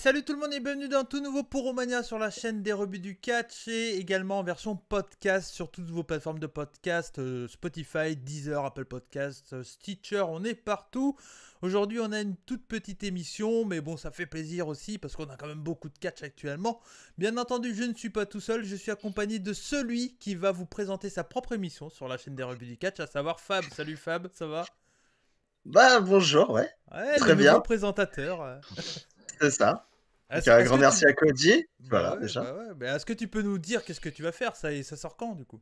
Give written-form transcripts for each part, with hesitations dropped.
Salut tout le monde et bienvenue dans un tout nouveau Puromania sur la chaîne des rebuts du catch et également en version podcast sur toutes vos plateformes de podcast, Spotify, Deezer, Apple Podcasts, Stitcher, on est partout. Aujourd'hui on a une toute petite émission mais bon ça fait plaisir aussi parce qu'on a quand même beaucoup de catch actuellement. Bien entendu je ne suis pas tout seul, je suis accompagné de celui qui va vous présenter sa propre émission sur la chaîne des rebuts du catch, à savoir Fab. Salut Fab, ça va? Bah bonjour, ouais, Ouais, le très nouveau bien, présentateur. c'est ça. Donc Est-ce un est-ce grand que tu... merci à Cody, Bah voilà ouais, déjà. bah ouais. Bah est-ce que tu peux nous dire qu'est-ce que tu vas faire ça, et ça sort quand du coup?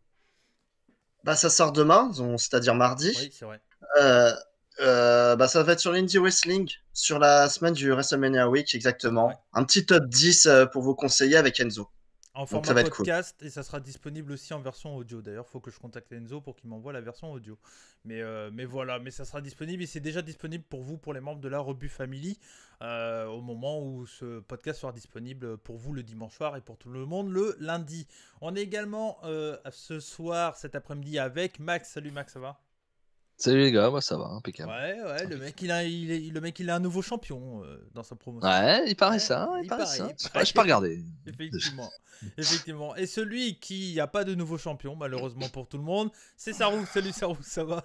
Bah ça sort demain, c'est-à-dire mardi. Oui, c'est vrai. Euh, bah ça va être sur l'Indie Wrestling, sur la semaine du WrestleMania Week Ouais. exactement. Un petit top 10 pour vous conseiller avec Enzo. En Donc ça format va être cool. podcast et ça sera disponible aussi en version audio. D'ailleurs, il faut que je contacte Enzo pour qu'il m'envoie la version audio. Mais voilà, mais ça sera disponible et c'est déjà disponible pour vous, pour les membres de la Rebut Family, au moment où ce podcast sera disponible pour vous le dimanche soir et pour tout le monde le lundi. On est également ce soir, cet après-midi avec Max. Salut Max, ça va? Salut les gars, moi ça va, impeccable. Ouais, le Impeccable. mec le mec il a un nouveau champion dans sa promotion. Ouais, il paraît Ouais, ça, il il paraît paraît, ça. il Je paraît. pas regardé. Effectivement, effectivement. Et celui qui n'a pas de nouveau champion, malheureusement pour tout le monde, c'est Sarou. Salut Sarou, ça va?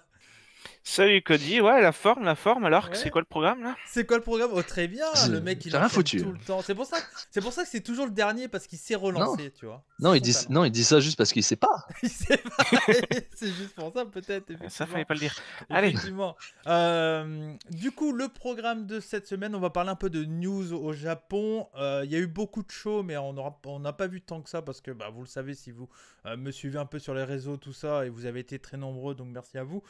Salut Cody, ouais, la forme, alors, c'est Ouais. quoi le programme là? C'est quoi le programme? Oh, très bien, le mec il J'ai rien enchaîne foutu. tout le temps. C'est pour ça que c'est toujours le dernier parce qu'il s'est relancé, tu vois. Non, C'est il son dit, talent. non, il dit ça juste parce qu'il sait pas. Il sait pas. C'est juste pour ça, peut-être, Ça, effectivement. fallait pas le dire. Allez, Effectivement. Du coup, le programme de cette semaine, on va parler un peu de news au Japon. Il y a eu beaucoup de shows, mais on n'a pas vu tant que ça parce que bah, vous le savez si vous me suivez un peu sur les réseaux, tout ça, et vous avez été très nombreux, donc merci à vous.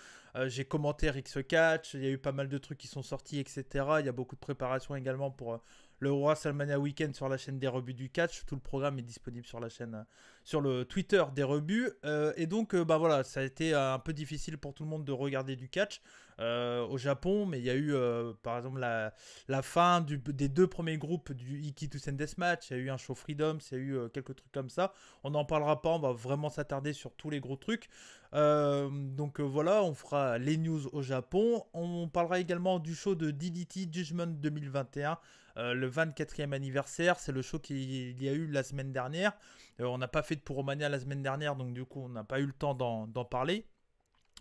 J'ai commenté Rix Catch, il y a eu pas mal de trucs qui sont sortis, etc. Il y a beaucoup de préparation également pour le WrestleMania Weekend sur la chaîne des rebuts du catch. Tout le programme est disponible sur la chaîne, sur le Twitter des rebuts. Et donc, bah voilà, ça a été un peu difficile pour tout le monde de regarder du catch au Japon, mais il y a eu par exemple la fin des deux premiers groupes du Iki Toussaint Deathmatch. Il y a eu un show Freedom, il y a eu quelques trucs comme ça. On n'en parlera pas, on va vraiment s'attarder sur tous les gros trucs. Donc voilà, on fera les news au Japon. On parlera également du show de DDT Judgment 2021. Le 24e anniversaire, c'est le show qu'il y a eu la semaine dernière. On n'a pas fait de Puromania la semaine dernière, donc du coup on n'a pas eu le temps d'en parler.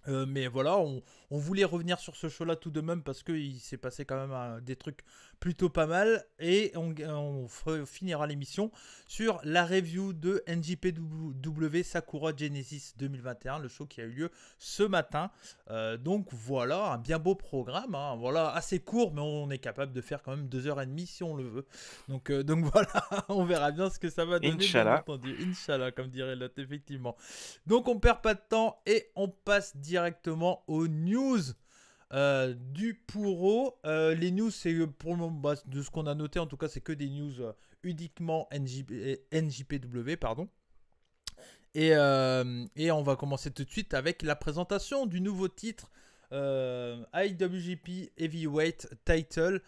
Mais voilà, on voulait revenir sur ce show-là tout de même parce qu'il s'est passé quand même des trucs plutôt pas mal. Et on finira l'émission sur la review de NJPW Sakura Genesis 2021, le show qui a eu lieu ce matin. Donc voilà, un bien beau programme. Hein. Voilà, assez court, mais on est capable de faire quand même 2h30 si on le veut. Donc voilà, on verra bien ce que ça va donner, Inch'Allah. bien entendu. Inch'Allah, comme dirait l'autre, effectivement. Donc on perd pas de temps et on passe directement aux news du Puro. Les news, c'est pour le moment, bah, de ce qu'on a noté en tout cas, c'est que des news uniquement NJPW, pardon. Et on va commencer tout de suite avec la présentation du nouveau titre IWGP Heavyweight Title.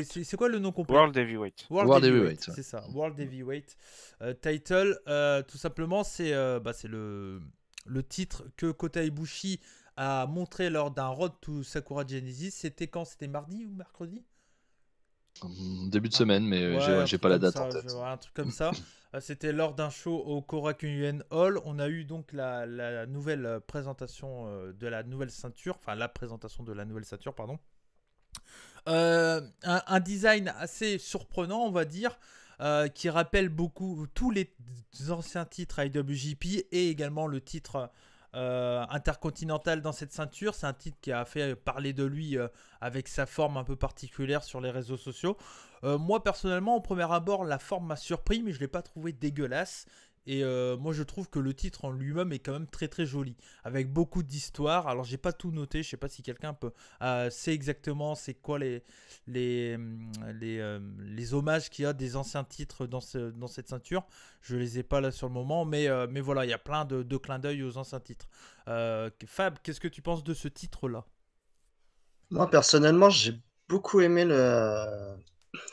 C'est quoi le nom complet? World Heavyweight. World Heavyweight, ouais. C'est ça, World Heavyweight Title. Tout simplement, c'est le titre que Kota Ibushi a montré lors d'un Road to Sakura Genesis. C'était quand? C'était mardi ou mercredi? Début de semaine, mais Ouais, j'ai pas la date en tête. un truc comme ça. C'était lors d'un show au Korakuen Hall. On a eu donc la nouvelle présentation de la nouvelle ceinture. Enfin, la présentation de la nouvelle ceinture, pardon. Un design assez surprenant, on va dire, qui rappelle beaucoup tous les anciens titres IWGP et également le titre intercontinental dans cette ceinture. C'est un titre qui a fait parler de lui avec sa forme un peu particulière sur les réseaux sociaux. Moi personnellement, au premier abord, la forme m'a surpris, mais je ne l'ai pas trouvé dégueulasse. Et moi je trouve que le titre en lui-même est quand même très très joli, avec beaucoup d'histoire. Alors j'ai pas tout noté, je sais pas si quelqu'un peut sait exactement c'est quoi les hommages qu'il y a des anciens titres dans cette ceinture. Je les ai pas là sur le moment, mais voilà, il y a plein de clins d'œil aux anciens titres. Fab, qu'est-ce que tu penses de ce titre-là? Moi personnellement, j'ai beaucoup aimé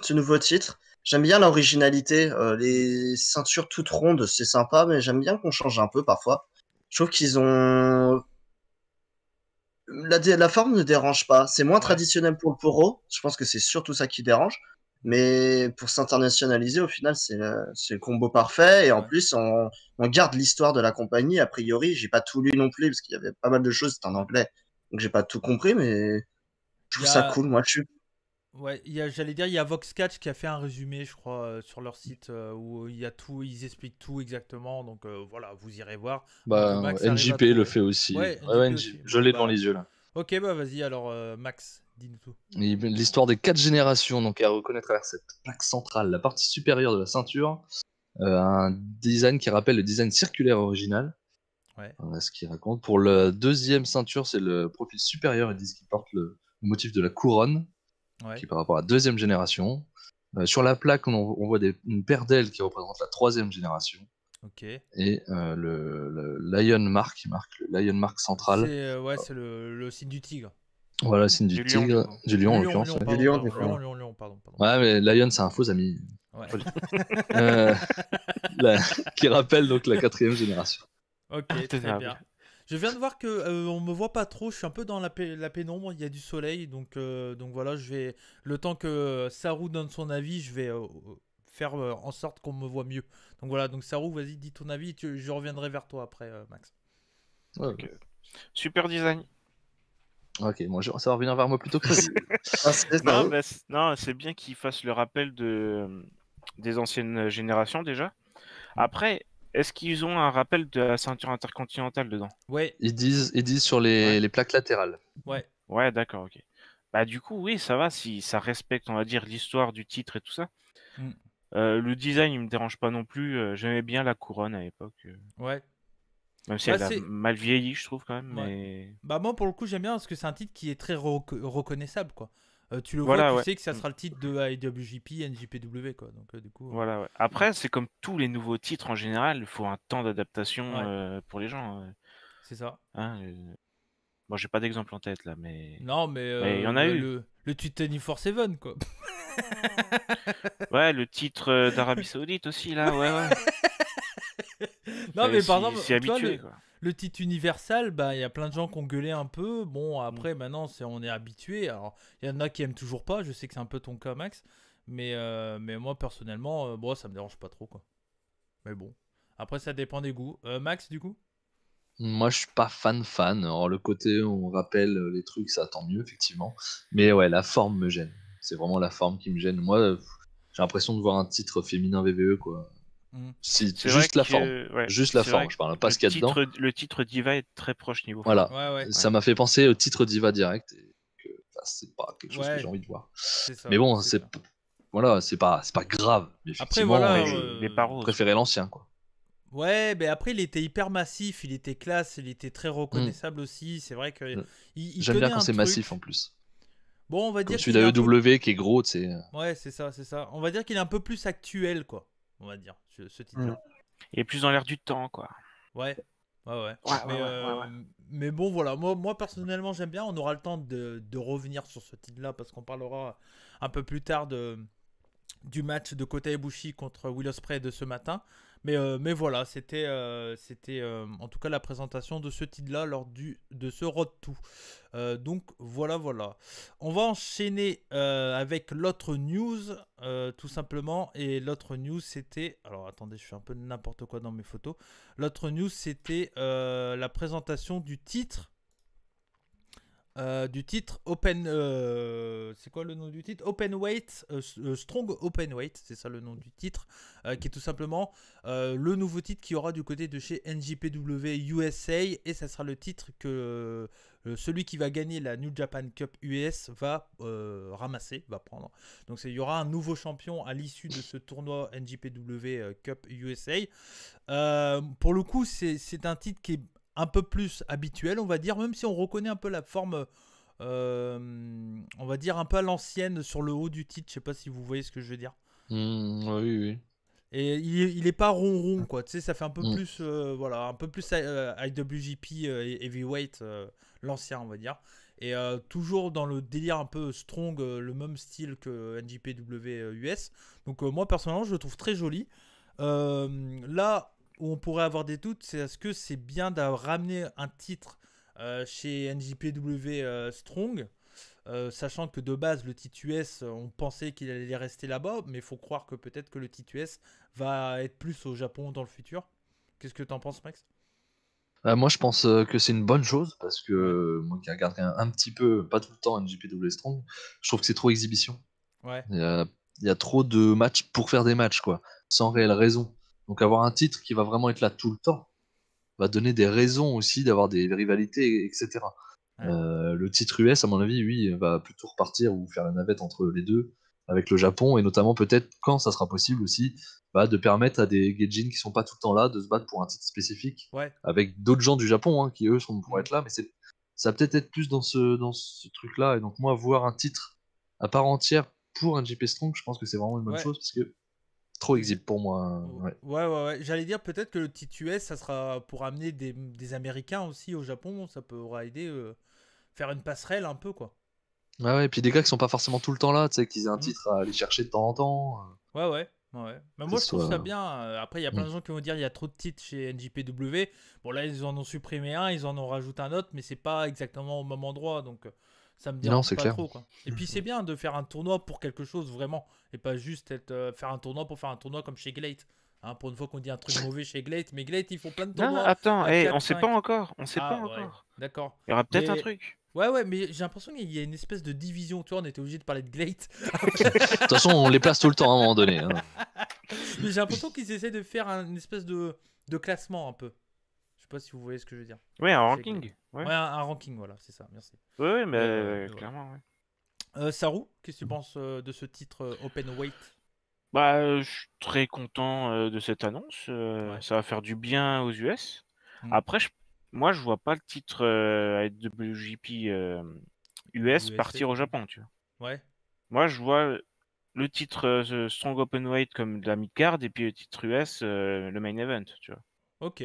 ce nouveau titre. J'aime bien l'originalité, les ceintures toutes rondes, c'est sympa, mais j'aime bien qu'on change un peu parfois. Je trouve qu'ils ont la forme ne dérange pas. C'est moins Ouais. traditionnel pour le puro. Je pense que c'est surtout ça qui dérange. Mais pour s'internationaliser, au final, c'est le combo parfait. Et en Ouais. plus, on garde l'histoire de la compagnie. A priori, j'ai pas tout lu non plus, parce qu'il y avait pas mal de choses, c'était en anglais. Donc j'ai pas tout compris, mais je Il y trouve ça a, cool. Moi, je suis. ouais, j'allais dire, il y a Voxcatch qui a fait un résumé, je crois, sur leur site où il y a tout, ils expliquent tout exactement. Donc voilà, vous irez voir. Donc Bah, Max arrive à NJP le trouver. fait aussi. Ouais, Ouais, NJP aussi. je Bon, l'ai devant bah, les yeux là. ok, bah vas-y, alors Max, dis-nous tout. L'histoire des 4 générations, donc à reconnaître à travers cette plaque centrale, la partie supérieure de la ceinture, un design qui rappelle le design circulaire original. Ouais. Voilà ce qu'il raconte. Pour la deuxième ceinture, c'est le profil supérieur, ils disent qu'il porte le motif de la couronne, Ouais. qui est par rapport à la deuxième génération. Sur la plaque, on voit une paire d'ailes qui représente la troisième génération. Ok. Et le Lion Mark, qui marque le Lion Mark central. Ouais, c'est le signe du tigre. Voilà, signe du Du lion, tigre, du coup. du lion en l'occurrence. Lion, Ouais. pardon, Du lion, pardon, du coup. lion, pardon. Ouais, mais Lion, c'est un faux ami. Ouais. Euh, qui rappelle donc la quatrième génération. Ok, très Intenable. bien. Je viens de voir que on me voit pas trop, je suis un peu dans la pénombre, il y a du soleil, donc voilà, je vais le temps que Saru donne son avis, je vais faire en sorte qu'on me voit mieux. Donc voilà, donc Saru, vas-y, dis ton avis, je reviendrai vers toi après, Max. Ouais, Ok. Super design. ok, moi ça va revenir vers moi plutôt que prévu. Ah, c'est ça. Non, non, c'est bien qu'ils fassent le rappel des anciennes générations déjà. Après, est-ce qu'ils ont un rappel de la ceinture intercontinentale dedans? Ouais, Ils disent sur Ouais. les plaques latérales. ouais, Ouais, d'accord, ok. Bah du coup, oui, ça va si ça respecte, on va dire, l'histoire du titre et tout ça. Mm. Le design, il me dérange pas non plus. J'aimais bien la couronne à l'époque, ouais. même si Bah, elle a c'est... mal vieilli, je trouve quand même. Ouais. Mais Bah moi pour le coup j'aime bien parce que c'est un titre qui est très reconnaissable quoi. Tu le vois, voilà, tu ouais. sais que ça sera le titre de IWGP, NJPW quoi. Donc du coup. Voilà, ouais. Après, c'est comme tous les nouveaux titres en général, il faut un temps d'adaptation Ouais. pour les gens. C'est ça. Hein, Bon, j'ai pas d'exemple en tête là, mais Non mais il y en a eu. le tweet 24/7 quoi. Ouais, le titre d'Arabie Saoudite aussi là, ouais. Non mais par exemple, c'est tu vois, habitué quoi. le titre Universal, bah il y a plein de gens qui ont gueulé un peu. Bon après maintenant on est habitué. Alors il y en a qui aiment toujours pas. Je sais que c'est un peu ton cas Max, mais moi personnellement, bon ça me dérange pas trop quoi. Mais bon, après ça dépend des goûts. Max du coup. Moi, je suis pas fan. Alors, le côté où on rappelle les trucs, ça tant mieux, effectivement. Mais ouais, la forme me gêne. C'est vraiment la forme qui me gêne. Moi, j'ai l'impression de voir un titre féminin VVE, quoi. Mm. C'est vrai Juste la que forme. ouais, Juste la c'est vrai forme, que je parle pas ce qu'il y a dedans. le titre Diva est très proche niveau forme. Voilà. Ouais. Ça m'a fait penser au titre Diva direct. Et que c'est pas quelque chose que Ouais. j'ai envie de voir. C'est ça. Mais bon, c'est c'est ça. voilà, c'est pas grave. Mais Après effectivement, voilà. Les paros. préférais l'ancien, quoi. Ouais, mais après il était hyper massif, il était classe, il était très reconnaissable aussi. C'est vrai que il J'aime bien tenait quand un c'est truc. massif en plus. Bon, on va Comme dire celui qu'il est un peu... d'AEW qui est gros, tu sais. Ouais, c'est ça. On va dire qu'il est un peu plus actuel, quoi. On va dire, ce titre-là. Il est plus dans l'air du temps quoi. Ouais. Ouais, Mais bon, voilà. Moi personnellement, j'aime bien. On aura le temps de revenir sur ce titre-là parce qu'on parlera un peu plus tard du match de Kota Ibushi contre Will Ospreay de ce matin. Mais voilà, c'était en tout cas la présentation de ce titre-là lors de ce Road 2. Donc voilà. On va enchaîner avec l'autre news, tout simplement. Et l'autre news, c'était... Alors attendez, je fais un peu n'importe quoi dans mes photos. L'autre news, c'était la présentation du titre. Open, c'est quoi le nom du titre? Open Weight, Strong Open Weight, c'est ça le nom du titre, qui est tout simplement le nouveau titre qu'il y aura du côté de chez NJPW USA, et ça sera le titre que celui qui va gagner la New Japan Cup US va ramasser, va prendre. Donc il y aura un nouveau champion à l'issue de ce tournoi NJPW Cup USA. Pour le coup, c'est un titre qui est un peu plus habituel, on va dire, même si on reconnaît un peu la forme, on va dire un peu à l'ancienne sur le haut du titre. Je sais pas si vous voyez ce que je veux dire. Oui. Et il est pas rond quoi. Tu sais, ça fait un peu plus, voilà, un peu plus IWGP Heavyweight, l'ancien, on va dire. Et toujours dans le délire un peu strong, le même style que NJPW US. Donc moi personnellement, je le trouve très joli. Là où on pourrait avoir des doutes, c'est est-ce que c'est bien de ramener un titre chez NJPW Strong sachant que de base, le titre US, on pensait qu'il allait rester là-bas, mais il faut croire que peut-être que le titre US va être plus au Japon dans le futur. Qu'est-ce que t'en penses, Max? Moi, je pense que c'est une bonne chose parce que moi qui regarde un petit peu, pas tout le temps NJPW Strong, je trouve que c'est trop exhibition. Ouais. Il y a trop de matchs pour faire des matchs, quoi, sans réelle raison. Donc avoir un titre qui va vraiment être là tout le temps va donner des raisons aussi d'avoir des rivalités, etc. Ouais. Le titre US, à mon avis, oui, va plutôt repartir ou faire la navette entre les deux avec le Japon, et notamment peut-être quand ça sera possible aussi, de permettre à des Gaijin qui sont pas tout le temps là de se battre pour un titre spécifique Ouais. avec d'autres gens du Japon, hein, qui eux pourraient Mm. être là, mais ça va peut-être être plus dans ce truc-là. Et donc moi, voir un titre à part entière pour un JP Strong, je pense que c'est vraiment une bonne Ouais. chose parce que trop exhibe pour moi. Ouais. Ouais. J'allais dire peut-être que le titre US, ça sera pour amener des Américains aussi au Japon. Ça pourra aider, faire une passerelle un peu, quoi. Ouais, et puis des gars qui sont pas forcément tout le temps là, tu sais, qu'ils aient un Mm. titre à aller chercher de temps en temps. Ouais. Mais moi, je trouve soit- ça bien. Après, il y a plein de gens qui vont dire il y a trop de titres chez NJPW. Bon, là, ils en ont supprimé un, ils en ont rajouté un autre, mais c'est pas exactement au même endroit, donc ça me Non, dérange c'est pas clair. trop, quoi. Et puis, c'est bien de faire un tournoi pour quelque chose vraiment, et pas juste faire un tournoi pour faire un tournoi comme chez Glate. Hein, pour une fois qu'on dit un truc mauvais chez Glate, mais Glate, ils font plein de Non, tournois. attends, à hey, 4, on sait 5. pas encore. On sait pas Ah, ouais, encore. d'accord. Il y aura peut-être un Mais- truc. Ouais, mais j'ai l'impression qu'il y a une espèce de division. Tu vois, on était obligé de parler de Glate. De toute façon, on les place tout le temps à un moment donné, hein. Mais j'ai l'impression qu'ils essaient de faire une espèce de classement un peu. Je sais pas si vous voyez ce que je veux dire. Ouais, un C'est ranking. Ouais, Ouais, un ranking, voilà, c'est ça, merci. ouais, mais voilà. clairement, ouais. Saru, qu'est-ce que tu penses de ce titre Open Weight? Bah, je suis très content de cette annonce. Ouais. Ça va faire du bien aux US. Mm. Après, moi, je vois pas le titre IWGP US USC, partir au quoi. Japon, tu vois. Ouais, Moi, je vois le titre Strong Open Weight comme de la mid-card et puis le titre US, le main event, tu vois. ok.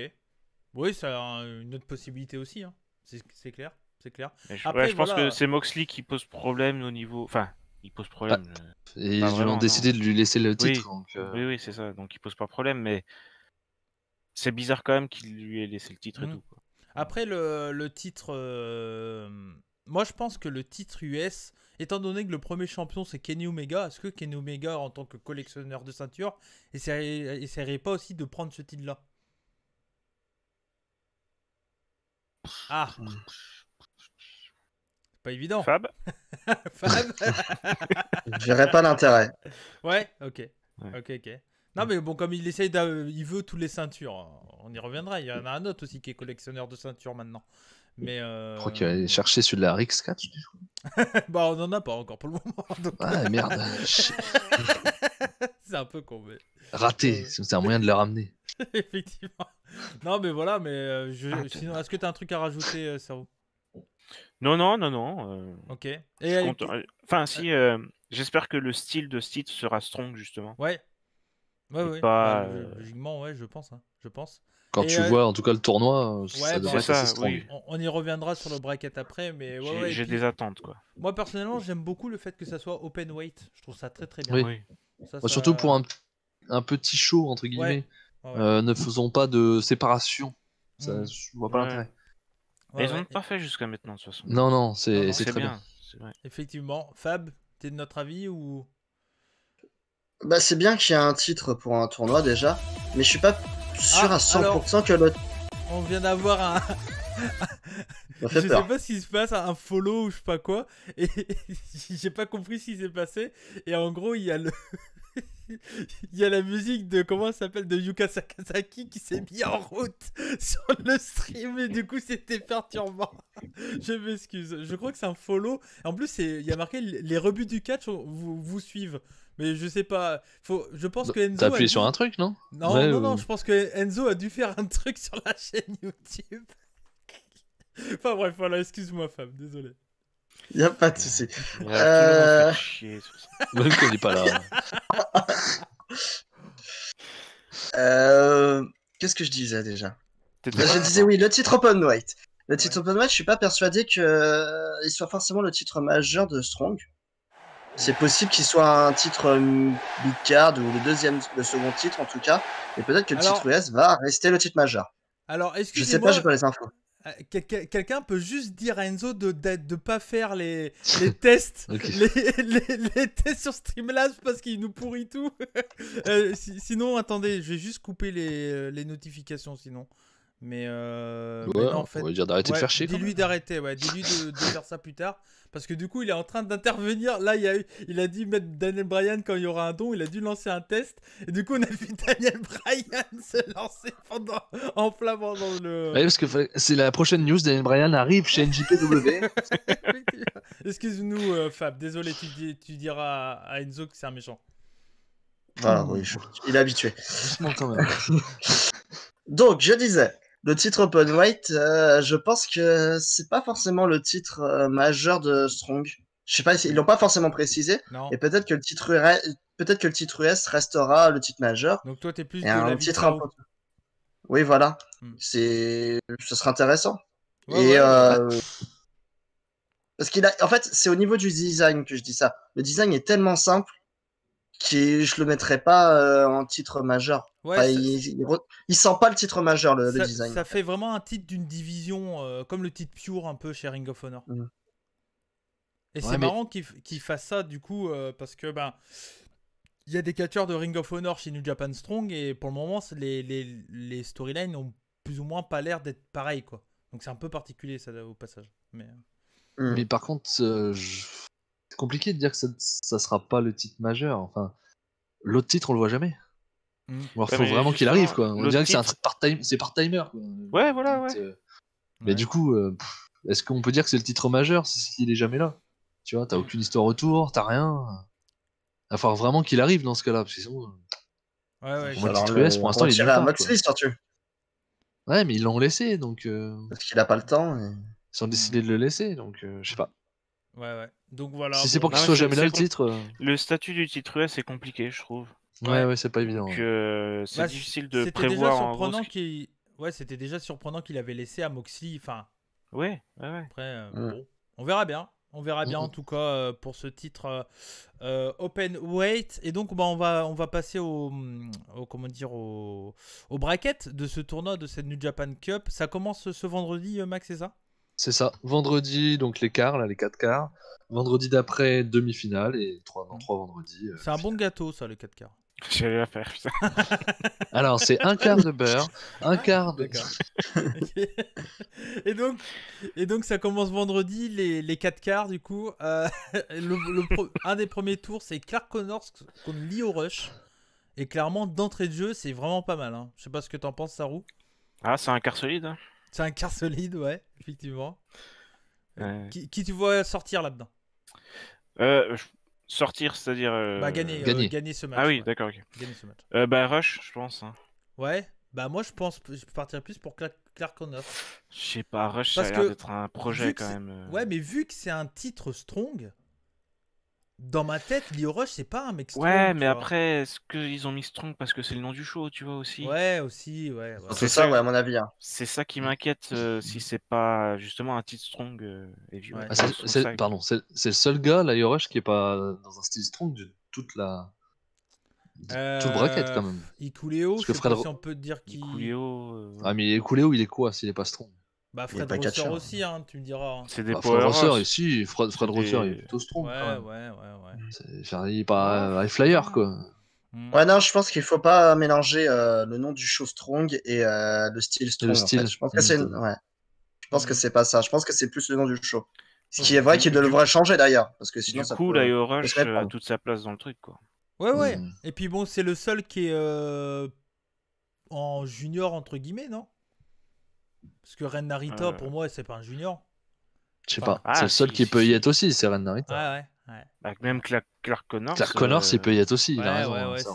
Oui, ça a une autre possibilité aussi, hein. C'est clair, c'est clair. Mais Après, je pense voilà. que c'est Moxley qui pose problème au niveau. Enfin, il pose problème. Et Pas ils vraiment, ont décidé non. de lui laisser le Oui, titre. Donc, oui, c'est ça. Donc, il pose pas problème, mais c'est bizarre quand même qu'il lui ait laissé le titre et Mm. tout, quoi. Après, le titre. Moi, je pense que le titre US, étant donné que le premier champion c'est Kenny Omega, est-ce que Kenny Omega, en tant que collectionneur de ceintures, essaierait pas aussi de prendre ce titre-là? Ah, c'est pas évident. Fab? Fab. Je verrais pas l'intérêt. Ouais, ok. Ouais. Ok. Non, mais bon, comme il il veut toutes les ceintures, on y reviendra. Il y en a un autre aussi qui est collectionneur de ceintures maintenant. Mais je crois qu'il va aller chercher celui de la Rix 4. bah, on en a pas encore pour le moment. Donc... Ah merde, shit. c'est un peu con, mais Raté, c'est un moyen de le ramener. effectivement. Non, mais voilà, mais sinon, est-ce que t'as un truc à rajouter, Saru? Non. Ok. Je Et suis content. Enfin, si, j'espère que le style de ce titre sera strong, justement. ouais. Et Ouais. pas, Bah, logiquement, ouais, je pense. Hein. Je pense. Quand Et, tu vois en tout cas le tournoi, ouais, ça bah, devrait être c'est ça, assez strong. oui. On y reviendra sur le bracket après, mais ouais. J'ai et puis, des attentes, quoi. moi, personnellement, j'aime beaucoup le fait que ça soit open weight. Je trouve ça très très bien. Oui. Ça, Bah, surtout pour un petit show, entre guillemets. Ouais. Ne faisons pas de séparation. Ça, Mhm. je vois pas Ouais. l'intérêt. Mais ils Ouais. ont pas fait jusqu'à maintenant, de toute façon. Non, c'est Non, c'est très bien. C'est vrai. Effectivement. Fab, t'es de notre avis ou... Bah, c'est bien qu'il y ait un titre pour un tournoi déjà, mais je suis pas sûr à 100% que le. On vient d'avoir un... Ça Je fait sais peur. pas ce qui se passe, un follow ou je sais pas quoi, et j'ai pas compris ce qui s'est passé, et en gros il y a il y a la musique de, comment ça s'appelle, de Yuka Sakazaki qui s'est mis en route sur le stream, et du coup c'était perturbant. Je m'excuse, je crois que c'est un follow, en plus il y a marqué les rebuts du catch vous suivent, mais je sais pas, je pense que Enzo T'as appuyé a sur dû- un truc, non? Non, Ouais, non, ou- je pense que Enzo a dû faire un truc sur la chaîne YouTube. Enfin bref, voilà, excuse-moi Fab, désolé. Y a pas de souci. Il va toujours me faire chier sur ça. Même qu'on n'est pas là. Qu'est-ce que je disais déjà? T'étais Bah, pas je content. disais oui, le titre Open Weight. Le titre Ouais. Open Weight, je suis pas persuadé qu'il soit forcément le titre majeur de Strong. C'est possible qu'il soit un titre mid-card ou le second titre en tout cas. Et peut-être que le Alors- titre US va rester le titre majeur. Alors, Je sais excusez-moi. pas, j'ai pas les infos. quelqu'un peut juste dire à Enzo de pas faire les tests, Ok. les tests sur Streamlabs parce qu'il nous pourrit tout. Sinon, attendez, je vais juste couper les notifications sinon. Mais Ouais, non, en fait, on va dire d'arrêter de ouais, faire chier. quand dis-lui même. d'arrêter, ouais, dis-lui de faire ça plus tard. Parce que du coup, il est en train d'intervenir. Là, il a dû mettre Daniel Bryan quand il y aura un don. Il a dû lancer un test. Et du coup, on a vu Daniel Bryan se lancer en flammant dans le. Ouais, parce que c'est la prochaine news. Daniel Bryan arrive chez NJPW. Excuse-nous, Fab. Désolé, tu diras à Enzo que c'est un méchant. Voilà, oui, il est habitué. Doucement quand même. Donc, je disais, le titre Open Weight, je pense que c'est pas forcément le titre majeur de Strong. Je sais pas, ils l'ont pas forcément précisé. Non. Et peut-être que le titre US restera le titre majeur. Donc toi, t'es plus Et de la un vie titre de un Sao. peu. Oui, voilà. Hmm. Ce sera intéressant. Ouais, Et ouais. parce en fait, c'est au niveau du design que je dis ça. Le design est tellement simple que je le mettrais pas en titre majeur. Ouais, Enfin, il sent pas le titre majeur, le design. ça fait vraiment un titre d'une division, comme le titre Pure un peu chez Ring of Honor. Mm. Et Ouais, c'est mais- marrant qu'il fasse ça du coup, parce que ben, il y a des catcheurs de Ring of Honor chez New Japan Strong et pour le moment, les storylines ont plus ou moins pas l'air d'être pareils quoi. Donc c'est un peu particulier ça au passage. Mais Mm. Mais par contre, c'est compliqué de dire que ça sera pas le titre majeur. Enfin, l'autre titre, on le voit jamais. Mm. Alors, Ouais, faut mais vraiment qu'il justement, arrive, quoi. On l'autre dirait que titre- c'est part-timer, quoi. Ouais, voilà, ouais. Mais Ouais. du coup, est-ce qu'on peut dire que c'est le titre majeur s'il est jamais là? Tu vois, t'as aucune histoire autour, t'as rien. Il va falloir vraiment qu'il arrive dans ce cas-là, parce que sinon, Ouais, pour moi, le Alors, titre US, pour l'instant, il est nulle retirer à part, Moxley, surtout. Ouais, mais ils l'ont laissé, donc Parce qu'il a pas le temps. Et... ils ont décidé de le laisser, donc je sais pas. ouais. Donc voilà. Si c'est bon. pour qu'il Non, mais soit c'est- jamais là, c'est le com- titre. Le statut du titre US est compliqué, je trouve. Ouais, c'est pas évident. Donc ouais. c'est Bah, difficile de c'était déjà prévoir en gros surprenant ce qui- c'était déjà surprenant qu'il avait laissé à Moxley. Enfin, Ouais. après, Mm. bon, on verra bien. On verra bien en tout cas pour ce titre Open Weight. Et donc bah, on va passer comment dire au bracket de ce tournoi de cette New Japan Cup. Ça commence ce vendredi, Max, c'est ça? C'est ça. Vendredi, donc les quarts, là, les 4 quarts. Vendredi d'après, demi-finale. Et 3 vendredis. C'est un bon gâteau ça, le 4 quarts. J'allais la faire. Putain. Alors, c'est un quart de beurre, un quart de. D'accord. Ok. Et donc ça commence vendredi, les 4 quarts du coup. Un des premiers tours, c'est Clark Connors contre Lio Rush. Et clairement, d'entrée de jeu, c'est vraiment pas mal. Hein. Je sais pas ce que t'en penses, Saru. Ah, c'est un quart solide. Hein. C'est un quart solide, ouais, effectivement. Ouais. Qui tu vois sortir là-dedans? Sortir, c'est-à-dire. Bah, gagner ce match. Ah oui, ouais. d'accord, ok. Gagner ce match. Bah, Rush, je pense. Hein. Ouais, bah moi je partirais plus pour Clark Connors. Je sais pas, Rush, Parce ça a l'air que d'être un vu projet que quand c'est- même. Ouais, mais vu que c'est un titre strong, dans ma tête, Lio Rush, c'est pas un mec strong. Ouais, tu mais vois. après, est-ce qu'ils ont mis Strong parce que c'est le nom du show, tu vois aussi? Ouais, aussi, ouais. C'est ça, ouais, à mon avis. Hein. C'est ça qui m'inquiète si c'est pas justement un titre Strong heavyweight. Ouais. Ah, Je trouve ça- pardon, c'est le seul gars, là, Rush, qui est pas dans un style strong de tout le bracket, quand même. Ikuleo, Parce je que sais Fred pas si on peut dire qui. Coolio, Ah, mais Écoulé, il est quoi s'il est pas strong? Bah, Il est Fred pas Rosser catcheur. aussi, hein, tu me diras. hein. c'est des Bah, power Fred Rosser, Ross. ici, Fred C'est Rosser, il est des- plutôt strong. Ouais, quand ouais, même. ouais. Il est pas high flyer, quoi. Mm. Ouais, non, je pense qu'il faut pas mélanger le nom du show Strong et le style Strong. style. En fait. Je pense que c'est ouais. Je pense que c'est pas ça. Je pense que c'est plus le nom du show. Ce qui est vrai qu'il devrait changer d'ailleurs, parce que sinon Du ça coup, peut... l'Io peut Rush se répandre. a toute sa place dans le truc, quoi. Ouais. Mm. Et puis bon, c'est le seul qui est en junior, entre guillemets, non? Parce que Ren Narita, pour moi, c'est pas un junior. Je sais Enfin, pas. ah, c'est le seul si, qui si, peut y si. être aussi, c'est Ren Narita. Ouais. Bah, même Clark Connors. Clark Connors, il peut y être aussi, il a raison. hein, Ouais, ça.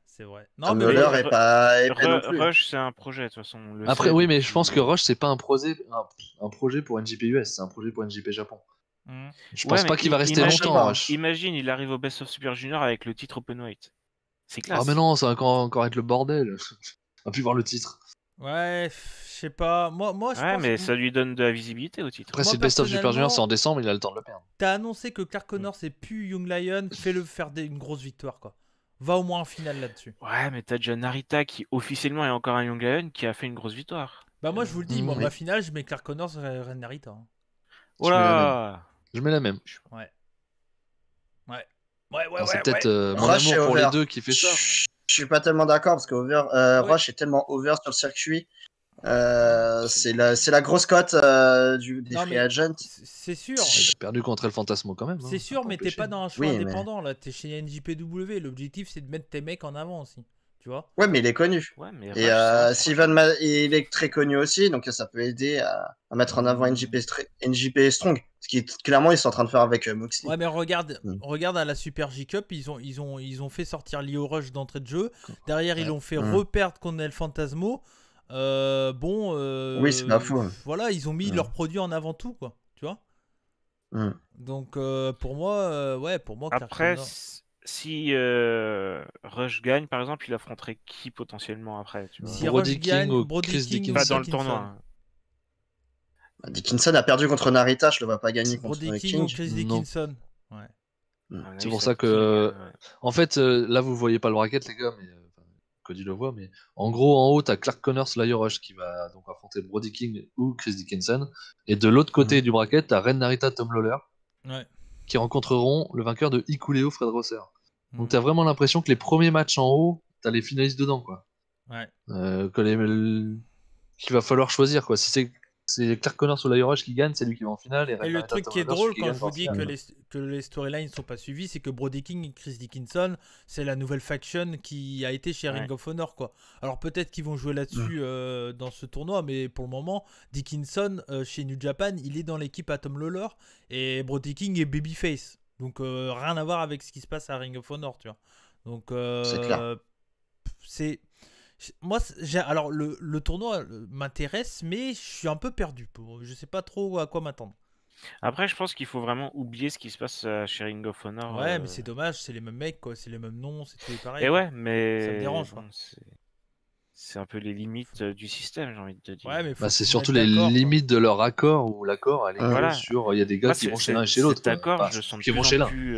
c'est vrai. Ah, Non, mais Muller bon, est pas non plus. Rush, c'est un projet, de toute façon. on le Après, sait oui, mais depuis- je pense que Rush, c'est pas un projet pour NJP US, c'est un projet pour NJP Japon. Mm. Je Ouais, pense mais pas qu'il va rester imagine- longtemps, Rush. Imagine, il arrive au Best of Super Junior avec le titre Open Weight. C'est classe. Ah, mais non, ça va encore être le bordel. On va plus voir le titre. Ouais, je sais pas. Moi, je Ouais, pense mais que ça lui donne de la visibilité au titre. Après, Moi, si le Best of Super Junior, personnellement- c'est en décembre, il a le temps de le perdre. t'as annoncé que Clark Connors c'est plus Young Lion, fais-le faire une grosse victoire, quoi. Va au moins en finale là-dessus. Ouais, mais t'as déjà Narita qui officiellement est encore un Young Lion qui a fait une grosse victoire. Bah, moi, je vous le dis, moi, oui. ma finale, je mets Clark Connors, Ren Narita. Hein. Oh là. Je mets la même. Ouais. Alors, c'est Ouais. peut-être mon Rush amour et pour over. les deux qui fait ça. Je suis pas tellement d'accord parce que Ouais. Rush est tellement over sur le circuit. C'est la grosse cote des Non, free mais agents. c'est sûr. Il a perdu contre El Fantasmo quand même. C'est hein, sûr, faut mais t'es empêcher. pas dans un choix Oui, mais- indépendant, là. T'es chez NJPW. L'objectif, c'est de mettre tes mecs en avant aussi. Tu vois? Ouais, mais il est connu. Ouais, mais Et Rush, c'est Steven il est très connu aussi, donc ça peut aider à mettre en avant NJP Strong. Ce qui est clairement ils sont en train de faire avec Moxley. Ouais, mais regarde Mm. à la Super J-Cup, ils ont fait sortir Lio Rush d'entrée de jeu. Derrière, ils l'ont fait Mm. reperdre contre El Fantasmo. Oui, c'est pas fou. Voilà, ils ont mis Mm. leurs produits en avant tout, quoi. Tu vois? Mm. Donc, pour moi, Clark Après, Connors- si Rush gagne, par exemple, il affronterait qui potentiellement après, tu vois? Si Brody Rush King gagne, ou Brody Chris King ou Pas Dickinson. dans le Dickinson. tournoi. hein. Dickinson a perdu contre Narita, je le vois pas gagner contre Brody King ou King. Chris Non. Dickinson. Ouais. À mon C'est avis, pour ça ça va que- King, ouais. En fait, là, vous voyez pas le bracket, les gars, mais Cody le voit. Mais en gros, en haut, t'as Clark Connors, Lio Rush qui va donc affronter Brody King ou Chris Dickinson. Et de l'autre côté du bracket, t'as Ren Narita, Tom Lawler Ouais. qui rencontreront le vainqueur de Hikuleo, Fred Rosser. Donc Mm. t'as vraiment l'impression que les premiers matchs en haut, t'as les finalistes dedans, quoi. Ouais. Qu'il va falloir choisir, quoi. Si c'est Clark Connors ou Lio Rush qui gagne, c'est lui qui va en finale. Et Ren Et le Narita, truc Tom qui est Lawler, drôle celui qui quand gagne je va en vous dis finale. que les storylines sont pas suivies, c'est que Brody King et Chris Dickinson, c'est la nouvelle faction qui a été chez Ring of Honor, quoi. Alors peut-être qu'ils vont jouer là-dessus dans ce tournoi, mais pour le moment, Dickinson chez New Japan, il est dans l'équipe à Tom Lawler et Brody King est babyface. Donc rien à voir avec ce qui se passe à Ring of Honor, tu vois. Donc C'est clair. c'est moi alors le tournoi m'intéresse, mais je suis un peu perdu. Je sais pas trop à quoi m'attendre. Après, je pense qu'il faut vraiment oublier ce qui se passe chez Ring of Honor. Ouais, mais c'est dommage, c'est les mêmes mecs, quoi, c'est les mêmes noms, c'est tout pareil. Et quoi. ouais, mais Ça me dérange, bon, quoi. c'est un peu les limites du système, j'ai envie de te dire. Ouais, mais faut Bah, c'est se surtout mettre les d'accord, quoi. limites de leur accord où l'accord elle est Voilà. que sur il y a des gars Moi, qui vont c'est- chez l'un et chez cet l'autre. quoi. accord, Enfin, je le sens de qui plus vont chez en l'un. plus.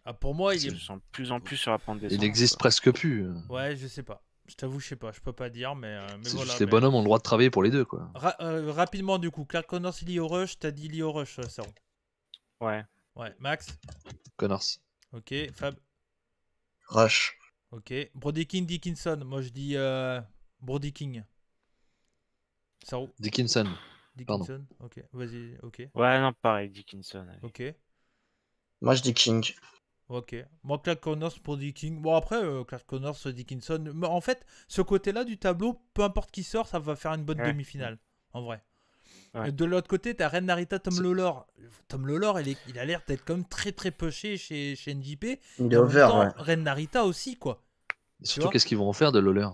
Ah, pour moi, Je le sens de plus en plus sur la pente Il descendante. n'existe quoi. presque plus. Ouais, je sais pas. Je t'avoue, je sais pas, je peux pas dire, mais C'est voilà. juste les mais- bonhommes ont le droit de travailler pour les deux, quoi. Rapidement, du coup, Clark Connors, Lio Rush, t'as dit Lio Rush, ça. Ouais. Ouais, Max. Connors. Ok, Fab. Rush. Ok, Brody King, Dickinson. Moi, je dis Brody King. Saro. Dickinson. Dickinson. Ok, vas-y. Ok. Ouais, non, pareil, Dickinson. allez. Ok. Moi je dis King. Ok. Moi, Clark Connors pour King. Bon, après, Clark Connors, Dickinson. Mais en fait, ce côté-là du tableau, peu importe qui sort, ça va faire une bonne Ouais. demi-finale. En vrai. Ouais. De l'autre côté, t'as Ren Narita, Tom Lawler. Tom Lawler, il a l'air d'être comme très très pushé chez NJP. Il Et est en même over, temps, ouais. Ren Narita aussi, quoi. Et surtout, vois qu'est-ce qu'ils vont en faire de Lawler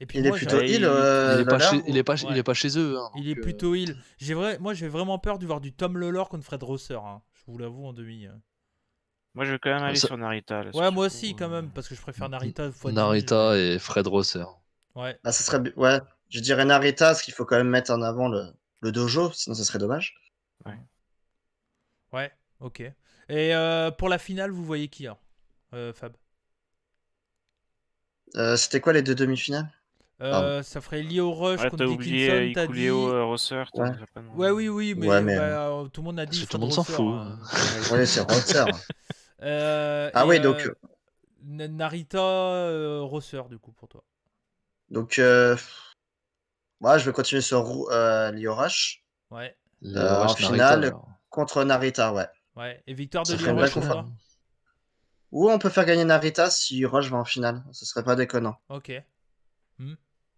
Et puis Il est moi, plutôt Ouais, heal. il- il est pas Lawler, chez, il est pas, Ouais. il est pas chez eux. hein, il donc, est plutôt heal. Moi, j'ai vraiment peur de voir du Tom Lawler contre Fred Rosser. Hein. Je vous l'avoue en demi. Moi, je vais quand même aller Ça- sur Narita. Là, Ouais, moi surtout, aussi, quand même, parce que je préfère Narita fois 10 000, Narita et Fred Rosser. Ouais. Bah, ça serait... Ouais, je dirais Narita, parce qu'il faut quand même mettre en avant le dojo, sinon ce serait dommage. Ouais, ok. Et pour la finale, vous voyez qui, hein, Fab? C'était quoi les deux demi-finales? Pardon. Ça ferait Lio Rush Ouais, contre t'as oublié Dickinson, t'as dit... Ikuleo Rosser. Ouais. Ouais, oui, mais, Ouais, mais- tout le monde a dit Tout Fred le monde s'en Rosser, fout. hein. Ouais, c'est Rosser. Ah Et, oui, donc... Narita, Rosser, du coup, pour toi. Donc, moi, je vais continuer sur Lio Rush Ouais, Les en Rush Narita, finale, alors. contre Narita, ouais. ouais. Et victoire de Ça Lio ferait une Rush belle pour toi? conférence. Ou on peut faire gagner Narita si Rush va en finale. Ce serait pas déconnant. Ok.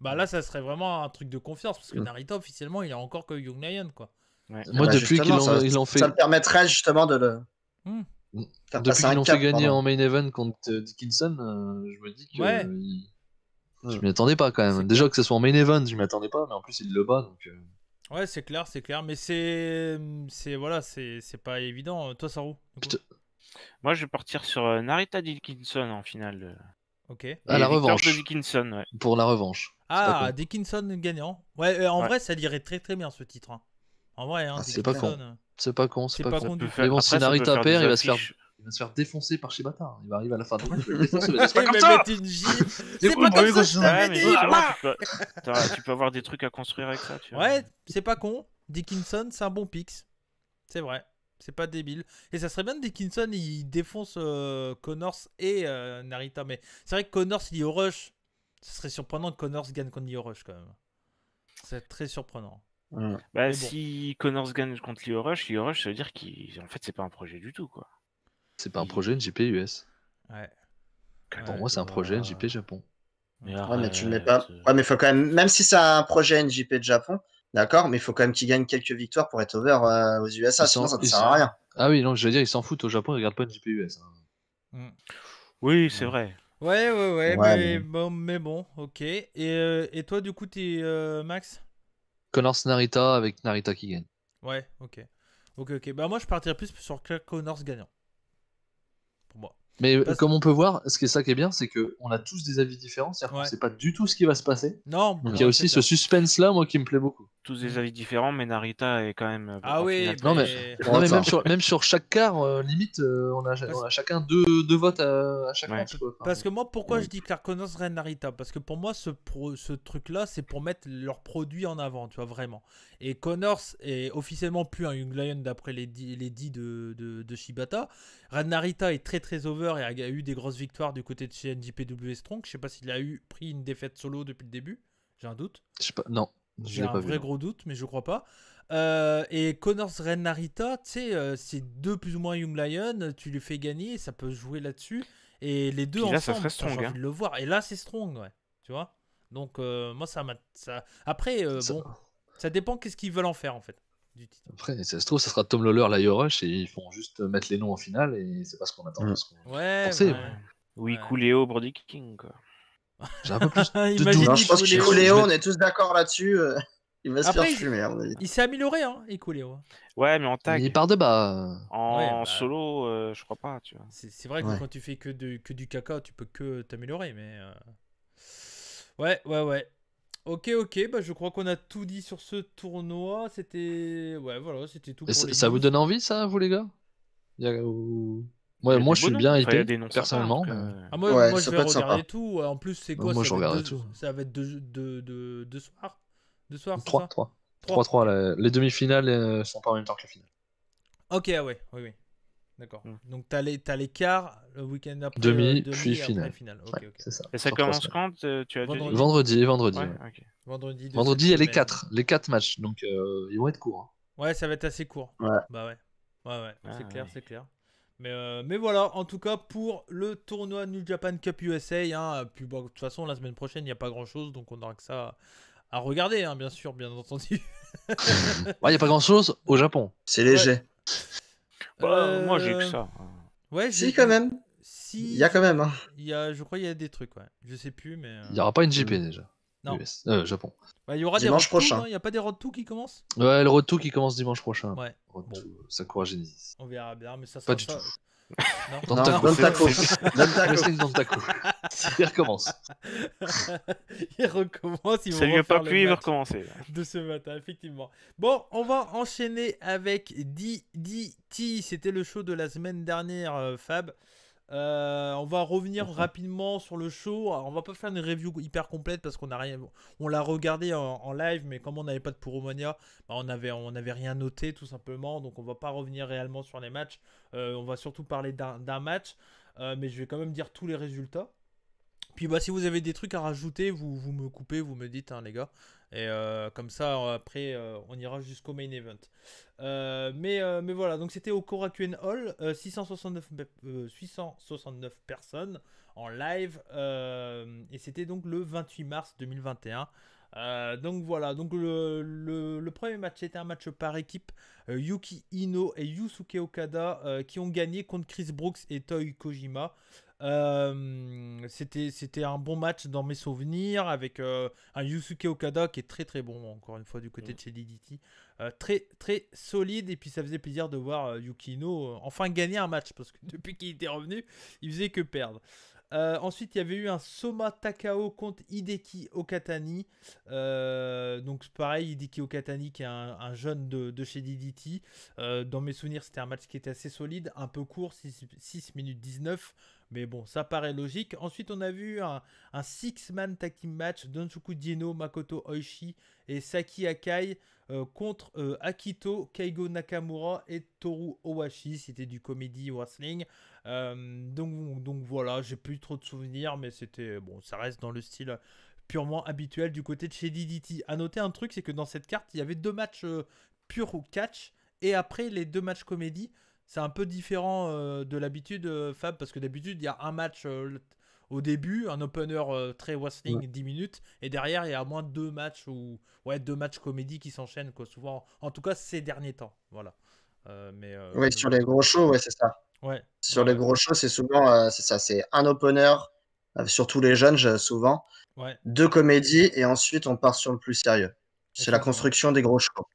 Bah là, ça serait vraiment un truc de confiance, parce que Narita, officiellement, il a encore que Young Lion, quoi. Ouais. Moi, Bah, depuis qu'ils justement, ils l'ont fait, Ça me permettrait justement de le Hmm. faire depuis passer qu'ils un l'ont cap, fait gagner pardon. en main event contre Dickinson, je me dis que Ouais. je m'y attendais pas quand même. C'est Déjà clair. que ce soit en main event, je m'y attendais pas, mais en plus il le bat, donc. Ouais, c'est clair, mais voilà, c'est pas évident. Toi, Saru, du coup Moi, je vais partir sur Narita Dickinson en finale. Ok. À Et la victoire revanche. de Dickinson, ouais. Pour la revanche. C'est pas Ah, con. Dickinson gagnant. Ouais, en Ouais. vrai, ça dirait très très bien ce titre. Hein. En vrai, hein, Ah, c'est pas Dickinson. C'est pas con, C'est c'est pas con. con du peut tout. faire- Mais bon, après, si ça peut Narita faire perd, des il va se faire. affiches. Il va se faire défoncer par Shibata. Il va arriver à la fin du match, il va le défoncer. Il va dire, c'est pas Il comme va ça. mettre une gifle. C'est C'est quoi, pas comme oui, ça que ça. je Ouais, t'avais mais dit. justement, tu peux avoir des trucs à construire avec ça, tu vois. Ouais, c'est pas con. Dickinson, c'est un bon pix. C'est vrai. C'est pas débile. Et ça serait bien que Dickinson, il défonce Connors et Narita. Mais c'est vrai que Connors, il est au rush. Ce serait surprenant que Connors gagne contre Lio Rush quand même. C'est très surprenant. Mm. Bah, bon. si Connors gagne contre Lio Rush, ça veut dire qu'en fait, c'est pas un projet du tout, quoi. C'est pas un projet NJP US. Ouais. Pour Ouais, moi, c'est un projet NJP Japon. Mais Ouais, mais tu le mets arrête. pas. Ouais, mais faut quand même si c'est un projet NJP de Japon, d'accord, mais il faut quand même qu'il gagne quelques victoires pour être over aux USA, Ils sinon s'en- ça ne ils sert s'en- à rien. Ah oui, non, je veux dire, ils s'en foutent au Japon, ils regardent pas NJP US. Mm. Oui, c'est vrai. Ouais, Ouais, mais, mais- mais bon, ok. Et toi, du coup, t'es Max? Connors Narita avec Narita qui gagne. Ouais, ok. Ok. Bah, moi, je partirais plus sur Connors gagnant. Pour moi. Mais Parce- comme on peut voir, ce qui est bien, c'est qu'on a tous des avis différents, c'est-à-dire Ouais. qu'on sait pas du tout ce qui va se passer. Non, Donc il y non, a aussi c'est ce clair. suspense-là, moi, qui me plaît beaucoup. Tous des avis différents, mais Narita est quand même. Ah en oui, finale. Non, mais... Non, mais Attends. même sur chaque quart, limite, on a chacun deux votes à chaque Ouais. match. Quoi. Enfin, Parce que moi, pourquoi Ouais. je dis Clark Connors, Ren Narita? Parce que pour moi, ce truc-là, c'est pour mettre leurs produits en avant, tu vois, vraiment. Et Connors est officiellement plus un Young Lion d'après les dits de Shibata. Ren Narita est très très over et a eu des grosses victoires du côté de chez NJPW Strong. Je sais pas s'il a pris une défaite solo depuis le début. J'ai un doute. je sais pas, non, je J'ai l'ai un pas vrai vu. Non. gros doute, mais je crois pas. Et Connors Ren Narita, tu sais, c'est deux plus ou moins Young Lion, tu les fais gagner, ça peut jouer là-dessus. Et les deux Puis là, ça ensemble, serait j'ai strong, envie de le voir. Et là, c'est strong, ouais. Tu vois. Donc, moi, ça m'a. Après, Ça- bon, ça dépend qu'est-ce qu'ils veulent en faire, en fait, du titre. Après, ça se trouve, ça sera Tom Lawler, la Rush, et ils font juste mettre les noms en finale, et c'est pas ce qu'on attend. Mm. Ce qu'on Ouais, pensait. ouais. Oui, Ouais. Cooleo, Brody King, quoi. J'ai un peu plus de Imagine doute. Non, je pense Ikuléo. qu'Ikuléo, on est tous d'accord là-dessus. Il va se Après, faire fumer, à mon avis. Il s'est amélioré, hein, Ikuléo. Ouais, mais en Mais tag. il part de bas. En Ouais, bah. solo, je crois pas, tu vois. C'est vrai que Ouais. quand tu fais que du caca, tu peux que t'améliorer, mais... Ouais. Ok, bah je crois qu'on a tout dit sur ce tournoi. C'était... Ouais, voilà, c'était tout Et pour les ça vous news. donne envie, ça, vous, les gars Il y a- ou- Il y a Moi, des je suis beaux bien noms. Enfin, il y a hypé, des noms sympas, personnellement. en tout cas. mais- Ah, moi, Ouais, moi ça je vais peut être regarder sympa. tout. En plus, c'est quoi? Moi, je ça va être regarderai tout. Ça va être deux soirs. Deux soirs, c'est 3, ça? 3. Trois. 3. Les demi-finales sont pas en même temps que les finales. Ok, ah ouais, oui. D'accord. Mm. Donc t'as les quarts le week-end après. Demi, demi puis et après finale. finale. Ouais, Ok. c'est ça. Et ça Sur 3 commence semaines. quand tu as Vendredi. dit Vendredi. Ouais, Ouais. ok. Vendredi de Vendredi, il cette y a semaine. les 4 matchs, donc ils vont être courts. Ouais, ça va être assez court. Ouais. Bah ouais. Ouais, Ah, c'est clair. Mais voilà, en tout cas, pour le tournoi New Japan Cup USA, hein, puis bon, de toute façon, la semaine prochaine, il n'y a pas grand-chose, donc on aura que ça à regarder, hein, bien sûr, bien entendu. Il n'y a pas grand-chose au Japon. C'est léger. Bah, moi, j'ai que ça. Ouais, Si, quand même. Si, Il y a quand même. Hein. je crois qu'il y a des trucs, ouais. Je sais plus, mais... Il n'y aura pas une JP déjà. Non. US. Japon. Bah, il y aura Dimanche des Road prochain. to, non? Il n'y a pas des Road to qui commencent? Ouais, le Road to qui commence dimanche prochain. Ouais. Road Bon. to Sakura Genesis. On verra bien, mais ça Pas sera du ça. tout. Non. Dans Non, ta Don Taco. Don Taco. Wrestling dans le taco. Il recommence. Il recommence, ils vont Ça lui a pas refaire le plu, il va match recommencer. là. de ce matin, effectivement. Bon, on va enchaîner avec DDT. C'était le show de la semaine dernière, Fab. On va revenir rapidement sur le show. Alors, on va pas faire une review hyper complète parce qu'on a rien, on l'a regardé en live, mais comme on n'avait pas de Puromania, bah on avait rien noté tout simplement. Donc on va pas revenir réellement sur les matchs. On va surtout parler d'un match, mais je vais quand même dire tous les résultats. Puis bah si vous avez des trucs à rajouter, vous me coupez, vous me dites, hein, les gars. Et comme ça, après, on ira jusqu'au main event. Mais voilà, donc c'était au Korakuen Hall, 669 personnes en live. Et c'était donc le 28 mars 2021. Donc voilà, donc le premier match était un match par équipe. Yuki Ino et Yusuke Okada qui ont gagné contre Chris Brooks et Toi Kojima. C'était un bon match dans mes souvenirs avec un Yusuke Okada qui est très très bon encore une fois du côté de chez DDT, très très solide, et puis ça faisait plaisir de voir Yuki Ino enfin gagner un match parce que depuis qu'il était revenu il faisait que perdre. Ensuite, il y avait eu un Soma Takao contre Hideki Okatani. Donc, pareil, Hideki Okatani qui est un jeune de chez DDT. Dans mes souvenirs, c'était un match qui était assez solide, un peu court, 6 minutes 19. Mais bon, ça paraît logique. Ensuite, on a vu un 6-man tag team match. Donsuku Dino, Makoto Oishi et Saki Akai contre Akito, Keigo Nakamura et Toru Owashi. C'était du comedy wrestling. Donc voilà, j'ai plus trop de souvenirs, mais c'était bon, ça reste dans le style purement habituel du côté de chez DDT. À noter un truc, c'est que dans cette carte, il y avait 2 matchs pur catch et après les 2 matchs comédie. C'est un peu différent de l'habitude, Fab, parce que d'habitude, il y a un match au début, un opener très wrestling, 10 minutes, et derrière, il y a au moins 2 matchs ou 2 matchs comédie qui s'enchaînent, quoi, souvent, en tout cas ces derniers temps. Voilà. Oui, sur les gros shows, ouais, c'est ça. Ouais. Sur les gros shows, c'est souvent c'est ça, c'est un opener, surtout les jeunes, souvent, Ouais. 2 comédies, et ensuite on part sur le plus sérieux. C'est la Effectivement. construction des gros shows.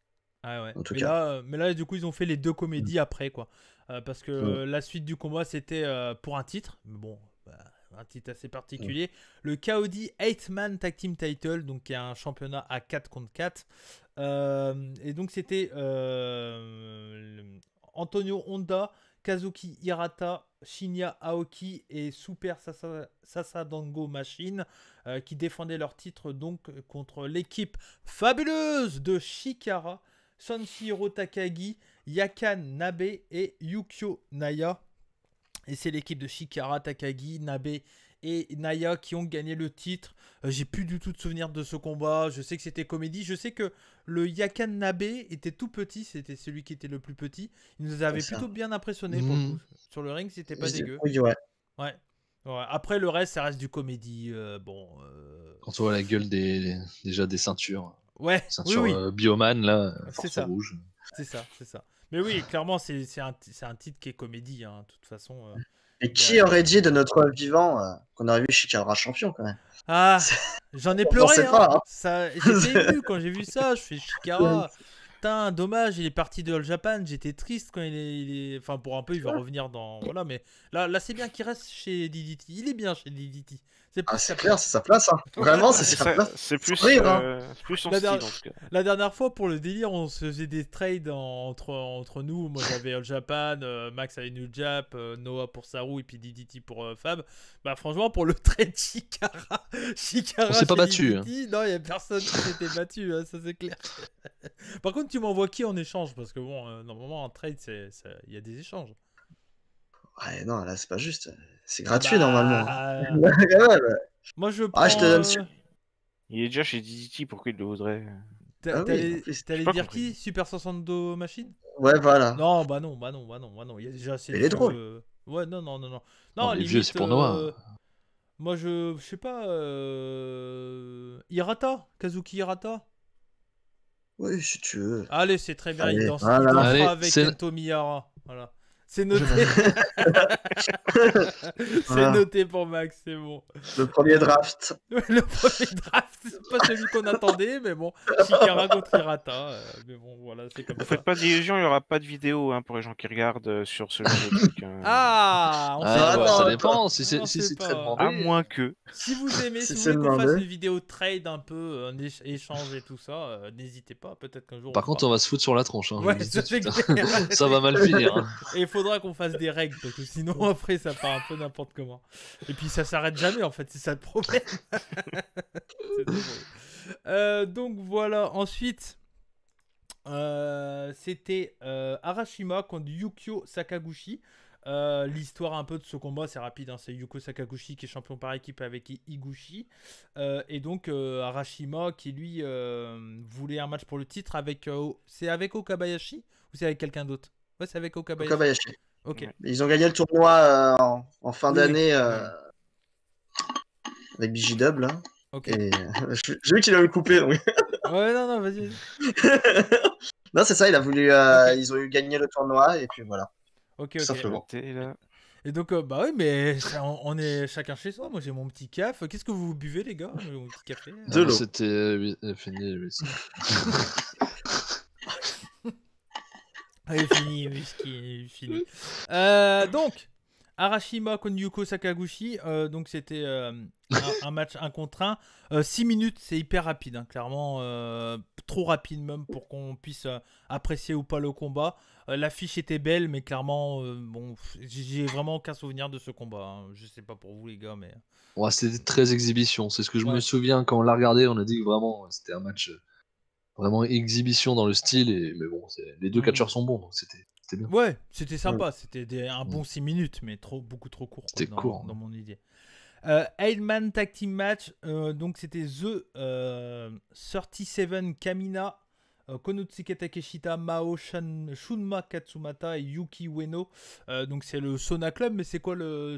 Ah ouais. En tout mais, cas. mais là, du coup, ils ont fait les 2 comédies après, quoi. Parce que la suite du combat, c'était pour un titre. Mais bon, un titre assez particulier. Le KOD 8-Man Tag Team Title, donc qui est un championnat à 4 contre 4. Et donc, c'était Antonio Honda, Kazuki Hirata, Shinya Aoki et Super Sasadango Machine qui défendaient leur titre donc contre l'équipe fabuleuse de Shikara, Sanshiro Takagi, Yakan Nabe et Yukio Naya. Et c'est l'équipe de Shikara, Takagi, Nabe et Naya qui ont gagné le titre. J'ai plus du tout de souvenir de ce combat. Je sais que c'était comédie. Je sais que le Yakan Nabe était tout petit. C'était celui qui était le plus petit. Il nous avait plutôt bien impressionné pour le coup. Sur le ring, c'était pas dégueu. Oui, ouais. Ouais. Après, le reste, ça reste du comédie. Quand on voit la gueule déjà des ceintures. Ouais, Ceinture oui. Bioman, là, C'est force ça. rouge. C'est ça. Mais oui, clairement, c'est un titre qui est comédie, hein, de toute façon. Et qui aurait dit de notre vivant qu'on aurait vu Shikara champion, quand même? Ah, j'en ai On pleuré. sait pas, hein. Ça, j'étais ému quand j'ai vu ça. Je fais Shikara. Putain, dommage, il est parti de All Japan. J'étais triste quand il est. Enfin, pour un peu, il va revenir dans. Voilà, mais là c'est bien qu'il reste chez DDT. Il est bien chez DDT. C'est plus c'est clair, c'est sa place. Hein. Vraiment, c'est sa place. C'est plus, rire, plus son style, en tout cas. La dernière fois, pour le délire, on se faisait des trades entre nous. Moi, j'avais All Japan, Max avait New Jap, Noah pour Saru et puis DDT pour Fab. Bah, franchement, pour le trade Shikara On s'est pas battu. DDT, non, il n'y a personne qui s'était battu, hein, ça c'est clair. Par contre, tu m'envoies qui en échange? Parce que bon, normalement, un trade, il y a des échanges. Ouais, non, là, c'est pas juste. C'est gratuit, normalement. Moi, je prends... je te donne... Il est déjà chez DDT, pourquoi il le voudrait? T'allais dire qui? Super 62 Machine? Ouais, voilà. Non, bah non. Il y a déjà assez Il est drôle. Ouais, non. Non, les vieux, c'est pour Noah. Moi, je sais pas... Hirata? Kazuki Hirata? Oui, si tu veux. Allez, c'est très bien, Allez, il dansera Allez, avec Kento Miyara. Voilà. C'est noté. C'est noté pour Max, c'est bon. Le premier draft. Le premier draft, c'est pas celui qu'on attendait, mais bon. Shikara contre Hirata. Mais bon, voilà, c'est comme ça. Faites pas d'illusions, il y aura pas de vidéo pour les gens qui regardent sur ce genre de truc. Ah, on sait pas. Ça dépend si On c'est sait très pas. demandé. À moins que. Si vous aimez, si vous c'est voulez qu'on fasse demandé. une vidéo trade un peu, un échange et tout ça, n'hésitez pas. Peut-être qu'un jour. Par contre, on va se foutre sur la tronche. Hein, ouais, je vous le dis c'est tout de suite, clair. hein. Ça va mal finir. Hein. Et il faudra qu'on fasse des règles parce que sinon après ça part un peu n'importe comment. Et puis ça s'arrête jamais en fait, c'est ça le problème. C'est drôle. Donc voilà, ensuite c'était Arashima contre Yukio Sakaguchi. L'histoire un peu de ce combat, c'est rapide, hein, c'est Yukio Sakaguchi qui est champion par équipe avec Higuchi. Et donc Arashima qui lui voulait un match pour le titre avec... c'est avec Okabayashi ou c'est avec quelqu'un d'autre? Ouais, c'est avec Okabayashi. Okabayashi. Ok. Ils ont gagné le tournoi en fin Oui, d'année avec BG-Dub, là. Ok. Et j'ai vu qu'il avait coupé. Donc... Ouais, non, vas-y. non, c'est ça, il a voulu. Ok. Ils ont eu gagné le tournoi, et puis voilà. Ok. Tout simplement. Là. Et donc, bah oui, mais on est chacun chez soi. Moi, j'ai mon petit caf. Qu'est-ce que vous buvez, les gars? Mon petit café. De l'eau. C'était fini. Allez, fini, whisky, fini. Donc, Arashima contre Yuko Sakaguchi. Donc c'était un match 1 contre 1. 6 minutes, c'est hyper rapide. Hein, clairement, trop rapide même pour qu'on puisse apprécier ou pas le combat. L'affiche était belle, mais clairement, bon, j'ai vraiment aucun souvenir de ce combat. Hein. Je sais pas pour vous les gars, mais... Ouais, c'était très exhibition. C'est ce que je Ouais. me souviens quand on l'a regardé. On a dit que vraiment, c'était un match vraiment exhibition dans le style. Mais bon, les deux catcheurs sont bons, donc c'était bien. Ouais, c'était sympa. C'était un bon 6 minutes, mais beaucoup trop court. C'était court. Dans mon idée. 8-man tag team match. Donc c'était The 37 Kamina, Konotsuke Takeshita, Mao Shunma Katsumata et Yuki Ueno. Donc c'est le Sona Club, mais c'est quoi le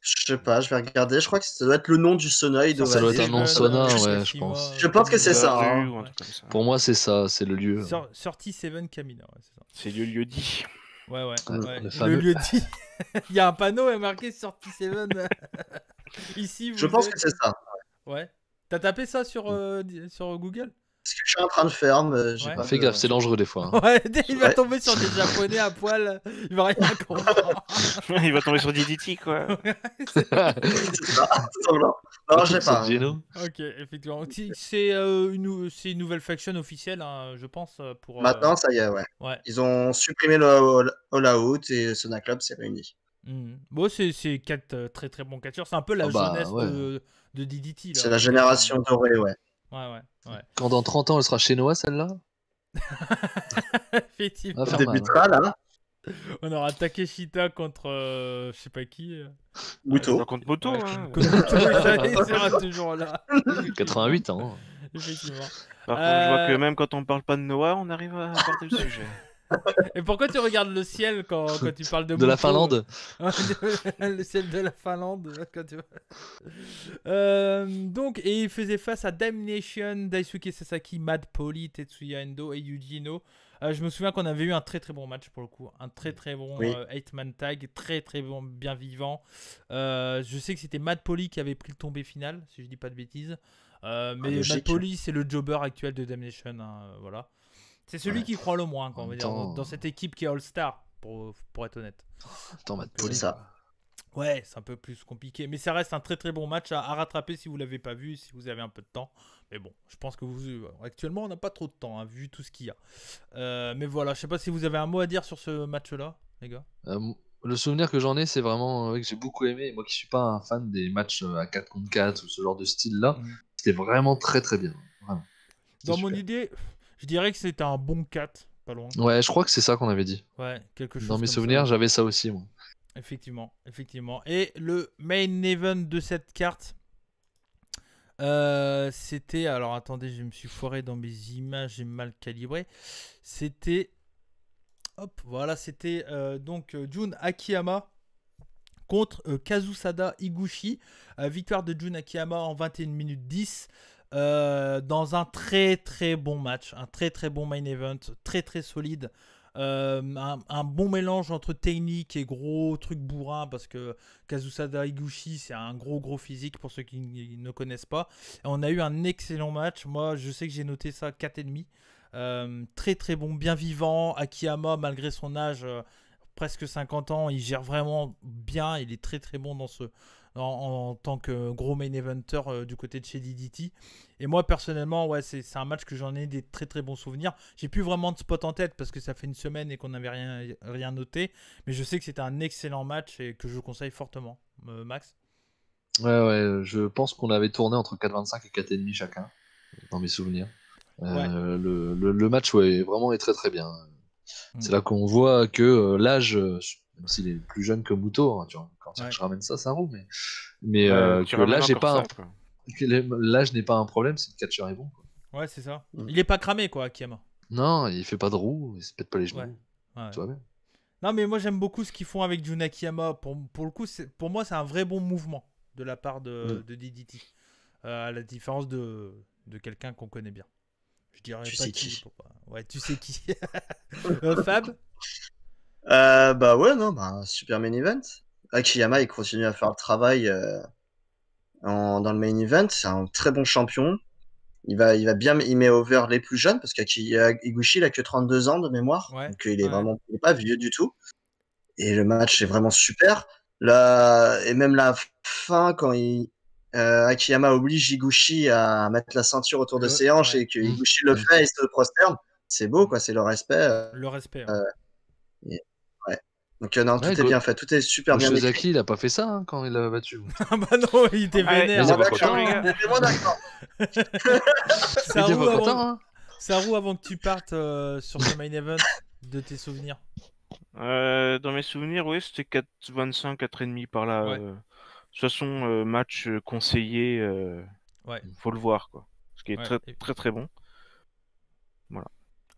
Je sais pas, je vais regarder. Je crois que ça doit être le nom du Sona. Ça doit être un nom Sona, ouais, je pense. Je pense que c'est ça. Hein. Ou un truc comme ça. Pour moi, c'est ça, c'est le lieu. 37 Kamina, ouais, c'est ça. C'est le lieu dit. Ouais. Le fameux. Le lieu dit. Il y a un panneau marqué 37. Ici, Je pense que c'est ça. Ouais. T'as tapé ça sur Google? Ce que je suis en train de faire, mais j'ai Ouais. pas Fais de- gaffe, c'est dangereux des fois. Hein. Ouais, il va Ouais. tomber sur des japonais à poil. Il va rien comprendre. Il va tomber sur DDT, quoi. C'est ça. Non, j'ai pas. Geno. Ok, effectivement. C'est une nouvelle faction officielle, hein, je pense. Pour, Maintenant, ça y est, ouais. Ouais. Ils ont supprimé le All Out et Sona Club s'est réuni. Bon, c'est 4 très très bons catcheurs. C'est un peu la Ah bah, jeunesse ouais. de DDT. Là. C'est la génération dorée, ouais. Ouais. Quand dans 30 ans, elle sera chez Noah, celle-là. Effectivement. Va On faire mal. débutera là. On aura Takeshita contre je sais pas qui. Muto. Contre Moto, Ouais, hein. contre Muto, il sera toujours là. 88 ans. Effectivement. Par contre, je vois que même quand on parle pas de Noah, on arrive à aborder le sujet. Et pourquoi tu regardes le ciel quand tu parles de De la Muto Finlande. Le ciel de la Finlande. Quand tu... donc, et il faisait face à Damnation, Daisuke Sasaki, Mad Poli, Tetsuya Endo et Yuji Ino. Je me souviens qu'on avait eu un très très bon match pour le coup. Un très très bon Oui. 8-man tag, très très bon, bien vivant. Je sais que c'était Mad Poli qui avait pris le tombé final, si je dis pas de bêtises. Mais Mad logique. Poli, c'est le jobber actuel de Damnation. Hein, voilà. C'est celui Ouais. qui croit le moins, quoi, on En va même dire, temps- dans cette équipe qui est All-Star, pour être honnête. Attends, Matt C'est Poli. ça. Ouais, c'est un peu plus compliqué. Mais ça reste un très très bon match à rattraper si vous ne l'avez pas vu, si vous avez un peu de temps. Mais bon, je pense que actuellement, on n'a pas trop de temps, hein, vu tout ce qu'il y a. Mais voilà, je sais pas si vous avez un mot à dire sur ce match-là, les gars. Le souvenir que j'en ai, c'est vraiment que j'ai beaucoup aimé. Moi qui suis pas un fan des matchs à 4 contre 4 ou ce genre de style-là, c'était vraiment très très bien. Vraiment. Dans C'était mon super. idée, je dirais que c'était un bon 4, pas loin. Ouais, je crois que c'est ça qu'on avait dit. Ouais, quelque chose Dans mes comme souvenirs, ça. j'avais ça aussi, moi. Effectivement. Et le main event de cette carte, c'était... Alors attendez, je me suis foiré dans mes images, j'ai mal calibré. C'était... Hop, voilà, c'était donc Jun Akiyama contre Kazusada Higuchi. Victoire de Jun Akiyama en 21 minutes 10. Dans un très très bon match, un très très bon main event, très très solide. Un bon mélange entre technique et gros truc bourrin, parce que Kazusada Higuchi c'est un gros physique pour ceux qui ne connaissent pas. Et on a eu un excellent match. Moi je sais que j'ai noté ça 4,5. Très très bon, bien vivant. Akiyama, malgré son âge, presque 50 ans, il gère vraiment bien. Il est très très bon dans en tant que gros main eventer du côté de chez DDT. Et moi personnellement, ouais, c'est un match que j'en ai des très très bons souvenirs. J'ai plus vraiment de spot en tête parce que ça fait une semaine et qu'on n'avait rien noté. Mais je sais que c'était un excellent match et que je conseille fortement. Max? Ouais, je pense qu'on avait tourné entre 4,25 et 4,5 chacun, dans mes souvenirs. Ouais. Le match, ouais, vraiment est très très bien. C'est là qu'on voit que l'âge, même s'il est plus jeune que Muto, hein, tu vois, quand Ouais. je ramène ça, ça roule, mais Tu que ramènes l'âge n'est encore pas, ça, quoi. l'âge n'est pas un problème, c'est le catcheur est bon, quoi. Ouais, c'est ça. Il est pas cramé, quoi, Akiyama. Non, il fait pas de roue, il se pète pas les genoux. Ouais. Tu vois bien. Non, mais moi j'aime beaucoup ce qu'ils font avec Jun Akiyama. Pour le coup, pour moi, c'est un vrai bon mouvement de la part de DDT. À la différence de quelqu'un qu'on connaît bien. Je dirais Tu pas sais qui. qui. Ouais, tu sais qui. Fab? Bah ouais, non, bah, super main event. Akiyama, il continue à faire le travail dans le main event. C'est un très bon champion. Il met over les plus jeunes parce qu'Higuchi, il a que 32 ans de mémoire. Ouais, Donc il est ouais. il est pas vieux du tout. Et le match est vraiment super. Et même la fin, quand Akiyama oblige Higuchi à mettre la ceinture autour de ses hanches et que Higuchi le fait et se prosterne, c'est beau, quoi. C'est le respect. Le respect. Ouais. Donc non, tout est bien fait, tout est super bien écrit. Yoshizaki, il a pas fait ça quand il l'a battu. Ah bah non, il était vénère. Saru, avant que tu partes sur ce main event, de tes souvenirs. Dans mes souvenirs, oui, c'était 4,25, 4,5 par là. Ouais. De toute façon, match conseillé, faut le voir, quoi. Ce qui est très, très très bon. Voilà.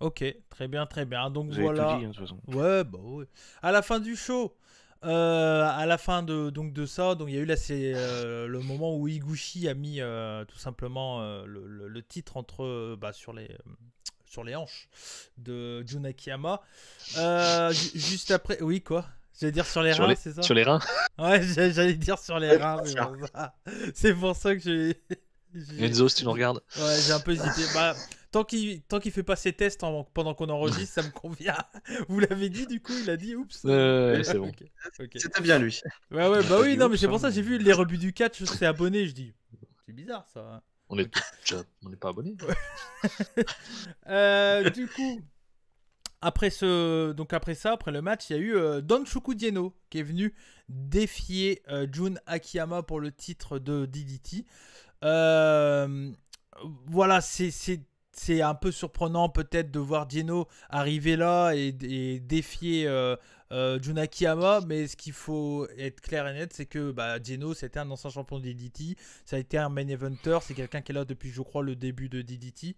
Ok, très bien, très bien. Donc vous voilà. Avez tout dit, hein, de toute façon. Ouais, bah ouais. À la fin du show, à la fin de ça, donc il y a eu là, c'est le moment où Higuchi a mis tout simplement le titre sur les hanches de Jun Akiyama. Juste après, oui quoi. J'allais dire sur les reins, c'est ça? Sur les reins. Ouais, j'allais dire sur les reins, c'est pour ça que j'ai. Enzo, si tu nous regardes. Ouais, j'ai un peu hésité. Bah, tant qu'il fait pas ses tests pendant qu'on enregistre, ça me convient. Vous l'avez dit du coup, il a dit oups. C'est bon. Okay. C'était bien lui. Ouais, bah oui, non, mais c'est pour ça j'ai vu les rebuts du catch, c'est abonné, je dis. C'est bizarre ça. On n'est pas abonné. Du coup, après le match, il y a eu Don Chukudieno qui est venu défier Jun Akiyama pour le titre de DDT. Voilà, c'est un peu surprenant peut-être de voir Geno arriver là et défier Jun Akiyama, mais ce qu'il faut être clair et net, c'est que Geno, c'était un ancien champion de DDT, ça a été un main eventer, c'est quelqu'un qui est là depuis, je crois, le début de DDT.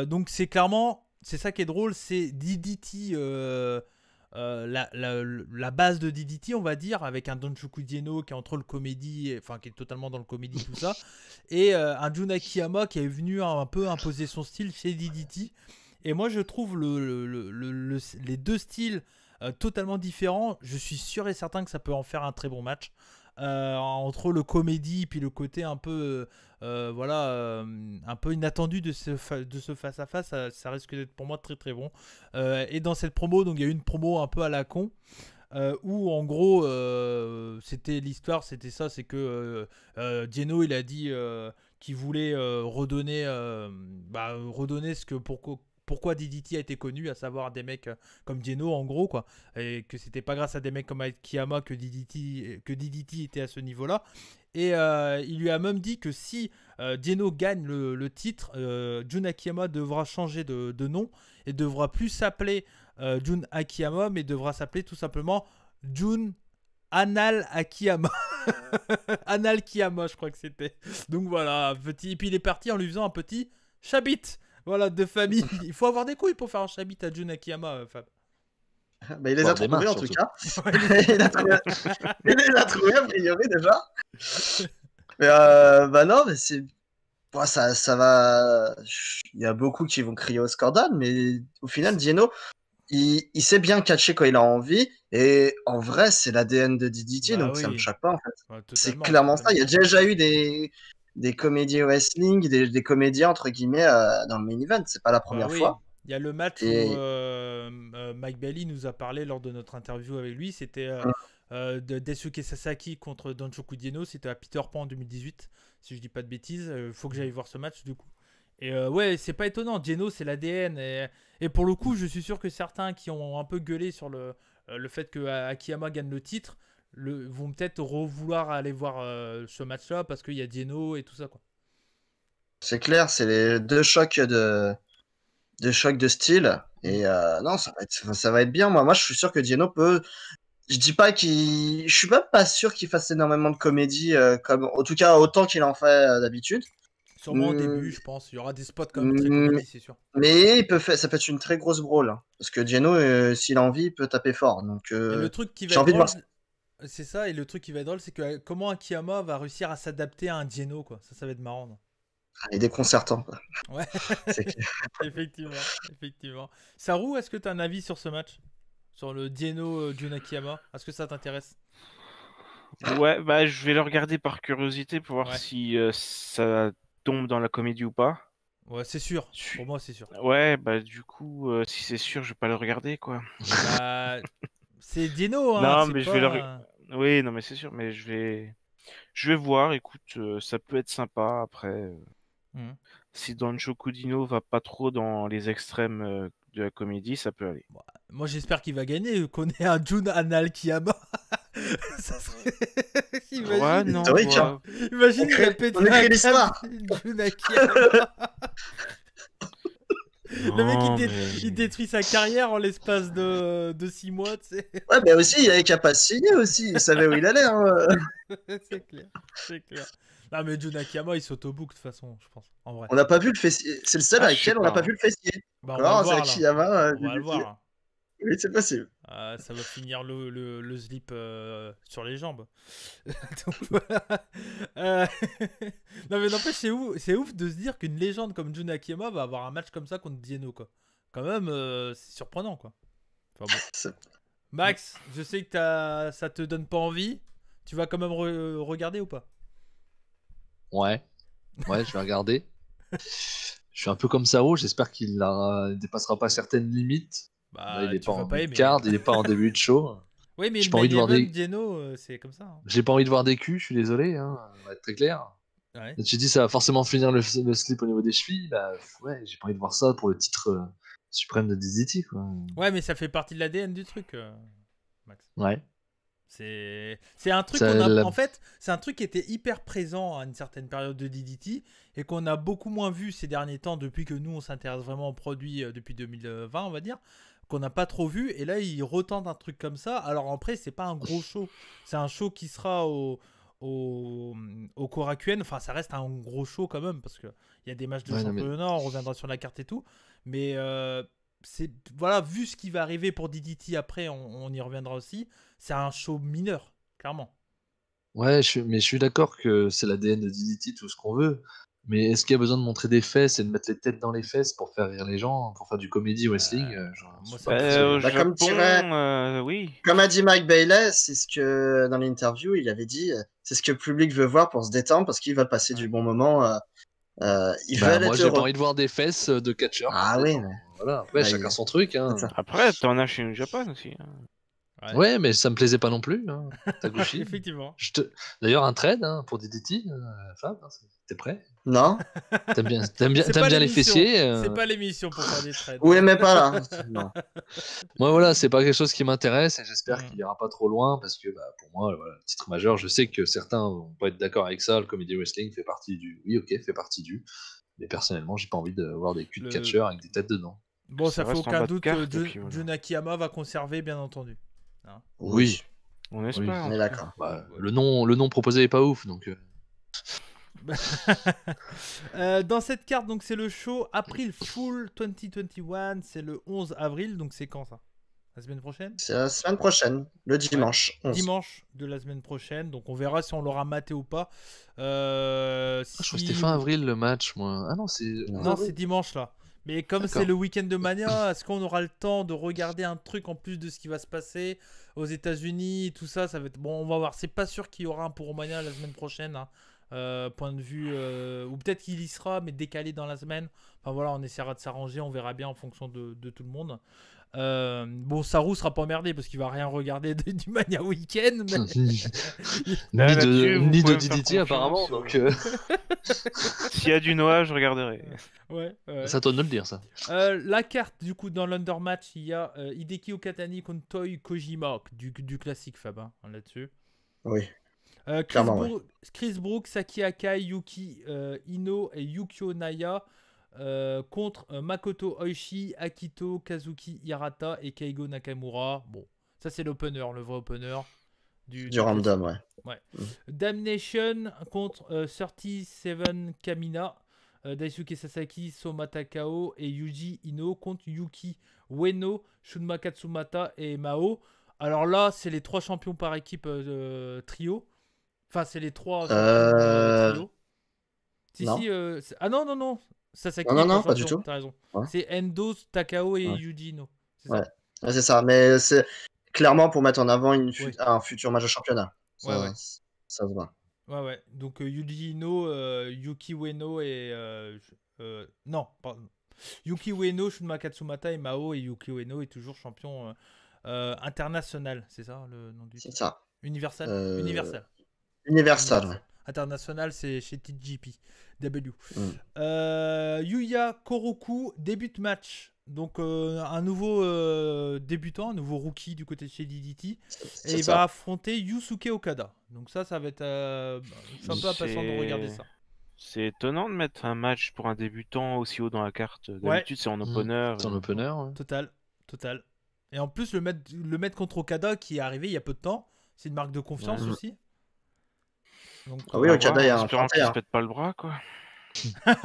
Donc c'est clairement, c'est ça qui est drôle, c'est DDT... la base de DDT, on va dire, avec un Don Chukudieno qui est entre le comédie, enfin qui est totalement dans le comédie, tout ça, et un Jun Akiyama qui est venu un peu imposer son style chez DDT. Et moi, je trouve les deux styles totalement différents. Je suis sûr et certain que ça peut en faire un très bon match. Entre le comédie puis le côté un peu un peu inattendu de ce face à face, ça risque d'être pour moi très très bon. Et dans cette promo, donc il y a eu une promo un peu à la con où en gros c'était l'histoire, c'était ça, c'est que Geno il a dit qu'il voulait redonner ce que pourquoi DDT a été connu, à savoir des mecs comme Geno en gros, quoi, et que c'était pas grâce à des mecs comme Akiyama que DDT était à ce niveau-là. Et il lui a même dit que si Geno gagne le titre, Jun Akiyama devra changer de nom et devra plus s'appeler Jun Akiyama, mais devra s'appeler tout simplement Jun Anal Akiyama. Anal Kiyama, je crois que c'était. Donc voilà, petit. Et puis il est parti en lui faisant un petit chabit. Voilà, de famille. Il faut avoir des couilles pour faire un chabit à Jun Akiyama, Fab. Il les a trouvés en tout cas. Il les a trouvés a priori déjà. Mais non, mais c'est. Bon, ça va. Il y a beaucoup qui vont crier au scandale, mais au final, Geno, il sait bien catcher quand il a envie. Et en vrai, c'est l'ADN de DDT, donc ça me choque pas en fait. Ouais, c'est clairement ça. Il y a déjà eu des comédies wrestling, des comédiens entre guillemets dans le main event. C'est pas la première fois. Il y a le match où Mike Bailey nous a parlé lors de notre interview avec lui. C'était de Daisuke Sasaki contre Don Chukudieno. C'était à Peter Pan en 2018, si je dis pas de bêtises. Faut que j'aille voir ce match du coup. Et ouais, c'est pas étonnant. Geno, c'est l'ADN. Et pour le coup, je suis sûr que certains qui ont un peu gueulé sur le fait que Akiyama gagne le titre vont peut-être vouloir aller voir ce match-là parce qu'il y a Geno et tout ça, quoi. C'est clair, c'est les deux chocs de style. Et non, ça va être bien. Moi, je suis sûr que Geno peut. Je dis pas je suis même pas sûr qu'il fasse énormément de comédie, en tout cas autant qu'il en fait d'habitude. Sûrement au début, je pense. Il y aura des spots comme très comédie, c'est sûr. Mais ça peut être une très grosse brawl. Hein, parce que Geno, s'il a envie, il peut taper fort. Donc, le truc qui va être drôle, c'est ça. Et le truc qui va être drôle, c'est que comment Akiyama va réussir à s'adapter à un Geno, quoi. Ça va être marrant. Non, il est déconcertant, quoi. Ouais. Effectivement. Saru, est-ce que tu as un avis sur ce match? Sur le Geno Jun Akiyama? Est-ce que ça t'intéresse? Ouais, je vais le regarder par curiosité pour voir si ça tombe dans la comédie ou pas. Ouais, c'est sûr. Pour moi, c'est sûr. Ouais, du coup, si c'est sûr, je vais pas le regarder, quoi. C'est Dino, hein. Non, c'est mais je pas... vais Oui, non, mais c'est sûr, mais je vais voir. Écoute, ça peut être sympa. Après, Mhm. si Dancho Dino va pas trop dans les extrêmes de la comédie, ça peut aller. Moi, j'espère qu'il va gagner, qu'on ait un Jun Anal Kiyama. Ça serait... Ouais, Imagine, non, historique, ouais. hein. imagine, il a On pété écrit un câble, l'histoire. Jun Akiyama. Le mec, Non, il détruit sa carrière en l'espace de 6 mois, tu sais. Ouais, mais aussi, il avait qu'à pas signer aussi. Il savait où il allait. Hein. C'est clair, c'est clair. Non, mais Jun Akiyama, il s'auto-book de toute façon, je pense, en vrai. On n'a pas vu le fessier. C'est le seul Ah, avec je sais lequel on n'a pas. pas vu le fessier. Bah, on va le Encore, c'est voir, là. Akiyama. On va le voir. Oui, c'est possible. Ça va finir le slip sur les jambes. Donc, voilà. Euh, non mais n'empêche, c'est ouf de se dire qu'une légende comme Jun Akiyama va avoir un match comme ça contre Dieno, quoi. Quand même, c'est surprenant, quoi. Enfin, bon. C'est- Max, je sais que ça te donne pas envie. Tu vas quand même regarder ou pas? Ouais, je vais regarder. Je suis un peu comme Sao, j'espère qu'il dépassera pas certaines limites. Là, il Bah, est tu pas vas en pas aimer. mid-card, il est pas en début de show. Oui, mais J'ai le pas envie main de voir event des... Dieno, c'est comme ça, hein. J'ai pas envie de voir des culs, je suis désolé, hein, on va être très clair. Ouais. Et tu dis ça va forcément finir le slip au niveau des chevilles, bah ouais, j'ai pas envie de voir ça pour le titre suprême de DDT, quoi. Ouais, mais ça fait partie de l'ADN du truc, Max. Ouais. C'est un truc Ça, qu'on a. la- En fait, c'est un truc qui était hyper présent à une certaine période de DDT et qu'on a beaucoup moins vu ces derniers temps depuis que nous on s'intéresse vraiment aux produits depuis 2020, on va dire. Qu'on n'a pas trop vu. Et là, ils retentent un truc comme ça. Alors après, c'est pas un gros show. C'est un show qui sera au Korakuen. Enfin, ça reste un gros show quand même parce qu'il y a des matchs de Ouais, non, mais- championnat. On reviendra sur la carte et tout. Mais c'est voilà, vu ce qui va arriver pour DDT après, on y reviendra aussi. C'est un show mineur, clairement. Ouais, mais je suis d'accord que c'est l'ADN de DDT, tout ce qu'on veut. Mais est-ce qu'il y a besoin de montrer des fesses et de mettre les têtes dans les fesses pour faire rire les gens, pour faire du comedy wrestling Moi, je suis ça pas me fait persuadé. rire. Au Bah, comme Japon, dirait- oui. Comme a dit Mike Bailey, c'est ce que dans l'interview, il avait dit, c'est ce que le public veut voir pour se détendre parce qu'il va passer du bon moment. Ils Bah, veulent moi, être j'ai pas heureux. envie de voir des fesses de catcheurs. Ah oui, mais... Voilà, après, Bah, chacun son truc. Hein. c'est ça. Après, t'en as chez New Japan aussi. Hein. Ouais, mais ça me plaisait pas non plus. Hein. Taguchi. Effectivement. D'ailleurs, un trade pour DDT, Fab, hein, t'es prêt? Non. T'aimes bien, C'est t'aimes pas bien les l'émission. fessiers C'est pas l'émission pour faire des trades. Vous aimez pas là. Non. Moi, voilà, c'est pas quelque chose qui m'intéresse et j'espère Mm. qu'il ira pas trop loin parce que bah, pour moi, voilà, le titre majeur, je sais que certains vont pas être d'accord avec ça. Le comedy wrestling fait partie du. Oui, ok, fait partie du. Mais personnellement, j'ai pas envie de voir des culs de Le- catcheurs avec des têtes dedans. Bon, Ça ça fait reste en aucun bas de doute carte, que et puis voilà. Jun Akiyama va conserver, bien entendu. Oui. On espère. Oui, en On tout est cas. d'accord. Bah, le nom proposé est pas ouf, donc. Dans cette carte, donc c'est le show April Fool 2021. C'est le 11 avril, donc c'est quand ça? La semaine prochaine? C'est la semaine prochaine, le dimanche. 11. Dimanche de la semaine prochaine, donc on verra si on l'aura maté ou pas. Je crois que c'était fin avril le match, moi. Ah non, c'est. Non, c'est dimanche là. Mais comme D'accord. c'est le week-end de Mania, est-ce qu'on aura le temps de regarder un truc en plus de ce qui va se passer aux États-Unis, tout ça, ça va être bon. On va voir. C'est pas sûr qu'il y aura un pour Mania la semaine prochaine. Hein. Point de vue, ou peut-être qu'il y sera, mais décalé dans la semaine. Enfin voilà, on essaiera de s'arranger. On verra bien en fonction de tout le monde. Bon, Saru sera pas emmerdé parce qu'il va rien regarder du Mania Weekend. Mais... Là, là-dessus, vous ni de pouvez me faire DDT apparemment, confiance, donc. S'il y a du Noah, je regarderai. ouais. C'est à toi de me le dire, ça. La carte, du coup, dans l'Undermatch, il y a Hideki Okatani contre Toi Kojima, du classique Fab, hein, là-dessus. Oui. Chris, Clairement, Chris Brook, Saki Akai, Yuki Ino et Yukio Naya contre Makoto Oishi, Akito, Kazuki Hirata et Keigo Nakamura. Bon, ça c'est l'opener, le vrai opener Du random, ouais. Ouais. Damnation contre 37 Kamina, Daisuke Sasaki, Soma Takao et Yuji Ino contre Yuki Ueno, Shunma Katsumata et Mao. Alors là, c'est les 3 champions par équipe trio. Enfin, c'est les 3 champions trio. Si, non. si. Ah non, non, non. Sasaki Non, est non, pas champion, du tout. T'as raison. Ouais. C'est Endo, Takao et Ouais. Yuji Ino. C'est Ouais. ça. Ouais, c'est ça, mais c'est clairement pour mettre en avant Ouais. un futur match de championnat. Ça, Ouais, ouais. ça se voit. Ouais, ouais. Donc Yuji Ino, Yuki Ueno et. Non, pardon. Yuki Ueno, Shunma Katsumata et Mao. Et Yuki Ueno est toujours champion International, c'est ça le nom du C'est titre? ça. Universal? Universal, Universal. ouais. International, c'est chez TGP. Mm. Yuya Koroku, début de match. Donc un nouveau débutant, un nouveau rookie du côté de chez DDT. C'est Et il ça. va affronter Yusuke Okada. Donc ça va être... je suis un peu impatient de regarder ça. C'est étonnant de mettre un match pour un débutant aussi haut dans la carte. Ouais. D'habitude, c'est en opener. C'est en opener, ouais. Total. Et en plus, le mettre contre Okada qui est arrivé il y a peu de temps, c'est une marque de confiance Ouais. aussi. Donc, Ah oui, On va Okada, voir, il y a en un espérant qu'il frontière. se pète pas le bras, quoi.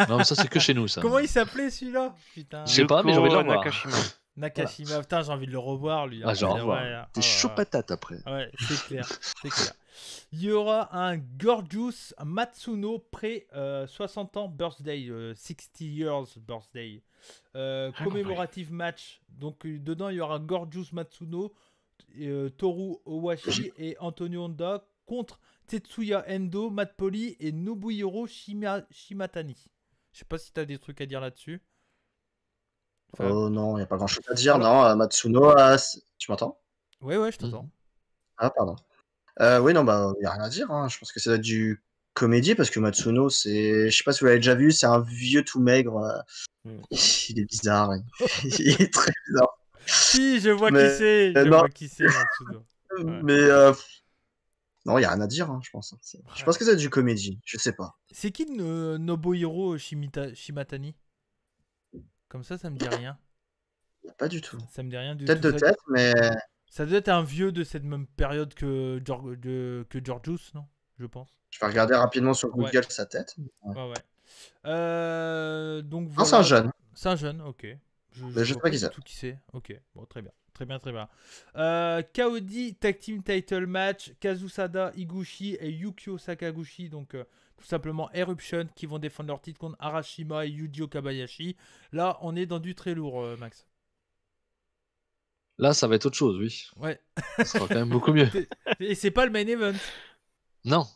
Non, mais ça, c'est que chez nous, ça. Comment il s'appelait celui-là? Putain. Je sais pas, mais j'ai envie de le revoir. Nakashima. Nakashima, putain, j'ai envie de le revoir lui. Ah, genre, Ouais, ouais. t'es chaud patate après. Ouais, c'est clair. Il y aura un Gorgeous Matsuno pré 60 ans birthday, 60 years birthday. Commémorative match. Donc dedans, il y aura Gorgeous Matsuno, Toru Owashi et Antonio Honda contre Tetsuya Endo, Matt Poli et Nobuhiro Shimatani. Je sais pas si t'as des trucs à dire là-dessus. Oh non, il n'y a pas grand chose à dire. Non, Matsuno, tu m'entends? Ouais, je t'entends. Ah, pardon. Oui, non, bah, il n'y a rien à dire. Hein. Je pense que ça doit être du comédie parce que Matsuno, je sais pas si vous l'avez déjà vu, c'est un vieux tout maigre. Il est bizarre. Il est très bizarre. Si, je vois Mais- qui c'est. Je non. vois qui c'est, Matsuno. Ouais. Mais non, il n'y a rien à dire, hein, je pense. Je pense que c'est du comédie. Je sais pas. C'est qui Nobuhiro Shimatani? Comme ça me dit rien. Pas du tout. Ça me dit rien du Tête tout. de tête, mais Ça doit être un vieux de cette même période que Georgious, non? Je pense. je vais regarder rapidement sur Google Ouais. sa tête. Ouais. Donc Non, voilà. c'est un jeune. C'est un jeune, ok. Mais je sais vois pas qui du c'est. tout qui c'est. Ok, bon, très bien. KOD Tag Team Title Match, Kazusada Higuchi et Yukio Sakaguchi, donc tout simplement Eruption, qui vont défendre leur titre contre Arashima et Yuji Okabayashi. Là, on est dans du très lourd, Max. Là, ça va être autre chose, oui. Ouais. Ça sera quand même beaucoup mieux. Et c'est pas le main event. Non.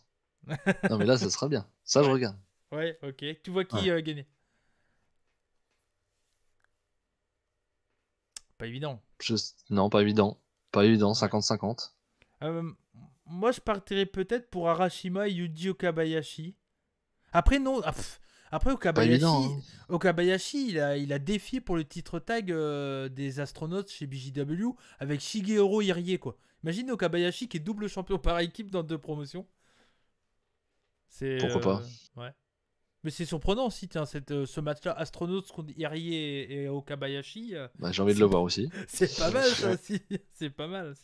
Non, mais là, ça sera bien. Ça, je regarde. Ouais, ok. Tu vois qui gagner? Pas évident. Non, pas évident. Pas évident, 50-50. Moi, je partirais peut-être pour Arashima et Yuji Okabayashi. Après, non. Après, Pas évident. Hein. Okabayashi, il a défié pour le titre tag des astronautes chez BJW avec Shigeru Irie, quoi. Imagine Okabayashi qui est double champion par équipe dans 2 promotions. Pourquoi pas? Ouais. Mais c'est surprenant aussi, tiens, ce match-là, astronautes contre Irie et Okabayashi. Bah, j'ai envie de le voir aussi. C'est pas mal, ça aussi. C'est pas mal.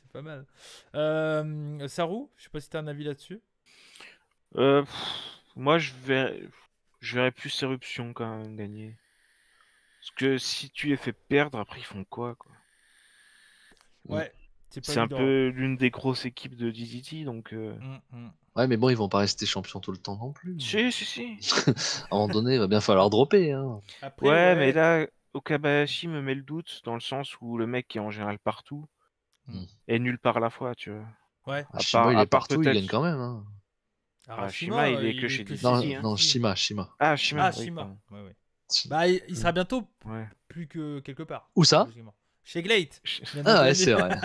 Saru, je sais pas si t'as un avis là-dessus. Moi, je verrais plus Éruption quand même gagner. Parce que si tu les fais perdre, après ils font quoi? Ouais, c'est pas C'est un évident. peu l'une des grosses équipes de DDT, donc... Ouais, mais bon, ils vont pas rester champions tout le temps non plus. Si. À un moment donné, il va bien falloir dropper. Hein. Après, Ouais, mais là, Okabayashi me met le doute dans le sens où le mec est en général partout et nulle part à la fois, tu vois. Ouais. Shima, il à est part partout, il peut-être- gagne quand même. Hein. Shima, il est que chez DDT. Non, hein. non, Shima. Ah, Shima. Ah, oui, Shima. pardon. Ouais. Bah, il sera bientôt Ouais. plus que quelque part. Où ça? Logiquement. Chez Glade. bien Ah ouais, entendu. c'est vrai.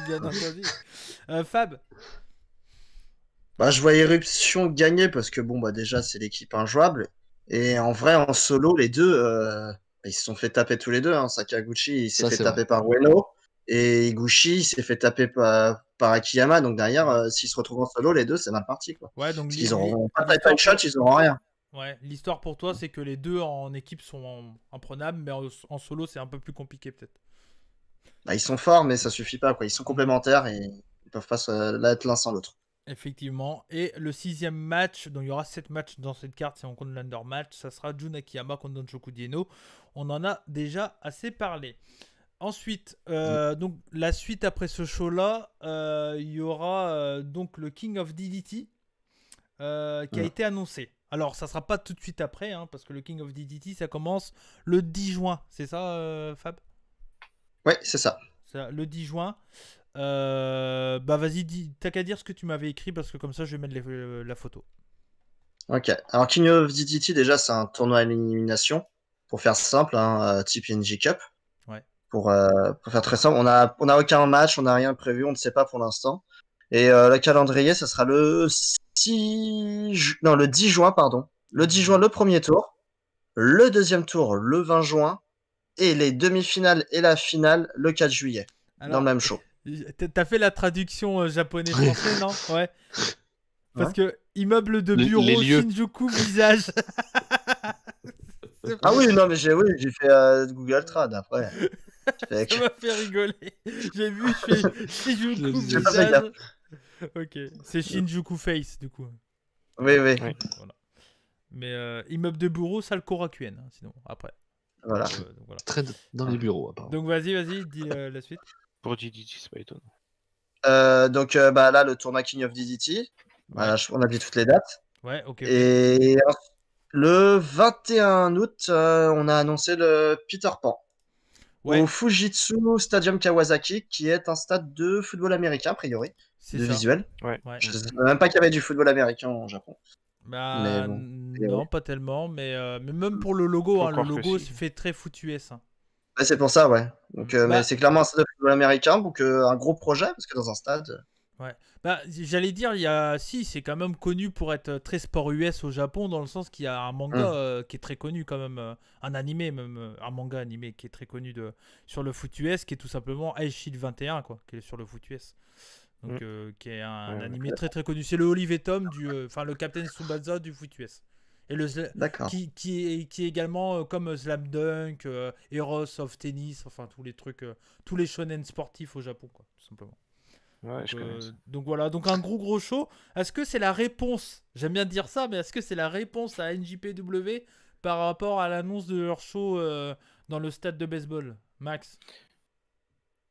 Bien entendu. Fab. Bah, je vois Éruption gagner parce que bon, bah, déjà, c'est l'équipe injouable. Et en vrai, en solo, les deux, ils se sont fait taper tous les deux. Hein. Sakaguchi, il s'est Ça, fait c'est taper vrai. par Ueno. Et Higuchi, il s'est fait taper par Akiyama. Donc derrière, s'ils se retrouvent en solo, les deux, c'est mal parti. Quoi. Ouais, donc Parce qu'ils n'auront pas de title shot, ils n'auront rien. Ouais, l'histoire pour toi, c'est que les deux en équipe sont imprenables, mais en solo, c'est un peu plus compliqué peut-être. Bah, ils sont forts, mais ça suffit pas. Quoi. Ils sont complémentaires et ils peuvent pas être l'un sans l'autre. Effectivement. Et le 6e match, donc il y aura 7 matchs dans cette carte si on compte l'under match, ça sera Jun Akiyama contre Donshoku Dieno. On en a déjà assez parlé. Ensuite, donc la suite après ce show-là, il y aura donc le King of DDT qui a été annoncé. Alors, ça sera pas tout de suite après, hein, parce que le King of DDT, ça commence le 10 juin. C'est ça, Fab? Ouais, c'est ça. Le 10 juin. Bah vas-y, t'as qu'à dire ce que tu m'avais écrit, parce que comme ça, je vais mettre la photo. Ok. Alors, King of DDT, déjà, c'est un tournoi à l'élimination. Pour faire simple, type NG Cup. Ouais. Pour faire très simple, on a aucun match, on n'a rien prévu, on ne sait pas pour l'instant. Et le calendrier, ça sera le 10 juin, pardon. Le 10 juin, le premier tour. Le deuxième tour, le 20 juin. Et les demi-finales et la finale, le 4 juillet. Dans Alors, le même show. t'as fait la traduction japonais-français, non? Ouais. Parce que immeuble de Les bureau, lieux. Shinjuku, visage. Ah oui, non, mais j'ai fait Google Trad après. J'ai fait- Ça m'a fait rigoler. J'ai vu, je fais Shinjuku, J'ai pas fait visage. Ok, c'est Shinjuku Face, du coup. Oui, oui, Oui. Voilà. Mais immeuble de bureau, ça le Korakuen, hein, sinon, après. voilà. Donc, voilà. Très dans les bureaux, apparemment. Donc vas-y, dis la suite. Pour DDT, c'est pas étonnant. Bah, là, le tournoi King of DDT. Voilà, on a dit toutes les dates. Ouais, ok. Et le 21 août, on a annoncé le Peter Pan. Ouais, Au Fujitsu Stadium Kawasaki, qui est un stade de football américain, a priori, c'est de ça. visuel. Ouais. Je ne savais même pas qu'il y avait du football américain au Japon. Bah, Mais bon, non, pas tellement, mais même pour le logo, Faut hein, le croire que logo si. se fait très foot US. Hein. Ouais, c'est pour ça, ouais. Donc, Bah- mais c'est clairement un stade de football américain, donc un gros projet, parce que dans un stade. Bah, j'allais dire, si, c'est quand même connu pour être très sport US au Japon, dans le sens qu'il y a un manga qui est très connu quand même, un animé même, un manga animé qui est très connu sur le foot US, qui est tout simplement Ice Shield 21, quoi, qui est sur le foot US. Donc, qui est un animé très très connu. C'est le Olive Tom enfin le Captain Tsubasa du foot US. Et D'accord. qui est également comme Slam Dunk, Heroes of Tennis, enfin tous les trucs, tous les shonen sportifs au Japon, quoi, tout simplement. Ouais, je connais ça. Donc voilà, donc un gros show. Est-ce que c'est la réponse, j'aime bien dire ça, mais est-ce que c'est la réponse à NJPW par rapport à l'annonce de leur show dans le stade de baseball, Max?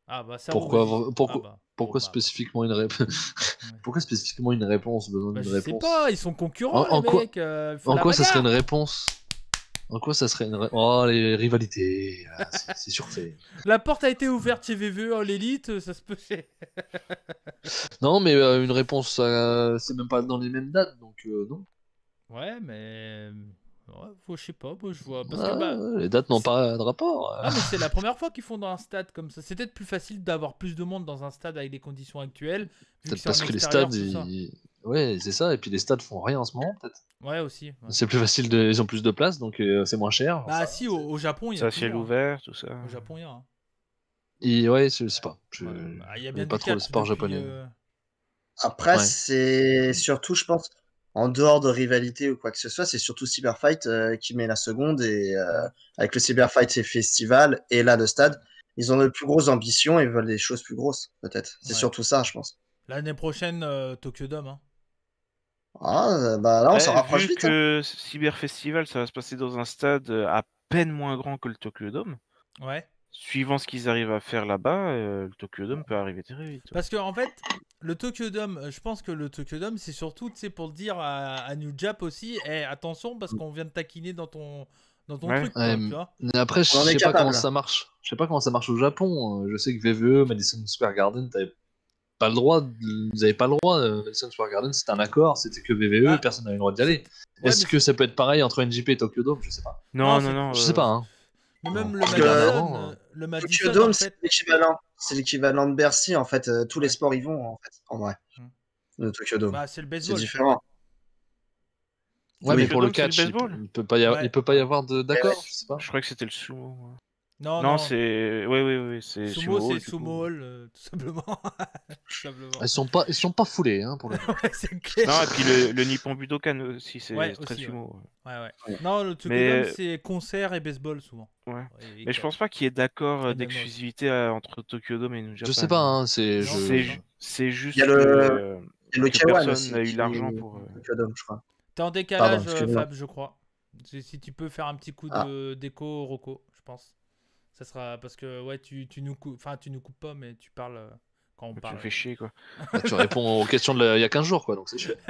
Ah bah ça Pourquoi spécifiquement une réponse Pourquoi spécifiquement une réponse besoin bah, d'une je sais réponse pas, ils sont concurrents En les quoi- mecs. Il faut En la quoi ça serait une bagarre. réponse En quoi ça serait une réponse Oh, les rivalités, c'est surfait. La porte a été ouverte chez VVE, l'élite, ça se peut. Non, mais une réponse, c'est même pas dans les mêmes dates, donc non. Ouais, mais je sais pas, moi je vois parce Ah, que bah les dates n'ont pas de rapport. ah mais c'est la première fois qu'ils font dans un stade comme ça. C'est peut-être plus facile d'avoir plus de monde dans un stade avec les conditions actuelles, vu que Peut-être c'est en parce que les extérieur, stades, tout ça. ouais, c'est ça. Et puis les stades font rien en ce moment, peut-être. Ouais aussi. Ouais. C'est plus facile, ils ont plus de place, donc c'est moins cher. Bah Ça, si, au Japon il y C'est a à ciel toujours, hein. ouvert, tout ça. Au Japon il y a. Hein. Et ouais, je sais pas. Ouais. Bah, il y a Je bien connais pas du trop le catch sport depuis, japonais. Après, Ouais. c'est surtout, je pense, en dehors de rivalité ou quoi que ce soit, c'est surtout Cyberfight qui met la seconde. Et avec le Cyberfight Festival et là, le stade, ils ont de plus grosses ambitions et veulent des choses plus grosses, peut-être. C'est Ouais. surtout ça, je pense. L'année prochaine, Tokyo Dome. Hein. Ah, bah là, on s'en rapproche Vu vite. Hein. que Cyber Festival, ça va se passer dans un stade à peine moins grand que le Tokyo Dome. Ouais. Suivant ce qu'ils arrivent à faire là-bas, le Tokyo Dome peut arriver très vite. Parce que en fait, le Tokyo Dome, je pense que le Tokyo Dome, c'est surtout, tu sais, pour le dire à New Jap aussi, attention parce qu'on vient de taquiner dans ton Ouais. truc, quoi, Ouais, tu vois. mais après, je On en est sais pas capable. comment ça marche. Je sais pas comment ça marche au Japon. Je sais que VVE, Madison Square Garden, t'avais pas le droit. Vous avez pas le droit. Madison Square Garden, c'était un accord. C'était que VVE, Ah. personne n'avait le droit d'y aller. Ouais, Est-ce mais que ça peut être pareil entre NJP et Tokyo Dome? Je sais pas. Non, Non. Je sais pas. Hein. Mais même le Parce que Madison, dernièrement, le Tokyo Madison, Dome, en c'est fait. l'équivalent. C'est l'équivalent de Bercy, en fait. Tous les Ouais. sports y vont, en fait, en vrai. Le Tokyo Dome. Bah, c'est le C'est baseball. différent. Ouais, Oui. mais pour le Tokyo Dome, catch, c'est le baseball. il peut pas y avoir, Ouais. il peut pas y avoir d'accord. Je sais pas. Je crois que c'était le sumo. moi. Non. c'est. Oui, c'est Sumo, c'est Hall, du coup. Sumo Hall, tout simplement. Tout simplement. Ils sont pas foulés, hein, pour le coup. Ouais, c'est clair. Non, et puis le Nippon Budokan aussi, c'est Ouais, très aussi, sumo. Ouais. Ouais. Non, le Tokyo Mais- Dome, c'est concert et baseball souvent. Ouais. Et Mais je pense pas qu'il y ait d'accord Et d'exclusivité entre Tokyo Dome et New Japan. Je sais pas, hein, c'est. Non, je- c'est ça. C'est juste Il y a que, Il y a le que K1 personne aussi. n'a eu qui- l'argent pour. Tokyo Dome, je crois. T'es en décalage, excuse-moi. Fab, je crois. Si tu peux faire un petit coup de d'écho, Rocco, je pense. Ça sera parce que ouais, tu nous coupes, enfin tu nous coupes pas, mais tu parles quand on Tu parle. me fais chier, quoi. Bah, tu réponds aux questions il y a 15 jours, quoi, donc c'est chouette.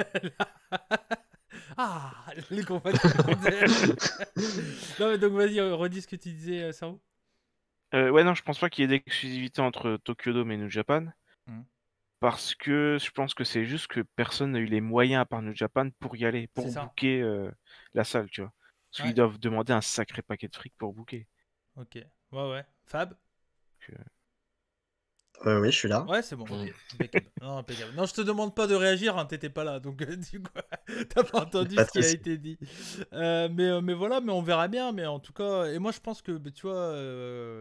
Ah, les compagnies. Non mais donc vas-y, redis ce que tu disais, Sao. Ouais, non, je pense pas qu'il y ait d'exclusivité entre Tokyo Dome et New Japan. Mhm. Parce que je pense que c'est juste que personne n'a eu les moyens à part New Japan pour y aller, pour C'est ça. booker la salle, tu vois. Parce Ouais. qu'ils doivent demander un sacré paquet de fric pour booker. Ok. Ouais. Fab. Oui, je suis là. Ouais, c'est bon. Ok. Impeccable. Non, impeccable. Non, je te demande pas de réagir, hein, t'étais pas là, donc du coup, t'as pas entendu Pas ce de qui a souci. été dit. Mais voilà, mais on verra bien. Mais en tout cas, et moi je pense que, bah, tu vois,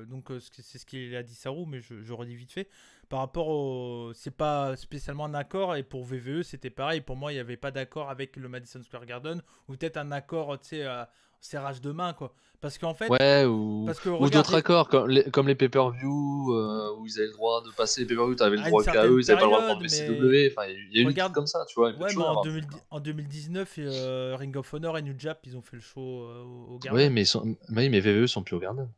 donc c'est ce qu'il a dit Sarou, mais je redis vite fait. Par rapport au, c'est pas spécialement un accord, et pour VVE c'était pareil. Pour moi, il n'y avait pas d'accord avec le Madison Square Garden, ou peut-être un accord, tu sais, serrage de main, quoi. Parce qu'en fait, Ouais, ou, parce que ou d'autres regardez, accords, comme les pay-per-view, où ils avaient le droit de passer les pay-per-view, t'avais le à une droit qu'à certaine eux, ils avaient pas le droit de période, prendre mais VCW. Enfin, il y a eu des trucs regarde. comme ça, tu vois, il peut Ouais, mais toujours y avoir des trucs. en 2019, Ring of Honor et New Jap, ils ont fait le show au Oui, Garden. mais VVE sont plus au Garden.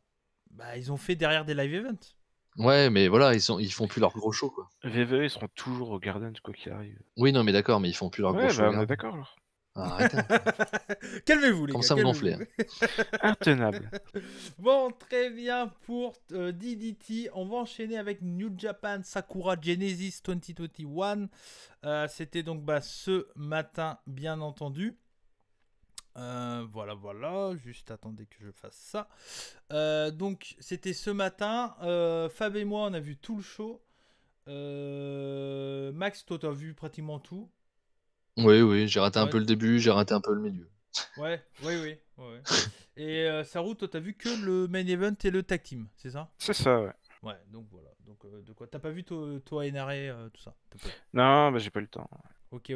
Bah, ils ont fait derrière des live events. Ouais, mais voilà, ils font plus leur gros show, quoi. VVE, ils seront toujours au Garden, quoi qu'il arrive. Oui, non, mais d'accord, mais ils font plus leur gros Ouais, show au bah on est Garden. d'accord alors. Arrêtez un peu. Calmez-vous, les Comment gars, ça me calmez-vous. gonfler, hein. Intenable. Bon, très bien pour DDT. On va enchaîner avec New Japan Sakura Genesis 2021. C'était donc ce matin, bien entendu. Voilà, juste attendez que je fasse ça. Donc c'était ce matin. Fab et moi, on a vu tout le show. Max, toi, t'as vu pratiquement tout. Oui, j'ai raté un Ouais, peu le début, j'ai raté un peu le milieu. ouais. Et Saru, toi, t'as vu que le main event et le tag team, c'est ça? C'est ça, ouais. Ouais, donc voilà. Donc de quoi? T'as pas vu toi Enare, tout ça? Non, bah j'ai pas eu le temps. Ok.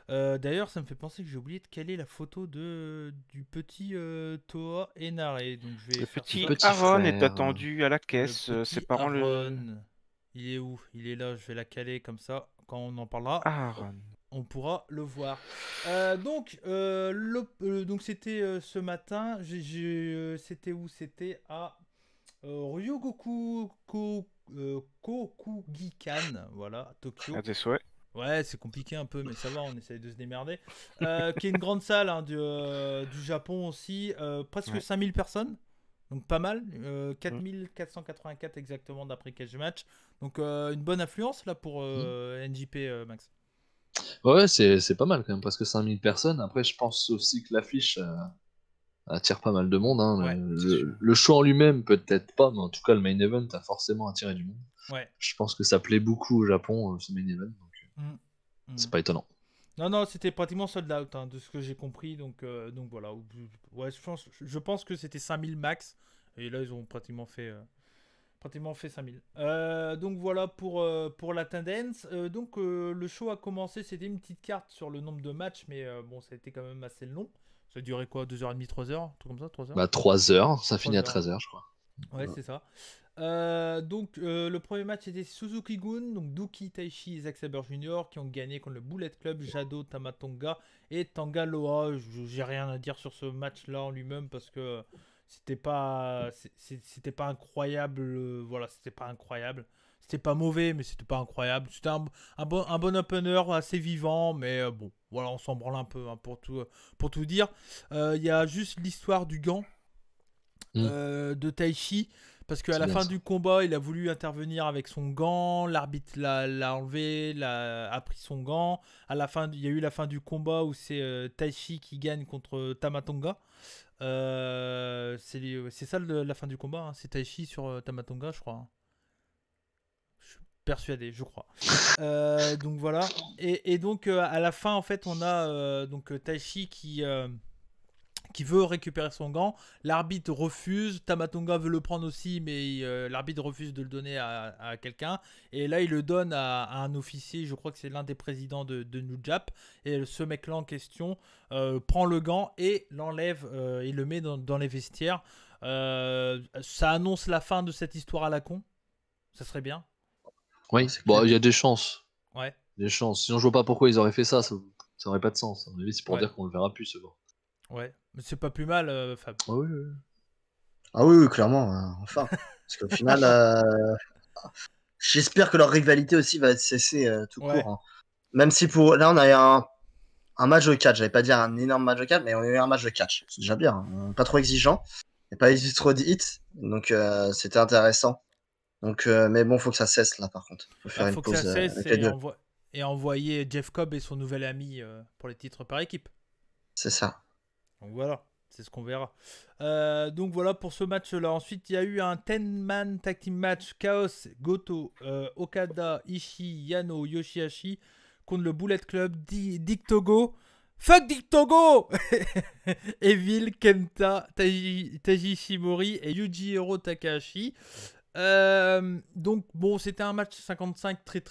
D'ailleurs, ça me fait penser que j'ai oublié de caler la photo du petit Toa Enare. Donc je vais Le faire petit ça. Petit Aaron est frère. attendu à la Le caisse. Ses petit parents le. Aaron. Il est où? Il est là, je vais la caler comme ça. Quand on en parlera, Aaron. on pourra le voir. Donc c'était ce matin. C'était où? C'était à Kokugikan, voilà, Tokyo. À tes souhaits. Ouais, c'est compliqué un peu, mais ça va, on essaye de se démerder. Qui est une grande salle, hein, du Japon aussi. Presque Ouais. 5000 personnes. Donc pas mal. 4484 exactement d'après Cage Match. Donc une bonne affluence là pour NJP, Max. Ouais, c'est pas mal quand même, presque 5000 personnes. Après, je pense aussi que l'affiche attire pas mal de monde, hein. Ouais, c'est sûr. Le show en lui-même, peut-être pas, mais en tout cas, le main event a forcément attiré du monde. ouais. Je pense que ça plaît beaucoup au Japon, ce main event, donc c'est pas étonnant. Non, c'était pratiquement sold out, hein, de ce que j'ai compris. Donc voilà. Ouais, je pense que c'était 5000 max. Et là, ils ont pratiquement fait 5000. Donc voilà pour la tendance. Donc le show a commencé. C'était une petite carte sur le nombre de matchs. Mais bon, ça a été quand même assez long. Ça a duré quoi? 2h30, 3h? Un truc comme ça? 3h? Bah, 3 heures, ça 3 finit à heures. 13h, je crois. Ouais, c'est ça. Donc le premier match était Suzuki-gun, donc Douki, Taichi et Zack Sabre Jr. qui ont gagné contre le Bullet Club, Jado, Tamatonga et Tangaloa. J'ai rien à dire sur ce match-là en lui-même parce que c'était pas incroyable. Voilà, c'était pas incroyable. C'était pas mauvais, mais c'était pas incroyable. C'était un bon opener assez vivant, mais bon, voilà, on s'en branle un peu, hein, pour tout dire. Il y a juste l'histoire du gant de Taichi, parce qu'à C'est la bien fin ça. du combat, il a voulu intervenir avec son gant, l'arbitre l'a enlevé, a pris son gant. Il y a eu la fin du combat où c'est Taichi qui gagne contre Tamatonga. C'est ça la fin du combat, hein. C'est Taichi sur Tamatonga, je crois, hein. Je suis persuadé, je crois. Donc voilà. Et donc à la fin, en fait, on a donc Taichi qui veut récupérer son gant. L'arbitre refuse. Tamatonga veut le prendre aussi, mais l'arbitre refuse de le donner à quelqu'un. Et là, il le donne à un officier. Je crois que c'est l'un des présidents de New Jap. Et ce mec-là en question prend le gant et l'enlève. Il le met dans les vestiaires. Ça annonce la fin de cette histoire à la con. Ça serait bien. Oui, c'est bon, clair. il y a des chances. Ouais. Des chances. Sinon, je vois pas pourquoi ils auraient fait ça. Ça aurait pas de sens. À mon avis, c'est pour Ouais. dire qu'on le verra plus, ce gant. Ouais. Mais c'est pas plus mal, Fab. Ah oui. Ah oui, clairement, enfin. Parce qu'au final, j'espère que leur rivalité aussi va cesser tout Ouais. court, hein. Même si là, on a eu un match de catch. J'allais pas dire un énorme match de catch, mais on a eu un match de catch. C'est déjà bien, hein. Pas trop exigeant. Et pas trop de hits. Donc, c'était intéressant. Donc, mais bon, faut que ça cesse là, par contre. Faut faire Il une faut que ça pause cesse avec les deux. et envoyer Jeff Cobb et son nouvel ami pour les titres par équipe. C'est ça. Donc voilà. C'est ce qu'on verra. Donc voilà pour ce match-là. Ensuite, il y a eu un 10-man tag team match. Chaos, Goto, Okada, Ishii, Yano, Yoshihashi contre le Bullet Club, Dick Togo. Fuck Dick Togo Evil, Kenta, Taiji Ishimori et Yujihiro Takahashi. Donc bon, c'était un match 55 très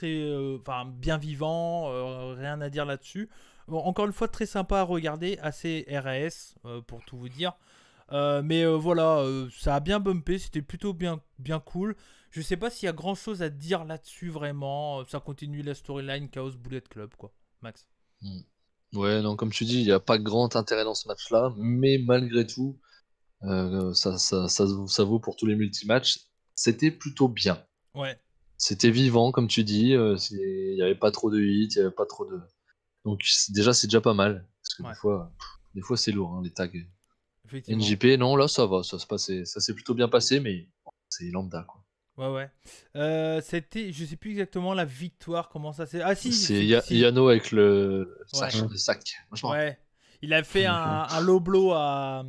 bien vivant, rien à dire là-dessus. Bon, encore une fois très sympa à regarder, assez RAS pour tout vous dire. Mais voilà, ça a bien bumpé, c'était plutôt bien cool. Je sais pas s'il y a grand chose à dire là-dessus vraiment. Ça continue la storyline Chaos Bullet Club quoi, Max. Ouais, non, comme tu dis, il n'y a pas grand intérêt dans ce match-là, mais malgré tout, ça vaut pour tous les multi-matchs. C'était plutôt bien. Ouais. C'était vivant, comme tu dis. Il n'y avait pas trop de hits, il n'y avait pas trop de. Donc déjà, c'est déjà pas mal. Parce que des fois c'est lourd, hein, les tags. Effectivement. NJP, non, là, ça va. Ça s'est plutôt bien passé, mais bon, c'est lambda, quoi. Ouais. C'était, je sais plus exactement la victoire, comment ça s'est. Ah si, C'est si. Yano avec le Ouais. sac. Ouais. Il a fait un low blow à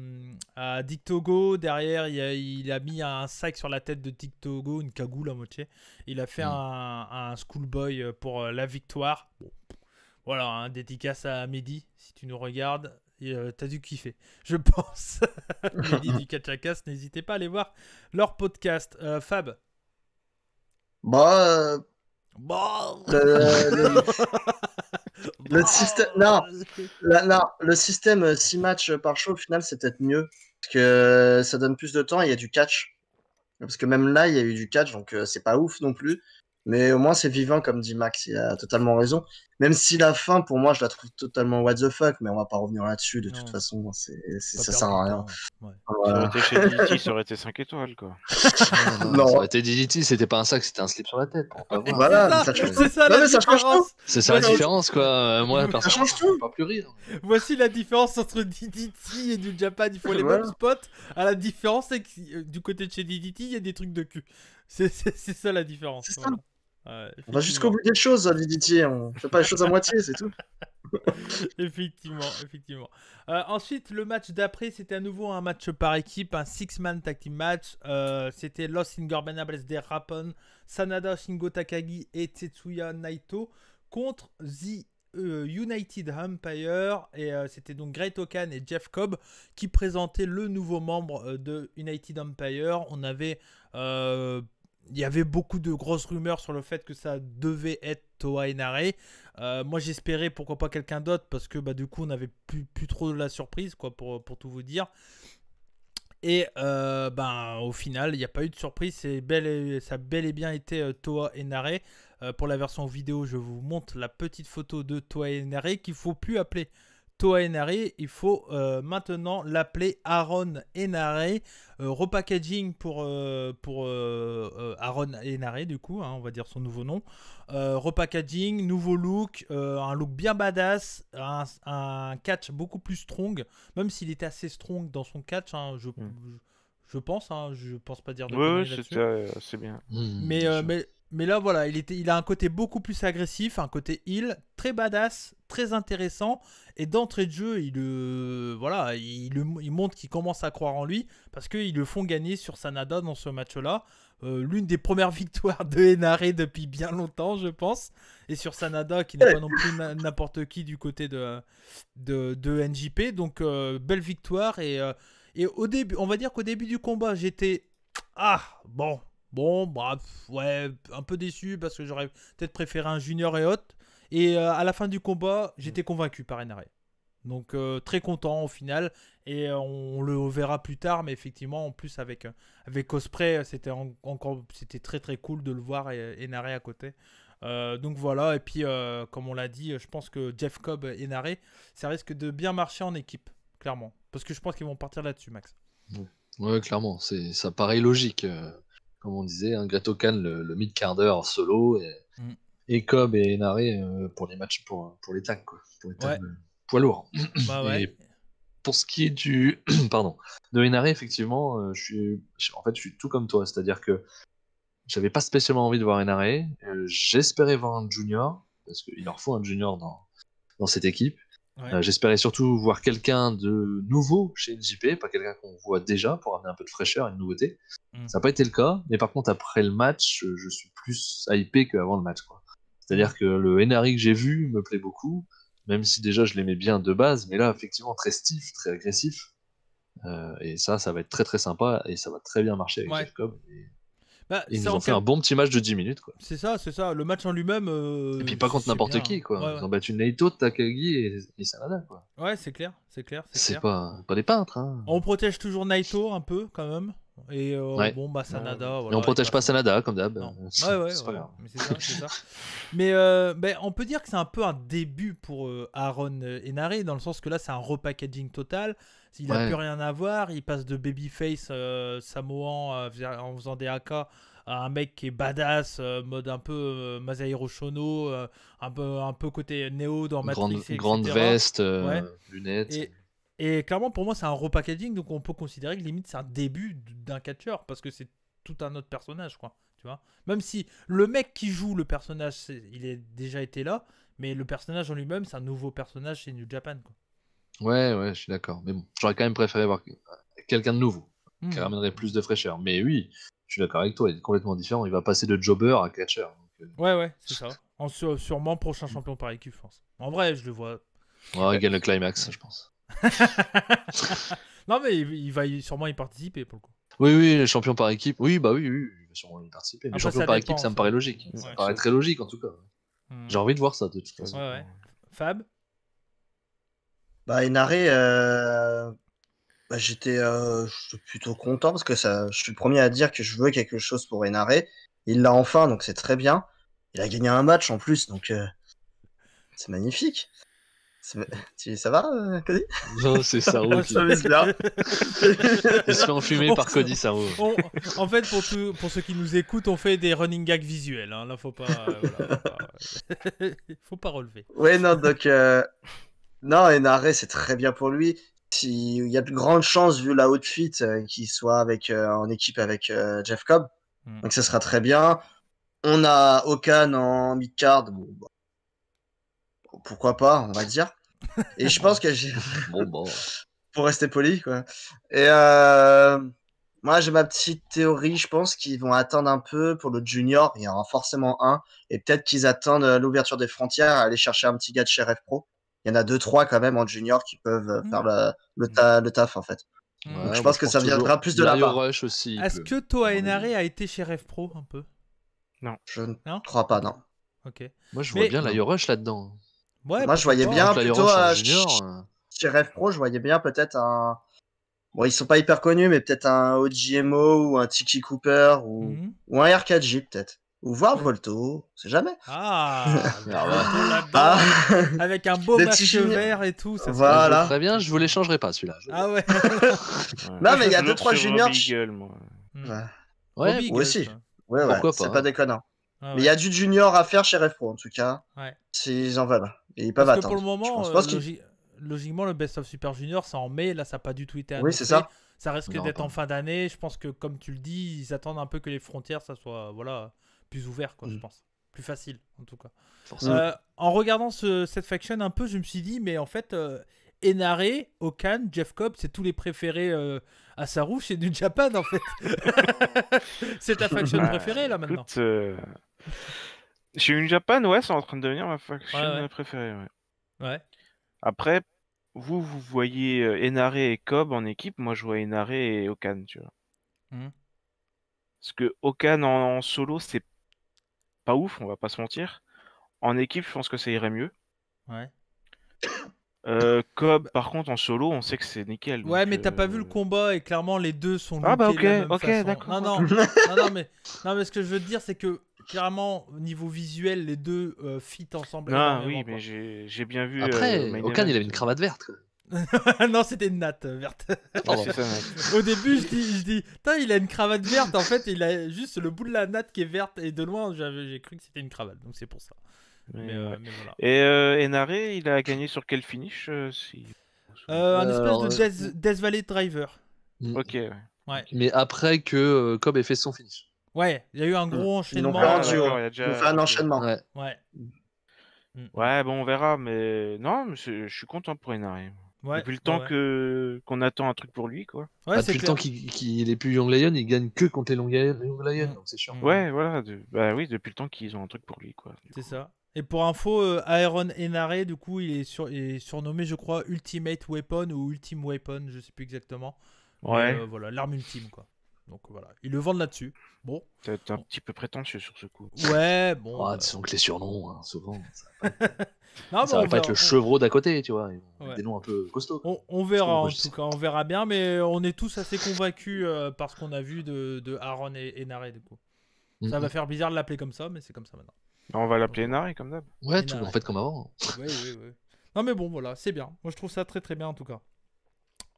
Dick Togo. Derrière, il a mis un sac sur la tête de Dick Togo, une cagoule à moitié. Il a fait un schoolboy pour la victoire. Bon. Voilà, un dédicace à Mehdi, si tu nous regardes. T'as dû kiffer, je pense. Mehdi du Kachakas, n'hésitez pas à aller voir leur podcast. Fab. Bah, Bon. le système, le système 6 matchs par show, au final, c'est peut-être mieux. Parce que ça donne plus de temps et il y a du catch. Parce que même là, il y a eu du catch, donc c'est pas ouf non plus. Mais au moins, c'est vivant, comme dit Max, il a totalement raison. Même si la fin, pour moi, je la trouve totalement what the fuck, mais on va pas revenir là-dessus, de toute façon, ça sert à rien. Ouais. Ça aurait été chez DDT, ça aurait été 5 étoiles, quoi. Non. Ça aurait été DDT, c'était pas un sac, c'était un slip sur la tête. Voilà, c'est ça la différence. C'est ça la différence, quoi. Moi, personnellement, change ça me fait pas plus rire. Voici la différence entre DDT et du Japan. Il faut les mêmes spots. À la différence, c'est que du côté de chez DDT, il y a des trucs de cul. C'est ça la différence. C'est ça. Ouais, on va jusqu'au bout des choses, DDT. On fait pas les choses à moitié, c'est tout. effectivement. Ensuite, le match d'après, c'était à nouveau un match par équipe, un 6-man tag team match. C'était Los Ingobernables de Japón, Sanada, Shingo Takagi et Tetsuya Naito contre The United Empire. Et c'était donc Great Okan et Jeff Cobb qui présentaient le nouveau membre de United Empire. Il y avait beaucoup de grosses rumeurs sur le fait que ça devait être Toa Henare. Moi j'espérais pourquoi pas quelqu'un d'autre parce que du coup on n'avait plus trop de la surprise quoi, pour tout vous dire. Et au final il n'y a pas eu de surprise, ça a bel et bien été Toa Henare. Pour la version vidéo je vous montre la petite photo de Toa Henare qu'il ne faut plus appeler Toa Henare, il faut maintenant l'appeler Aaron Henare. Repackaging pour Aaron Henare, du coup, on va dire son nouveau nom. Repackaging, nouveau look, un look bien badass, un catch beaucoup plus strong, même s'il était assez strong dans son catch, je pense pas dire de conneries là-dessus. C'est bien. Mais là, voilà, il a un côté beaucoup plus agressif, un côté heal, très badass, très intéressant. Et d'entrée de jeu, il montre qu'il commence à croire en lui parce qu'ils le font gagner sur Sanada dans ce match-là. L'une des premières victoires de Henare depuis bien longtemps, je pense. Et sur Sanada, qui n'est pas non plus n'importe qui du côté de NJP. Donc, belle victoire. Et au début, on va dire qu'au début du combat, j'étais... ouais, un peu déçu parce que j'aurais peut-être préféré un junior et autres. Et à la fin du combat, j'étais convaincu par Henare. Donc très content au final. Et on le verra plus tard, mais effectivement, en plus avec Ospreay, c'était très très cool de le voir et Henare à côté. Donc voilà, et puis comme on l'a dit, je pense que Jeff Cobb et Henare, ça risque de bien marcher en équipe, clairement. Parce que je pense qu'ils vont partir là-dessus, Max. Ouais, clairement, ça paraît logique. Comme on disait, Great Okan le mid-carder solo et Cobb et Henare pour les matchs pour les tags, quoi. Pour les tags poids lourds. Ouais. Et pour ce qui est de Henare, effectivement, je suis tout comme toi, c'est-à-dire que j'avais pas spécialement envie de voir Henare, j'espérais voir un junior, parce qu'il leur faut un junior dans cette équipe. Ouais. J'espérais surtout voir quelqu'un de nouveau chez NJP, pas quelqu'un qu'on voit déjà pour amener un peu de fraîcheur et de nouveauté. Ça n'a pas été le cas, mais par contre après le match, je suis plus hypé qu'avant le match, quoi. C'est-à-dire que le Henary que j'ai vu me plaît beaucoup, même si déjà je l'aimais bien de base, mais là effectivement très stiff, très agressif. Et ça va être très très sympa et ça va très bien marcher avec Ouais. Jeff Cobb. Bah, Et ils c'est nous en ont fait un bon petit match de 10 minutes, quoi. C'est ça. Le match en lui-même. Et puis pas contre c'est n'importe bien, qui, hein. quoi. Ouais, Ils ouais. ont battu Naito, Takagi et Sanada, quoi. Ouais, c'est clair. C'est clair. C'est pas des peintres, hein. On protège toujours Naito un peu quand même. Et Ouais. bon, bah Sanada. Et Voilà, on protège il pas passe. Sanada, comme d'hab. Non. C'est Ouais, pas grave. mais c'est ça. Mais on peut dire que c'est un peu un début pour Aaron Henare, dans le sens que là, c'est un repackaging total. Il a Ouais. plus rien à voir. Il passe de babyface samoan en faisant des AK à un mec qui est badass, mode un peu Masahiro Shono, un peu côté Neo dans Matrix, Grande etc. veste, Ouais. lunettes. Et clairement, pour moi, c'est un repackaging, donc on peut considérer que limite c'est un début d'un catcheur, parce que c'est tout un autre personnage, quoi. Tu vois, même si le mec qui joue le personnage, il est déjà été là, mais le personnage en lui-même, c'est un nouveau personnage chez New Japan, quoi. Ouais, je suis d'accord. Mais bon, j'aurais quand même préféré voir quelqu'un de nouveau, qui ramènerait plus de fraîcheur. Mais oui, je suis d'accord avec toi, il est complètement différent. Il va passer de jobber à catcher. Ouais, c'est ça. Sûrement prochain champion par équipe, je pense. En vrai, je le vois. Ouais, il gagne le climax, je pense. Non, mais il va sûrement y participer pour le coup. Oui, les champions par équipe. Oui, bah oui, il va sûrement y participer. Mais Après, champion ça par dépend, équipe, ça me ça. paraît logique. Ça Ouais. me paraît très logique, en tout cas. J'ai envie de voir ça, de toute façon. Ouais. Fab? Bah, Henare, j'étais plutôt content parce que je suis le premier à dire que je veux quelque chose pour Henare. Il l'a enfin, donc c'est très bien. Il a gagné un match en plus, donc c'est magnifique. Ça va, Cody? Non, c'est Saru qui Ça m'amuse bien. il se fait enfumer par Cody Saru. En fait, pour ceux qui nous écoutent, on fait des running gags visuels. Hein. Là, faut pas relever. Ouais, non, donc non, Henare, c'est très bien pour lui. Il y a de grandes chances, vu la outfit, qu'il soit en équipe avec Jeff Cobb. Donc ça sera très bien. On a Okan en mid-card. Bon, bah, pourquoi pas, on va dire. Et je pense que Bon. pour rester poli, quoi. Et moi, j'ai ma petite théorie. Je pense qu'ils vont attendre un peu pour le junior. Il y en aura forcément un. Et peut-être qu'ils attendent l'ouverture des frontières, aller chercher un petit gars de chez Rev Pro. Il y en a 2-3 quand même en junior qui peuvent faire le taf, en fait. Donc je pense que ça viendra plus de là-bas. Rush aussi. Est-ce que Toa Henare a été chez Rev Pro un peu? Non. Je ne crois pas, non. Ok. Moi, je vois bien Laio Rush là-dedans. Ouais, moi, je voyais bien plutôt junior. Chez Rev Pro, je voyais bien peut-être un. Bon, ils sont pas hyper connus, mais peut-être un OGMO ou un Tiki Cooper ou un R4J peut-être. Ou voir Volto, c'est jamais. Avec un beau masque vert et tout. Ça voilà. Très bien, je vous l'échangerai pas celui-là. Ah ouais. Non, mais il y a 2-3 juniors. Ouais, aussi. Ouais, pourquoi c'est pas. Pas déconnant. Mais il y a du junior à faire chez Rev Pro en tout cas. Ouais. S'ils en veulent. Et ils peuvent Parce attendre. que pour le moment, logiquement, le Best of Super Junior, c'est en mai. Là, ça n'a pas du tout été annoncé. Oui, c'est ça. Ça risque d'être en fin d'année. Je pense que, comme tu le dis, ils attendent un peu que les frontières, ça soit plus ouvert, quoi, je pense. Plus facile, en tout cas. En regardant cette faction un peu, je me suis dit, mais en fait, Henare, Okan, Jeff Cobb, c'est tous les préférés à Saru chez New Japan, en fait. C'est ta faction préférée, là, maintenant. Chez New Japan, ouais, c'est en train de devenir ma faction préférée. Ouais. Après, vous voyez Henare et Cobb en équipe, moi je vois Henare et Okan, tu vois. Parce que Okan en solo, c'est pas ouf, on va pas se mentir. En équipe, je pense que ça irait mieux. Ouais. Cobb, par contre, en solo, on sait que c'est nickel. Ouais, donc, mais t'as pas vu le combat et clairement les deux sont ah bah ok, d'accord. Non, mais ce que je veux te dire, c'est que clairement, au niveau visuel, les deux fit ensemble. Non, oui, mais j'ai bien vu. Après, Okan, il avait une cravate verte. Quoi. Non, c'était une natte verte. C'est ça, au début, je dis, putain, il a une cravate verte. En fait, il a juste le bout de la natte qui est verte et de loin, j'ai cru que c'était une cravate. Donc c'est pour ça. Mais voilà. Et Henare, il a gagné sur quel finish un espèce de Death Valley Driver. Ok. Ouais. Mais après que Cobb ait fait son finish. Ouais, il y a eu un gros enchaînement. Ils ont fait un enchaînement. Ouais. Ouais, bon, on verra, mais non, mais je suis content pour Inari. Depuis le temps qu'on attend un truc pour lui, quoi. Depuis le temps qu'il est plus Young Lion, il gagne que contre les Young Lion, donc c'est chiant. Ouais, voilà. Bah oui, depuis le temps qu'ils ont un truc pour lui, quoi. C'est ça. Et pour info, Aeron Enare, du coup, il est surnommé, je crois, Ultimate Weapon ou Ultime Weapon, je sais plus exactement. Ouais. Mais, voilà, l'arme ultime, quoi. Donc voilà, ils le vendent là-dessus. Bon. T'es un petit peu prétentieux sur ce coup. Ouais, bon. Disons que les surnoms, hein, souvent, ça va pas être le chevreau d'à côté, tu vois. Des noms un peu costauds. On verra en tout cas, on verra bien, mais on est tous assez convaincus par ce qu'on a vu de Aaron et Enare, du coup. Ça va faire bizarre de l'appeler comme ça, mais c'est comme ça maintenant. On va l'appeler Enare comme d'hab. Ouais, tout en fait comme avant. Oui. Non mais bon, voilà, c'est bien. Moi je trouve ça très très bien en tout cas.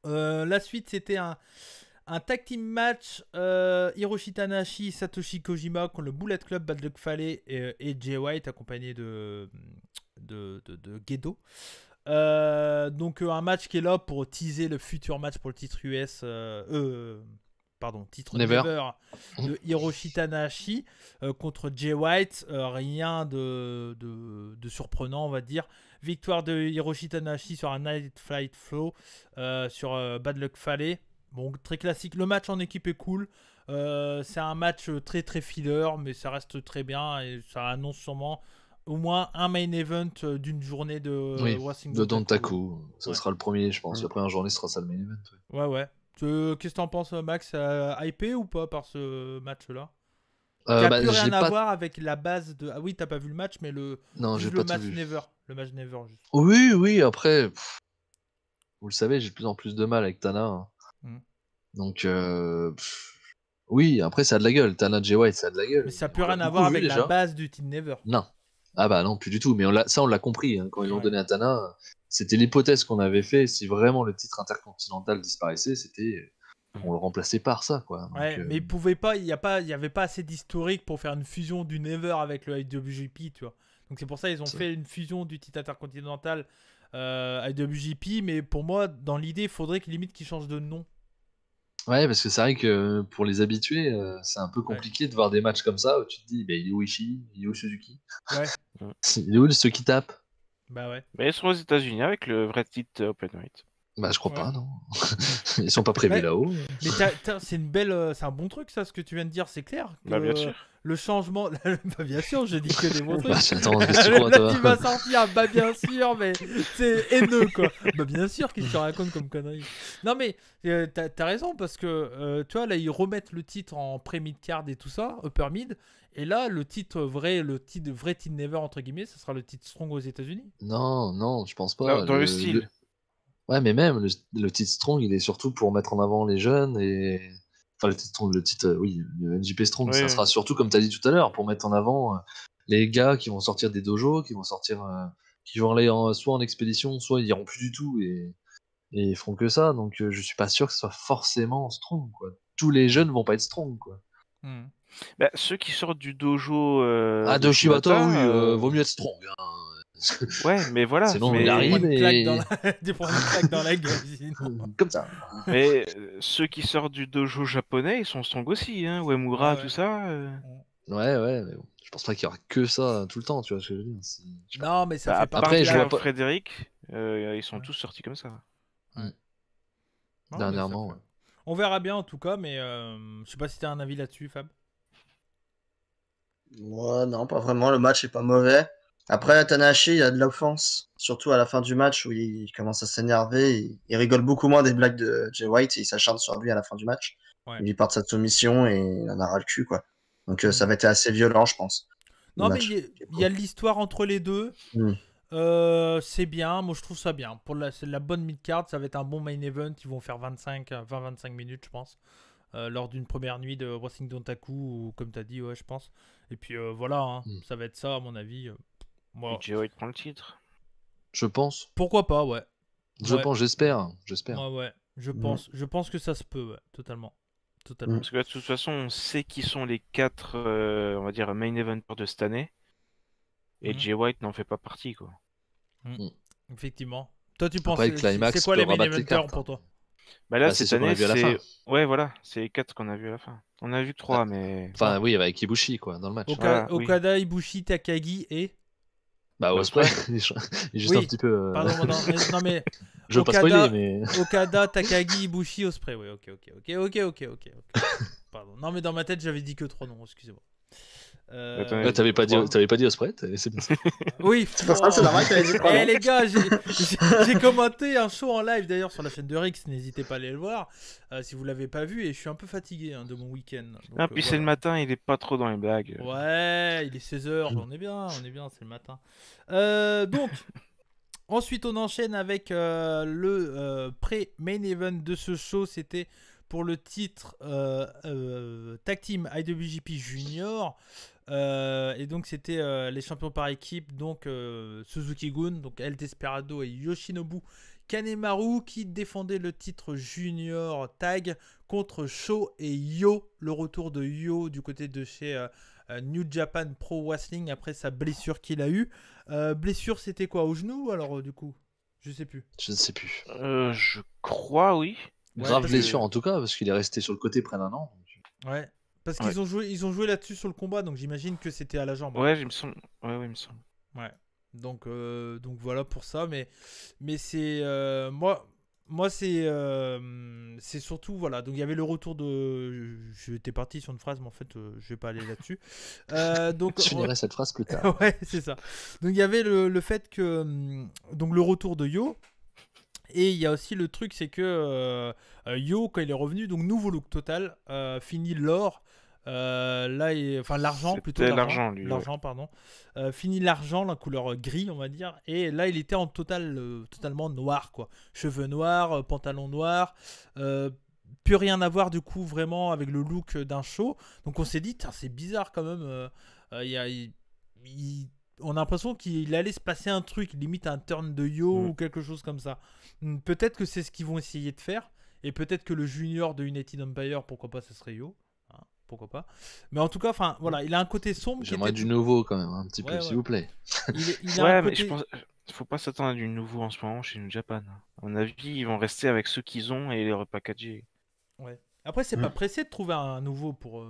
La suite, c'était un tag team match Hiroshi Tanahashi, Satoshi Kojima contre le Bullet Club, Bad Luck Fale et Jay White accompagné de Gedo. Donc un match qui est là pour teaser le futur match pour le titre US titre Never de Hiroshi Tanahashi contre Jay White. Rien de surprenant, on va dire. Victoire de Hiroshi Tanahashi sur un Night Flight Flow sur Bad Luck Fale. Bon, très classique. Le match en équipe est cool. C'est un match très très filler, mais ça reste très bien et ça annonce sûrement au moins un main event d'une journée de Wrestling Dontaku. Ça sera le premier, je pense. La première journée sera ça le main event. Ouais. Qu'est-ce que t'en penses, Max? Hypé ou pas par ce match-là? Qui a plus rien à voir avec la base de... Ah oui, t'as pas vu le match, mais le match Never. Le match Never, juste. Oui, après... Vous le savez, j'ai de plus en plus de mal avec Tana. Donc, oui, après, ça a de la gueule. Tana Jay White, ça a de la gueule. Mais ça n'a plus rien à voir avec la base du Team Never. Non. Ah bah non, plus du tout. Mais on l'a compris. Hein, quand ils l'ont donné à Tana, c'était l'hypothèse qu'on avait fait. Si vraiment le titre intercontinental disparaissait, c'était... On le remplaçait par ça, quoi. Donc, mais il pouvait pas, il y avait pas assez d'historique pour faire une fusion du Never avec le IWGP, tu vois. Donc c'est pour ça qu'ils ont fait une fusion du titre intercontinental IWGP, mais pour moi, dans l'idée, il faudrait limite qu'ils changent de nom. Ouais, parce que c'est vrai que pour les habitués, c'est un peu compliqué de voir des matchs comme ça où tu te dis, il est où Ishii, il est où Suzuki, il est où ceux qui tapent. Bah ouais. Mais ils sont aux États-Unis avec le vrai titre Openweight. Bah je crois pas, non. Ils sont pas prévus là-haut. Mais c'est un bon truc ça, ce que tu viens de dire, c'est clair. Bah bien sûr. Le changement, bah bien sûr, je dis que des bons trucs. Attends, qu'est-ce que tu crois, toi? Tu vas sortir, bah bien sûr, mais c'est haineux quoi. Bah bien sûr qu'il se raconte comme connerie. Non mais t'as raison parce que tu vois là ils remettent le titre en pré-mid card et tout ça, upper mid, et là le titre vrai titre Never entre guillemets, ça sera le titre Strong aux États-Unis. Non, je pense pas. Dans le style. Ouais, mais même le titre Strong, il est surtout pour mettre en avant les jeunes et. Enfin, le titre, le NJP Strong, ça sera surtout, comme tu as dit tout à l'heure, pour mettre en avant les gars qui vont sortir des dojos, qui vont aller soit en expédition, soit ils iront plus du tout et ils feront que ça. Donc, je suis pas sûr que ce soit forcément Strong, quoi. Tous les jeunes vont pas être Strong, quoi. Bah, ceux qui sortent du dojo. De Shibata, oui, vaut mieux être Strong. Hein. Ouais, mais voilà. Sinon, il arrive et... Tu prends une claque dans la gueule. Comme ça. Mais ceux qui sortent du dojo japonais, ils sont strong aussi, hein. Uemura, tout ça. Ouais, mais bon. Je pense pas qu'il y aura que ça tout le temps, tu vois ce que je veux dire. Non, mais ça fait pas... Après, je vois pas... Frédéric, ils sont tous sortis comme ça. Dernièrement, ouais. On verra bien en tout cas, mais je sais pas si t'as un avis là-dessus, Fab. Ouais, non, pas vraiment. Le match est pas mauvais. Après, Tanahashi, il y a de l'offense, surtout à la fin du match où il commence à s'énerver. Il rigole beaucoup moins des blagues de Jay White et il s'acharne sur lui à la fin du match. Ouais. Il lui part de sa soumission et il en a ras le cul, quoi. Donc ça va être assez violent, je pense. Non, mais il y a l'histoire entre les deux. C'est bien, moi je trouve ça bien. C'est de la bonne mid-card, ça va être un bon main event. Ils vont faire 20-25 minutes, je pense. Lors d'une première nuit de Wrestling Dontaku, ou comme tu as dit, je pense. Et puis voilà, hein, ça va être ça, à mon avis. Moi... Jay White prend le titre. Je pense. Pourquoi pas, ouais. J'espère. Ouais. Je pense que ça se peut, totalement. Parce que là, de toute façon, on sait qui sont les 4, on va dire, main eventers de cette année. Et Jay White n'en fait pas partie, quoi. Effectivement. Toi, tu penses c'est quoi les main eventers pour toi? Bah là, cette année, c'est... Ouais, voilà, c'est les 4 qu'on a vu à la fin. On a vu que 3, mais... Enfin, oui, avec Ibushi, quoi, dans le match. Okada, Ibushi, Takagi et... Bah, Osprey, il est juste un petit peu. Pardon, non, mais. Je veux pas spoiler, mais. Okada, Takagi, Ibushi, Osprey. Oui, ok. Pardon. Non, mais dans ma tête, j'avais dit que 3 noms, excusez-moi. T'avais pas dit Osprey, c'est bien ça. Oui, c'est pour ça, c'est normal que t'avais dit 3 noms. Les gars, j'ai commenté un show en live d'ailleurs sur la chaîne de Rix, n'hésitez pas à aller le voir si vous l'avez pas vu, et je suis un peu fatigué de mon week-end. Puis c'est le matin, il est pas trop dans les blagues. Ouais, il est 16h, on est bien, c'est le matin. Donc, ensuite on enchaîne avec le pré-main event de ce show, c'était pour le titre Tag Team IWGP Junior. Et donc c'était les champions par équipe, donc Suzuki-gun, donc El Desperado et Yoshinobu Kanemaru qui défendaient le titre junior tag contre Sho et Yo, le retour de Yo du côté de chez New Japan Pro Wrestling après sa blessure qu'il a eue. Blessure, c'était quoi, au genou alors du coup? Je sais plus. Je ne sais plus. Je crois, oui. Grave blessure en tout cas, parce qu'il est resté sur le côté près d'un an. Ouais. Parce qu'ils ont joué là-dessus sur le combat, donc j'imagine que c'était à la jambe. Ouais, il me semble. Ouais, il me semble. Ouais. Donc voilà pour ça, mais c'est moi c'est surtout voilà. Donc il y avait le retour de. J'étais parti sur une phrase, mais en fait je vais pas aller là-dessus. Donc je finirai cette phrase plus tard. Ouais, c'est ça. Donc il y avait le fait que donc le retour de Yo. Et il y a aussi le truc, c'est que Yo, quand il est revenu, donc nouveau look total, fini l'or, enfin l'argent plutôt. L'argent, pardon. Fini l'argent, la couleur gris, on va dire. Et là, il était en totalement noir, quoi. Cheveux noirs, pantalon noir. Plus rien à voir, du coup, vraiment, avec le look d'un show. Donc on s'est dit, c'est bizarre quand même. On a l'impression qu'il allait se passer un truc, limite un turn de Yo ou quelque chose comme ça. Peut-être que c'est ce qu'ils vont essayer de faire. Et peut-être que le junior de United Empire, pourquoi pas, ce serait Yo. Hein, pourquoi pas. Mais en tout cas, voilà, il a un côté sombre. J'aimerais du nouveau quand même, un petit peu, s'il vous plaît. Mais je pense faut pas s'attendre à du nouveau en ce moment chez New Japan. À mon avis, ils vont rester avec ceux qu'ils ont et les repackager. Ouais. Après, c'est pas pressé de trouver un nouveau pour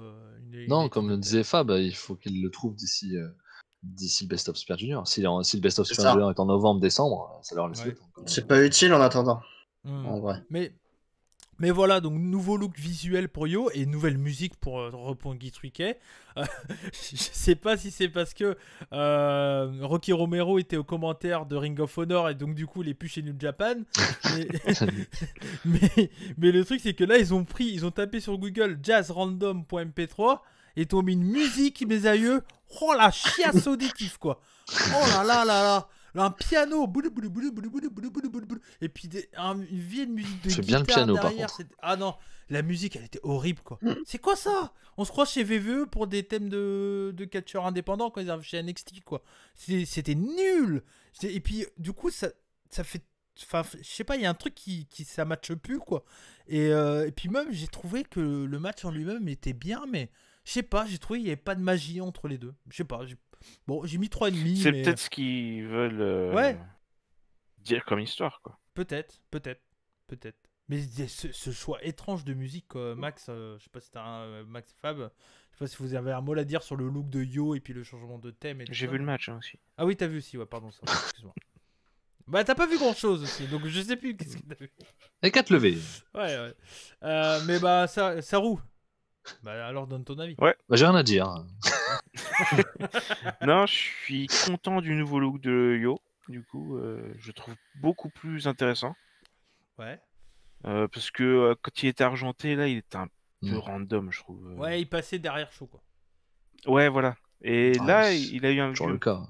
Non, comme le disait Fab, il faut qu'il le trouve d'ici le Best of Super Junior. Si le Best of Super Junior est en novembre-décembre, ça leur laisse le temps. C'est pas utile en attendant. En vrai. Mais voilà, donc nouveau look visuel pour Yo et nouvelle musique pour Roppongi Trickey. Je sais pas si c'est parce que Rocky Romero était au commentaire de Ring of Honor et donc du coup il est plus chez New Japan. Mais le truc c'est que là ils ont tapé sur Google jazzrandom.mp3 et ils ont mis une musique, mes aïeux. Oh la chiasse auditive quoi. Oh là là là là. Un piano, et puis une vieille musique de guitare bien le piano, derrière. Par contre. Ah non, la musique elle était horrible quoi. C'est quoi ça? On se croit chez VVE pour des thèmes de catcheurs indépendants quand ils arrivent chez NXT quoi. C'était nul. Et puis du coup ça fait, enfin je sais pas, il y a un truc qui ça matche plus quoi. Et puis même j'ai trouvé que le match en lui-même était bien, mais je sais pas, j'ai trouvé qu'il y avait pas de magie entre les deux. Je sais pas. Bon, j'ai mis 3,5. C'est peut-être ce qu'ils veulent dire comme histoire, quoi. Peut-être. Mais ce choix étrange de musique, quoi. Max, je sais pas si t'as un Max Fab, je sais pas si vous avez un mot à dire sur le look de Yo et puis le changement de thème. J'ai vu le match aussi. Ah oui, t'as vu aussi, ouais, pardon, ça. Excuse-moi. Bah, t'as pas vu grand-chose aussi, donc je sais plus qu'est-ce que t'as vu. Et 4 levées. Ouais. Mais bah, ça roule. Bah, alors donne ton avis. Ouais. Bah, j'ai rien à dire. Non, je suis content du nouveau look de Yo. Du coup, je trouve beaucoup plus intéressant. Ouais. Parce que quand il était argenté, là, il était un peu random, je trouve. Ouais, il passait derrière chaud, quoi. Ouais, voilà. Et là, il a eu un... Genre le cas.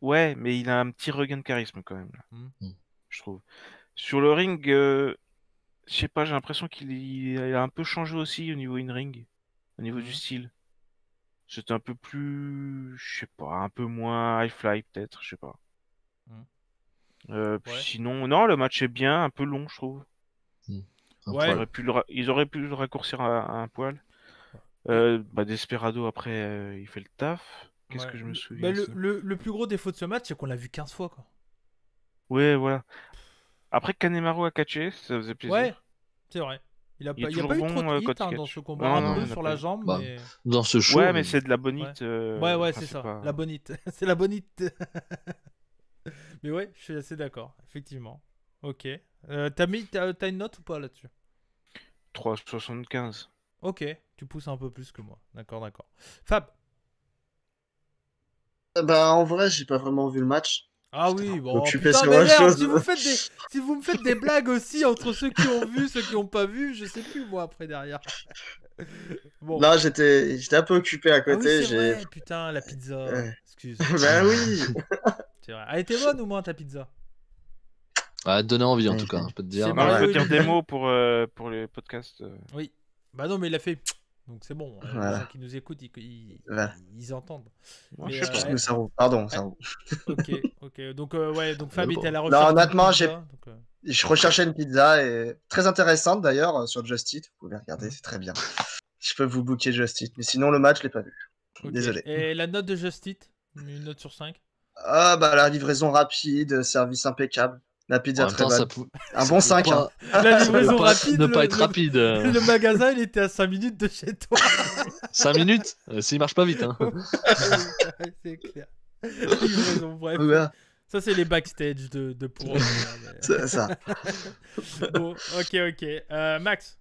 Ouais, mais il a un petit regain de charisme quand même, là. Je trouve. Sur le ring, je sais pas, j'ai l'impression qu'il a un peu changé aussi au niveau in-ring, au niveau du style. C'était un peu plus, je sais pas, un peu moins high-fly peut-être, je sais pas. Puis sinon, non, le match est bien, un peu long, je trouve. Ils auraient pu le raccourcir à un poil. Desperado, après, il fait le taf. Qu'est-ce que je me souviens le plus gros défaut de ce match, c'est qu'on l'a vu 15 fois, quoi. Ouais, voilà. Après, Kanemaru a catché, ça faisait plaisir. Ouais, c'est vrai. Il a Il est pas eu toujours trop bon de hits côté dans catch. ce combat, Non, un non, peu il sur a la pas eu. jambe, Bah, mais... dans ce show. Ouais, mais c'est de la bonite. Ouais, enfin, c'est ça, pas- la bonite. C'est la bonite. Mais ouais, je suis assez d'accord, effectivement. Ok. T'as une note ou pas là-dessus? 3,75. Ok, tu pousses un peu plus que moi. D'accord. Fab. Bah, en vrai, j'ai pas vraiment vu le match. Ah oui, bon, Occupé putain, sur mais autre merde, chose. si vous me faites des blagues aussi entre ceux qui ont vu, ceux qui ont pas vu, je sais plus moi après derrière. Bon. Non, j'étais un peu occupé à Ah oui, côté. c'est vrai, putain, la pizza. Excuse. Bah oui. C'est vrai. Elle était bonne ou moins ta pizza? Ah, donner envie en tout cas, je peux te dire. C'est Non, Mario, je veux il dire a des dit. mots pour les podcasts. Oui. Bah non, mais il a fait. Donc c'est bon. Les Voilà. gens qui nous écoutent, Voilà. ils entendent. Non, Mais, je sais pas. Nous, ça roule. Pardon, ça roule. Ok. Donc ouais, donc Fab bon. était à la Non, recherche. honnêtement, d'une pizza, donc, Je recherchais une pizza et très intéressante d'ailleurs sur Just Eat. Vous pouvez regarder, c'est très bien. Je peux vous booker Just Eat, mais sinon le match, je l'ai pas vu. ok. Désolé. Et la note de Just Eat, une note sur 5? Ah bah la livraison rapide, service impeccable, la En pizza même très temps, bonne. Un bon 5. pas... La ça peut livraison pas rapide, ne pas être rapide. le magasin, il était à 5 minutes de chez toi. 5 minutes s'il marche pas vite. Hein. C'est clair. Livraison, bref. Ouais, Ça, c'est les backstage de pour. c'est ça. Bon, ok. Max.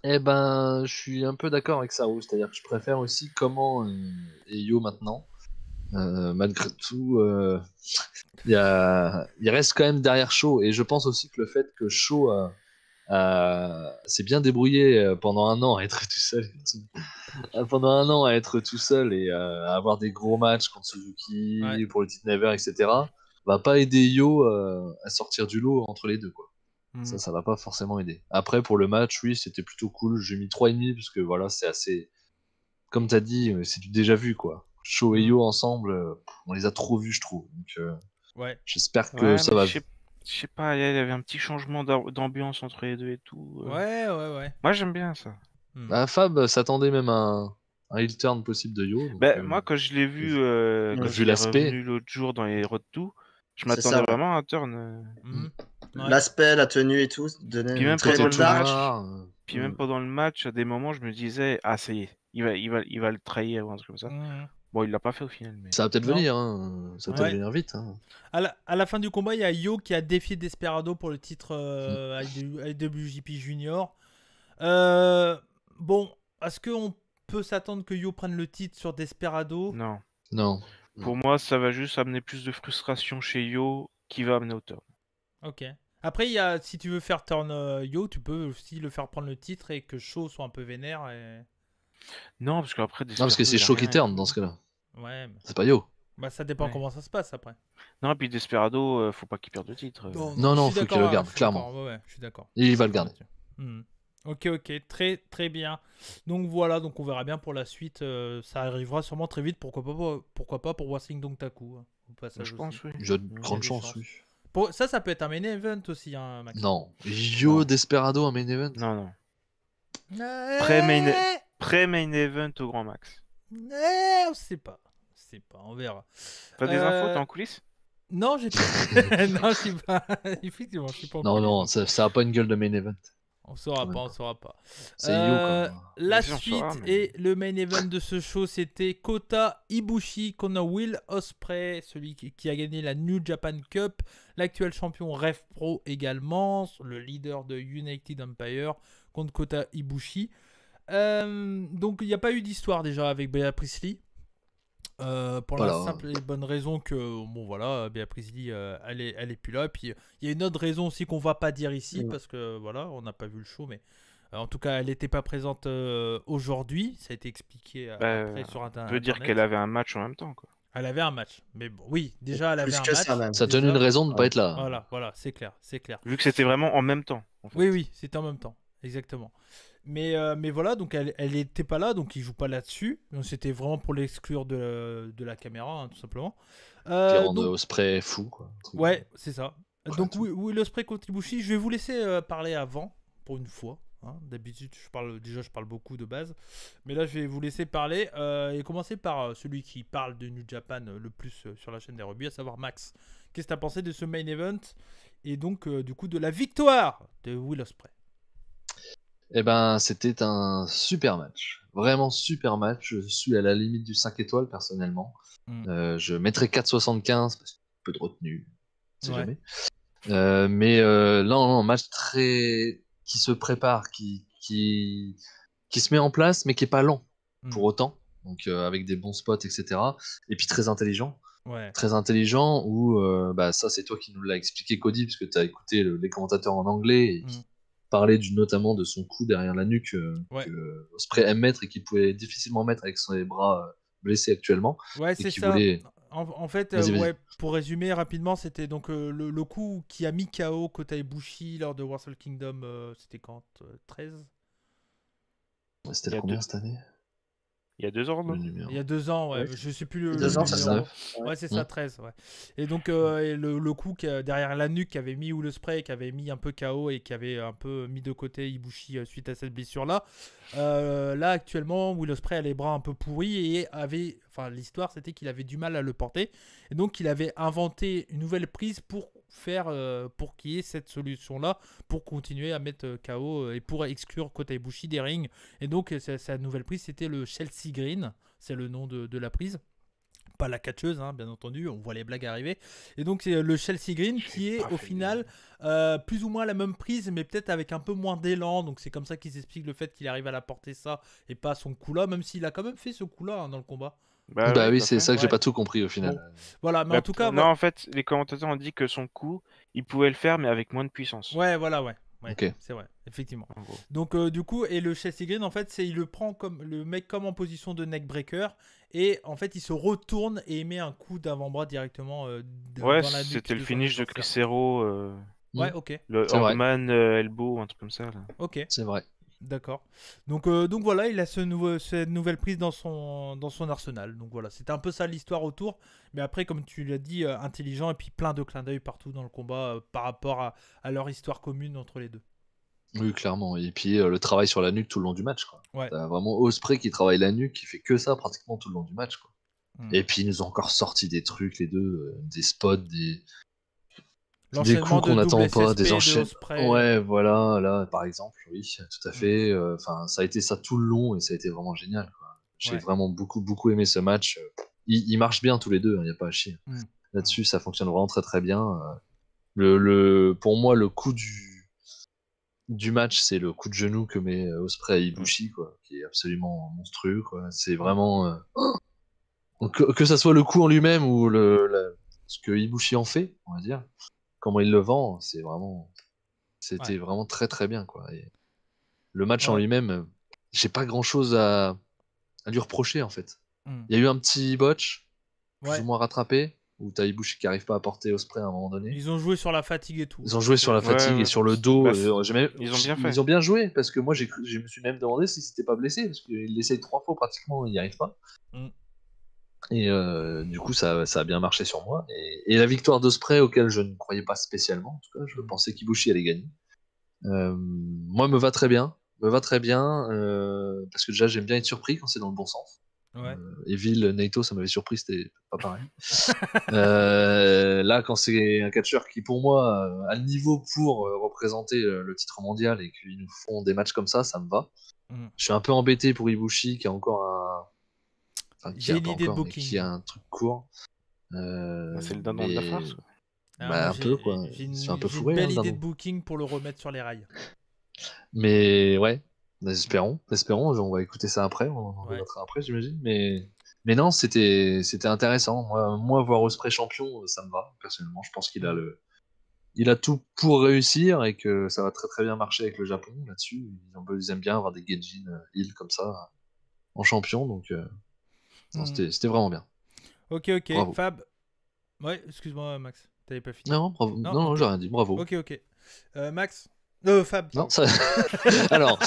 Eh ben, je suis un peu d'accord avec Saru, c'est-à-dire que je préfère aussi comment est Yo maintenant. Malgré tout, il reste quand même derrière Shaw, et je pense aussi que le fait que Shaw s'est bien débrouillé pendant un an à être tout seul, et à avoir des gros matchs contre Suzuki, Ouais. pour le titre Never, etc., va pas aider Yo à sortir du lot entre les deux, quoi. Ça va pas forcément aider. Après, pour le match, oui, c'était plutôt cool. J'ai mis 3,5 parce que voilà, c'est assez. Comme t'as dit, c'est du déjà vu, quoi. Shaw et Yo ensemble, on les a trop vus, je trouve. Donc, Ouais. j'espère que Ouais, ça mais va. je sais pas, il y avait un petit changement d'ambiance entre les deux et tout. Ouais. Moi, j'aime bien ça. Bah, Fab s'attendait même à un heel turn possible de Yo. Donc, Bah, moi, quand je l'ai vu, quand vu il est l'aspect. revenu l'autre jour dans les Road 2, je C'est m'attendais ça, ouais. vraiment à un turn. Ouais. L'aspect, la tenue et tout, donnait Puis une même très pendant belle le dark. match, Puis même pendant le match, à des moments, je me disais, ah, ça y est, il va le trahir ou un truc comme ça. Bon, il l'a pas fait au final. Mais... Ça va peut-être Non. venir, hein. Ça va peut-être venir vite. Hein. À la fin du combat, il y a Yo qui a défié Desperado pour le titre IWGP Junior. Bon, est-ce qu'on peut s'attendre que Yo prenne le titre sur Desperado? Non. Pour moi, ça va juste amener plus de frustration chez Yo qui va amener au turn. Ok. Après, si tu veux faire turn Yo, tu peux aussi le faire prendre le titre et que Shaw soit un peu vénère. Non, parce qu'après... Non, parce que c'est Shaw qui turn dans ce cas-là. Ouais. Mais... C'est pas Yo. Bah, ça dépend comment ça se passe après. Non, et puis Desperado, faut pas qu'il perde le titre. Non, faut qu'il le garde, clairement. Ouais, je suis d'accord. Et il va le garder. Ok, très bien. Donc voilà, donc on verra bien pour la suite. Ça arrivera sûrement très vite. Pourquoi pas pour Wrestling Dontaku. Je pense, oui. J'ai de grandes chances, oui. Ça peut être un main event aussi, hein, Max. Non. Yo Desperado, un main event? Non. Pré-main event au Grand Max. On sait pas. On verra. T'as des infos, t'es en coulisses? Non, j'ai pas. Non, je suis pas. Effectivement, je suis pas en coulisses. Non, ça a pas une gueule de main event. On saura pas. C'est Yo quand même. La suite et le main event de ce show, c'était Kota Ibushi contre Will Ospreay, celui qui a gagné la New Japan Cup, l'actuel champion Rev Pro également, le leader de United Empire contre Kota Ibushi. Donc il n'y a pas eu d'histoire déjà avec Bea Priestley. Pour la simple et bonne raison que bon voilà, Bea Priestley elle est plus là, et puis il y a une autre raison aussi qu'on va pas dire ici parce que voilà, on n'a pas vu le show, mais en tout cas elle n'était pas présente aujourd'hui, ça a été expliqué après sur internet. Ça veut dire qu'elle avait un match en même temps, quoi. Elle avait un match, mais bon, oui, déjà elle avait un match. Ça tenait une raison de ne pas être là. Voilà, c'est clair. Vu que c'était vraiment en même temps. En fait. Oui, c'était en même temps, exactement. Mais voilà, donc elle n'était pas là, donc il joue pas là-dessus. Donc c'était vraiment pour l'exclure de la caméra, hein, tout simplement. Puis rendre Ospreay fou, quoi. Ouais, c'est ça. Donc Will Ospreay contre Ibushi, je vais vous laisser parler avant, pour une fois. Hein. D'habitude, je parle beaucoup de base. Mais là, je vais vous laisser parler. Et commencer par celui qui parle de New Japan le plus sur la chaîne des rebuts, à savoir Max. Qu'est-ce que tu as pensé de ce main event? Et donc, du coup, de la victoire de Will Ospreay? Eh ben, c'était un super match. Vraiment super match. Je suis à la limite du 5 étoiles personnellement. Je mettrais 4,75 parce qu'il y a un peu de retenue. On sait jamais. Mais non, match très qui se prépare, qui se met en place, mais qui est pas lent pour autant. Donc avec des bons spots, etc. Et puis très intelligent. Très intelligent où ça c'est toi qui nous l'as expliqué, Cody, parce que tu as écouté les commentateurs en anglais et qui parlaient notamment de son coup derrière la nuque que Ospreay aime mettre et qu'il pouvait difficilement mettre avec ses bras blessés actuellement. Ouais, c'est ça. Voulait... En fait, vas-y. pour résumer rapidement, c'était donc le coup qui a mis KO Kota Ibushi lors de Wrestle Kingdom, c'était quand 13 C'était le combien cette année? Il y a 2 ans, non? Il y a 2 ans, ouais. Je sais plus le 2 ans, c'est ça. Ouais, c'est ça, 13. Ouais. Et donc, le coup derrière la nuque qui avait mis Will Ospreay, qui avait mis un peu KO et qui avait un peu mis de côté Ibushi suite à cette blessure-là. Là, actuellement, Will Ospreay a les bras un peu pourris et avait. Enfin, l'histoire, c'était qu'il avait du mal à le porter. Et donc, il avait inventé une nouvelle prise pour pour qu'il y ait cette solution-là, pour continuer à mettre KO et pour exclure Kota Ibushi des rings. Et donc, sa nouvelle prise, c'était le Chelsea Green. C'est le nom de la prise. Pas la catcheuse, hein, bien entendu, on voit les blagues arriver. Et donc, c'est le Chelsea Green qui est au final plus ou moins la même prise, mais peut-être avec un peu moins d'élan. Donc, c'est comme ça qu'ils expliquent le fait qu'il arrive à la porter ça et pas son coup-là, même s'il a quand même fait ce coup-là dans le combat. Bah oui, c'est ça que j'ai pas tout compris au final. Bon. Voilà, mais en tout cas. Non, en fait, les commentateurs ont dit que son coup, il pouvait le faire, mais avec moins de puissance. Ouais, voilà, ouais. Okay. C'est vrai, effectivement. Donc du coup, et le Chelsea Green, en fait, il le prend comme le mec comme en position de neckbreaker et en fait, il se retourne et met un coup d'avant-bras directement dans la nuque. C'était le finish de Chris Hero. Ouais, ok. Le Hangman Elbow, un truc comme ça. Là. Ok. C'est vrai. D'accord. Donc voilà, il a cette nouvelle prise dans son arsenal. Donc voilà, c'était un peu ça l'histoire autour. Mais après, comme tu l'as dit, intelligent et puis plein de clins d'œil partout dans le combat par rapport à leur histoire commune entre les deux. Oui, clairement. Et puis le travail sur la nuque tout le long du match. Ouais. T'as vraiment Ospreay qui travaille la nuque, qui fait que ça pratiquement tout le long du match. Quoi. Et puis ils nous ont encore sorti des trucs, les deux, des spots, des coups qu'on n'attend pas, des enchaînements. Ouais, voilà, là, par exemple, oui, tout à fait. Enfin, ça a été ça tout le long et ça a été vraiment génial. J'ai vraiment beaucoup aimé ce match. Ils marchent bien tous les deux, il n'y a pas à chier. Là-dessus, ça fonctionne vraiment très très bien. Pour moi, le coup du match, c'est le coup de genou que met Ospreay à Ibushi, quoi, qui est absolument monstrueux. Quoi. C'est vraiment. Que ça soit le coup en lui-même ou ce que Ibushi en fait, on va dire. Comment il le vend, c'était vraiment très très bien quoi. Et le match en lui-même, j'ai pas grand chose à lui reprocher en fait. Il y a eu un petit botch, plus ou moins rattrapé, où t'as Ibushi qui arrive pas à porter Ospreay à un moment donné. Ils ont joué sur la fatigue et tout. Ils ont joué sur la fatigue et sur le dos. Ils ont bien fait. Ils ont bien joué parce que moi je me suis même demandé si c'était pas blessé parce qu'il essaye 3 fois pratiquement, il n'y arrive pas. Et du coup, ça a bien marché sur moi. Et la victoire d'Ospreay, auquel je ne croyais pas spécialement, en tout cas, je pensais qu'Ibushi allait gagner. Moi, me va très bien. Parce que déjà, j'aime bien être surpris quand c'est dans le bon sens. Evil, Naito, ça m'avait surpris, c'était pas pareil. Là, quand c'est un catcheur qui, pour moi, a le niveau pour représenter le titre mondial et qu'ils nous font des matchs comme ça me va. Je suis un peu embêté pour Ibushi, qui a encore un. J'ai une idée de booking. Qui a un truc court. C'est le dindon de la farce. Un peu quoi. C'est un peu fourré. J'ai une belle idée de booking pour le remettre sur les rails. Mais ouais, espérons. On va écouter ça après. On en débattra après, j'imagine. Mais non, c'était intéressant. Moi, voir Ospreay champion, ça me va. Personnellement, je pense qu'il a tout pour réussir et que ça va très très bien marcher avec le Japon là-dessus. Ils aiment bien avoir des Genjin heal comme ça en champion, donc. Non, c'était vraiment bien. Ok. Bravo. Fab. Ouais, excuse-moi, Max. T'avais pas fini. Non, bravo. Non, j'ai rien dit. Bravo. Ok. Max. Fab. Non, ça. Alors,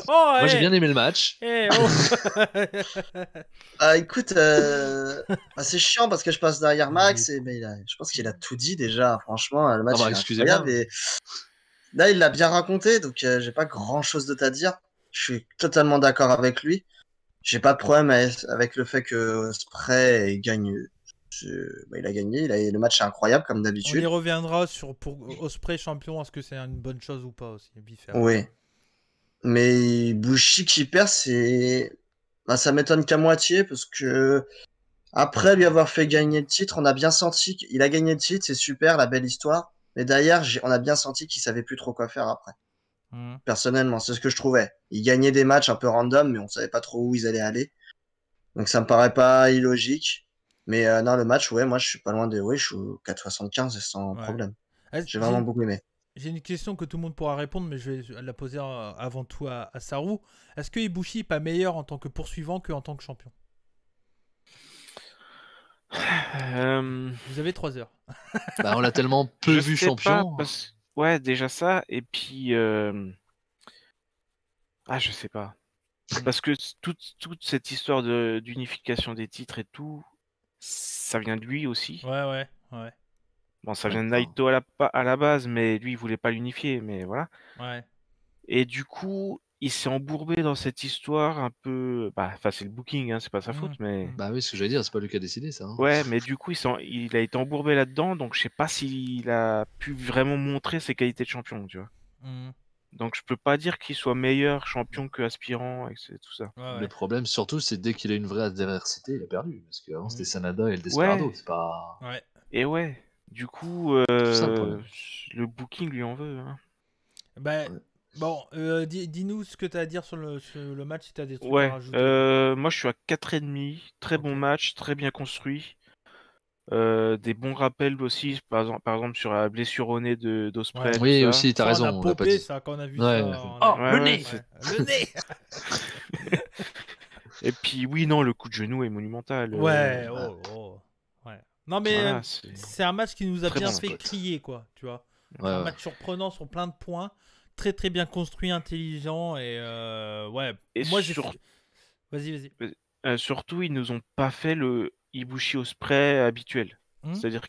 moi j'ai bien aimé le match. Écoute, c'est chiant parce que je passe derrière Max et je pense qu'il a tout dit déjà. Franchement, le match est incroyable. Et là, il l'a bien raconté, donc j'ai pas grand-chose d'autre à dire. Je suis totalement d'accord avec lui. J'ai pas de problème avec le fait que Ospreay gagne. Il a gagné. Le match est incroyable comme d'habitude. On y reviendra pour Ospreay champion. Est-ce que c'est une bonne chose ou pas aussi? Oui. Mais Ibushi qui perd, ça m'étonne qu'à moitié parce que après lui avoir fait gagner le titre, on a bien senti qu'il a gagné le titre, c'est super, la belle histoire. Mais derrière, on a bien senti qu'il savait plus trop quoi faire après. Personnellement, c'est ce que je trouvais. Il gagnait des matchs un peu random, mais on savait pas trop où ils allaient aller. Donc ça me paraît pas illogique. Mais non, le match, moi je suis pas loin je suis au 4,75 sans problème. J'ai vraiment beaucoup aimé. J'ai une question que tout le monde pourra répondre, mais je vais la poser avant tout à Saru. Est-ce que Ibushi n'est pas meilleur en tant que poursuivant qu'en tant que champion? Vous avez 3 heures. On l'a tellement peu vu champion. Ouais, déjà ça. Et puis... je sais pas. Parce que toute cette histoire d'unification des titres et tout, ça vient de lui aussi. Ouais. Bon, ça vient de Naito à la base, mais lui, il voulait pas l'unifier, mais voilà. Ouais. Et du coup, il s'est embourbé dans cette histoire un peu... c'est le booking, hein, c'est pas sa faute, mais... Bah oui, ce que j'allais dire, c'est pas lui qui a décidé ça. Hein. Ouais, mais du coup, il a été embourbé là-dedans, donc je sais pas s'il a pu vraiment montrer ses qualités de champion, tu vois. Donc je peux pas dire qu'il soit meilleur champion que aspirant et tout ça. Le problème surtout, c'est dès qu'il a une vraie adversité, il a perdu. Parce qu'avant c'était Sanada et le Desperado, c'est pas... Ouais. Et du coup, le booking lui en veut. Hein. Bon, dis-nous ce que tu as à dire sur le match, si tu as des trucs à rajouter. Moi je suis à 4,5, très bon match, très bien construit. Des bons rappels aussi, par exemple sur la blessure au nez d'Ospreay. Oui, aussi, t'as raison. On a popé ça quand on a vu ça. Le nez. Le nez. Et puis le coup de genou est monumental. Ouais. Non mais c'est un match qui nous a bien fait crier, quoi, tu vois. Un match surprenant sur plein de points, très très bien construit, intelligent et Et moi Vas-y. Surtout, ils nous ont pas fait le Ibushi Ospreay habituel. C'est-à-dire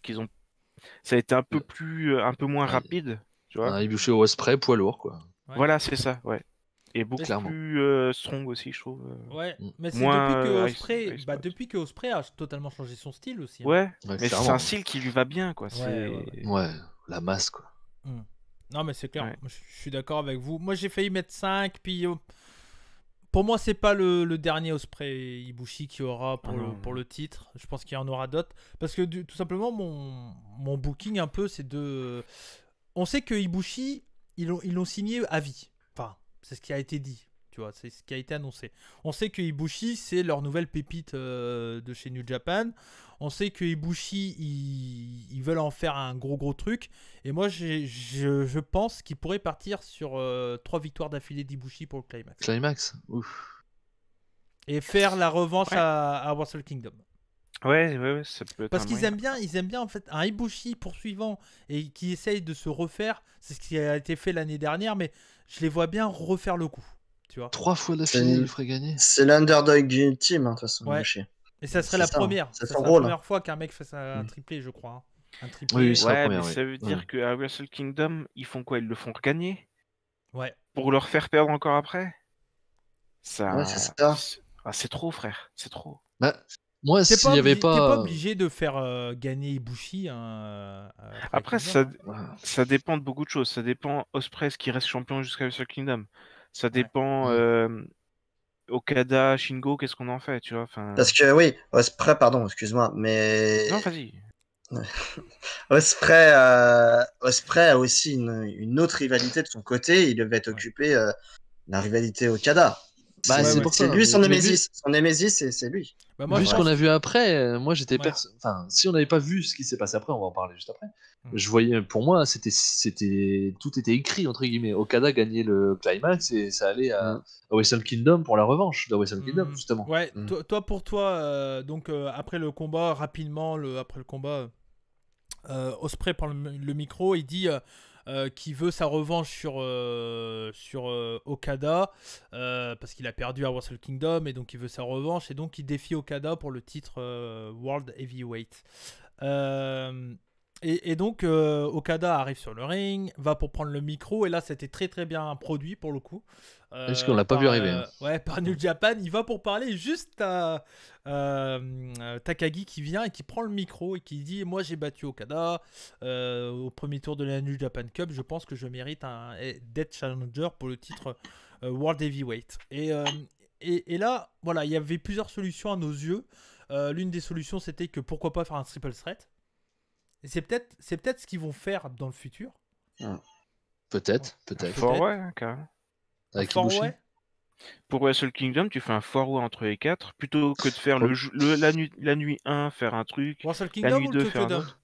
ça a été un peu moins rapide, tu vois. Un Ibushi Ospreay poids lourd, quoi. Voilà, c'est ça, ouais. Et beaucoup plus strong aussi, je trouve. Ouais, mais c'est depuis que Ospreay a totalement changé son style aussi. Hein. Ouais, mais c'est un style qui lui va bien, quoi. Ouais, la masse, quoi. Non, mais c'est clair, je suis d'accord avec vous. Moi, j'ai failli mettre 5, puis pour moi, c'est pas le dernier Ospreay Ibushi qui aura pour le titre. Je pense qu'il y en aura d'autres. Parce que tout simplement, mon booking un peu, c'est de... On sait que Ibushi, ils l'ont signé à vie. Enfin, c'est ce qui a été dit. Tu vois, c'est ce qui a été annoncé. On sait que Ibushi, c'est leur nouvelle pépite de chez New Japan. On sait que Ibushi, ils veulent en faire un gros truc. Et moi, je pense qu'ils pourraient partir sur 3 victoires d'affilée d'Ibushi pour le Climax. Ouf. Et faire la revanche à Wrestle Kingdom. Ouais, ça peut être. Parce qu'ils aiment bien en fait un Ibushi poursuivant et qui essaye de se refaire. C'est ce qui a été fait l'année dernière, mais je les vois bien refaire le coup. Tu vois. 3 fois d'affilée, il ferait gagner. C'est l'underdog team, de toute façon. Ibushi. Et ça serait la première. C'est la première fois qu'un mec fait un triplé, je crois. Hein. Un triplé. Oui, mais ça veut dire qu'à Wrestle Kingdom, ils font quoi? Ils le font regagner? Ouais. Pour leur faire perdre encore après? Ça... c'est ça. c'est trop, frère. C'est trop. Moi, s'il n'y avait pas... T'es pas obligé de faire gagner Ibushi. Après, ça dépend de beaucoup de choses. Ça dépend Ospreay qui reste champion jusqu'à Wrestle Kingdom. Ça dépend Okada, Shingo, qu'est-ce qu'on en fait, tu vois. Parce que Ospreay, pardon, excuse-moi, mais... Non, vas-y. Ospreay a aussi une autre rivalité de son côté. Il devait occupé la rivalité Okada. C'est lui son Némésis. Son Némésis, c'est lui. Vu ce qu'on a vu après, moi j'étais enfin, si on n'avait pas vu ce qui s'est passé après, on va en parler juste après. Je voyais, pour moi, tout était écrit entre guillemets. Okada gagnait le climax et ça allait à Wrestle Kingdom pour la revanche de Wrestle Kingdom justement. Ouais, toi, donc après le combat, rapidement, après le combat, Ospreay prend le micro, il dit qu'il veut sa revanche sur Okada parce qu'il a perdu à Wrestle Kingdom et donc il veut sa revanche et donc il défie Okada pour le titre World Heavyweight. Et donc Okada arrive sur le ring, va pour prendre le micro et là c'était très très bien produit pour le coup. Parce qu'on l'a pas vu arriver. Par New Japan, il va pour parler juste à Takagi qui vient et qui prend le micro et qui dit moi j'ai battu Okada au premier tour de la New Japan Cup, je pense que je mérite d'être challenger pour le titre World Heavyweight. Et là, voilà, il y avait plusieurs solutions à nos yeux. L'une des solutions, c'était que pourquoi pas faire un triple threat. Et c'est peut-être ce qu'ils vont faire dans le futur. Peut-être. Four-way, carrément. Avec Ibushi. Pour Wrestle Kingdom, tu fais un four-way entre les 4 plutôt que de faire la nuit 1, faire un truc. Wrestle Kingdom la nuit ou 2, le faire un Tokyo autre.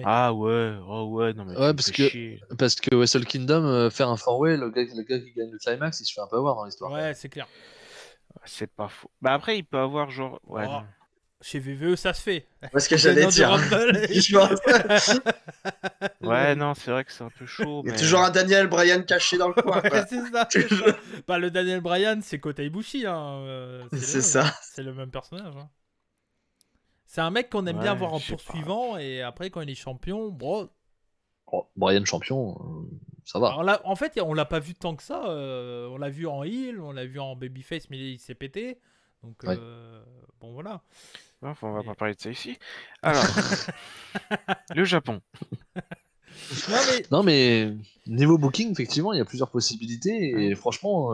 Ah ouais, non mais ouais, parce que Wrestle Kingdom, faire un four-way, le gars qui gagne le climax, il se fait un peu avoir dans l'histoire. Ouais, c'est clair. C'est pas faux. Bah après, il peut avoir genre. Ouais, oh, chez VVE, ça se fait. Parce que j'allais dire. Ouais, non, c'est vrai que c'est un peu chaud. Il y a toujours un Daniel Bryan caché dans le coin. Ouais, c'est ça. Bah, le Daniel Bryan, c'est Kota Ibushi. Hein. C'est ça. C'est le même personnage. Hein. C'est un mec qu'on aime bien voir en poursuivant. Et après, quand il est champion, bon. Bryan champion, ça va. Alors là, en fait, on l'a pas vu tant que ça. On l'a vu en heel, on l'a vu en babyface, mais il s'est pété. Donc, bon, voilà. On va pas parler de ça ici. Alors, le Japon. Non, mais niveau booking, effectivement, il y a plusieurs possibilités. Et franchement,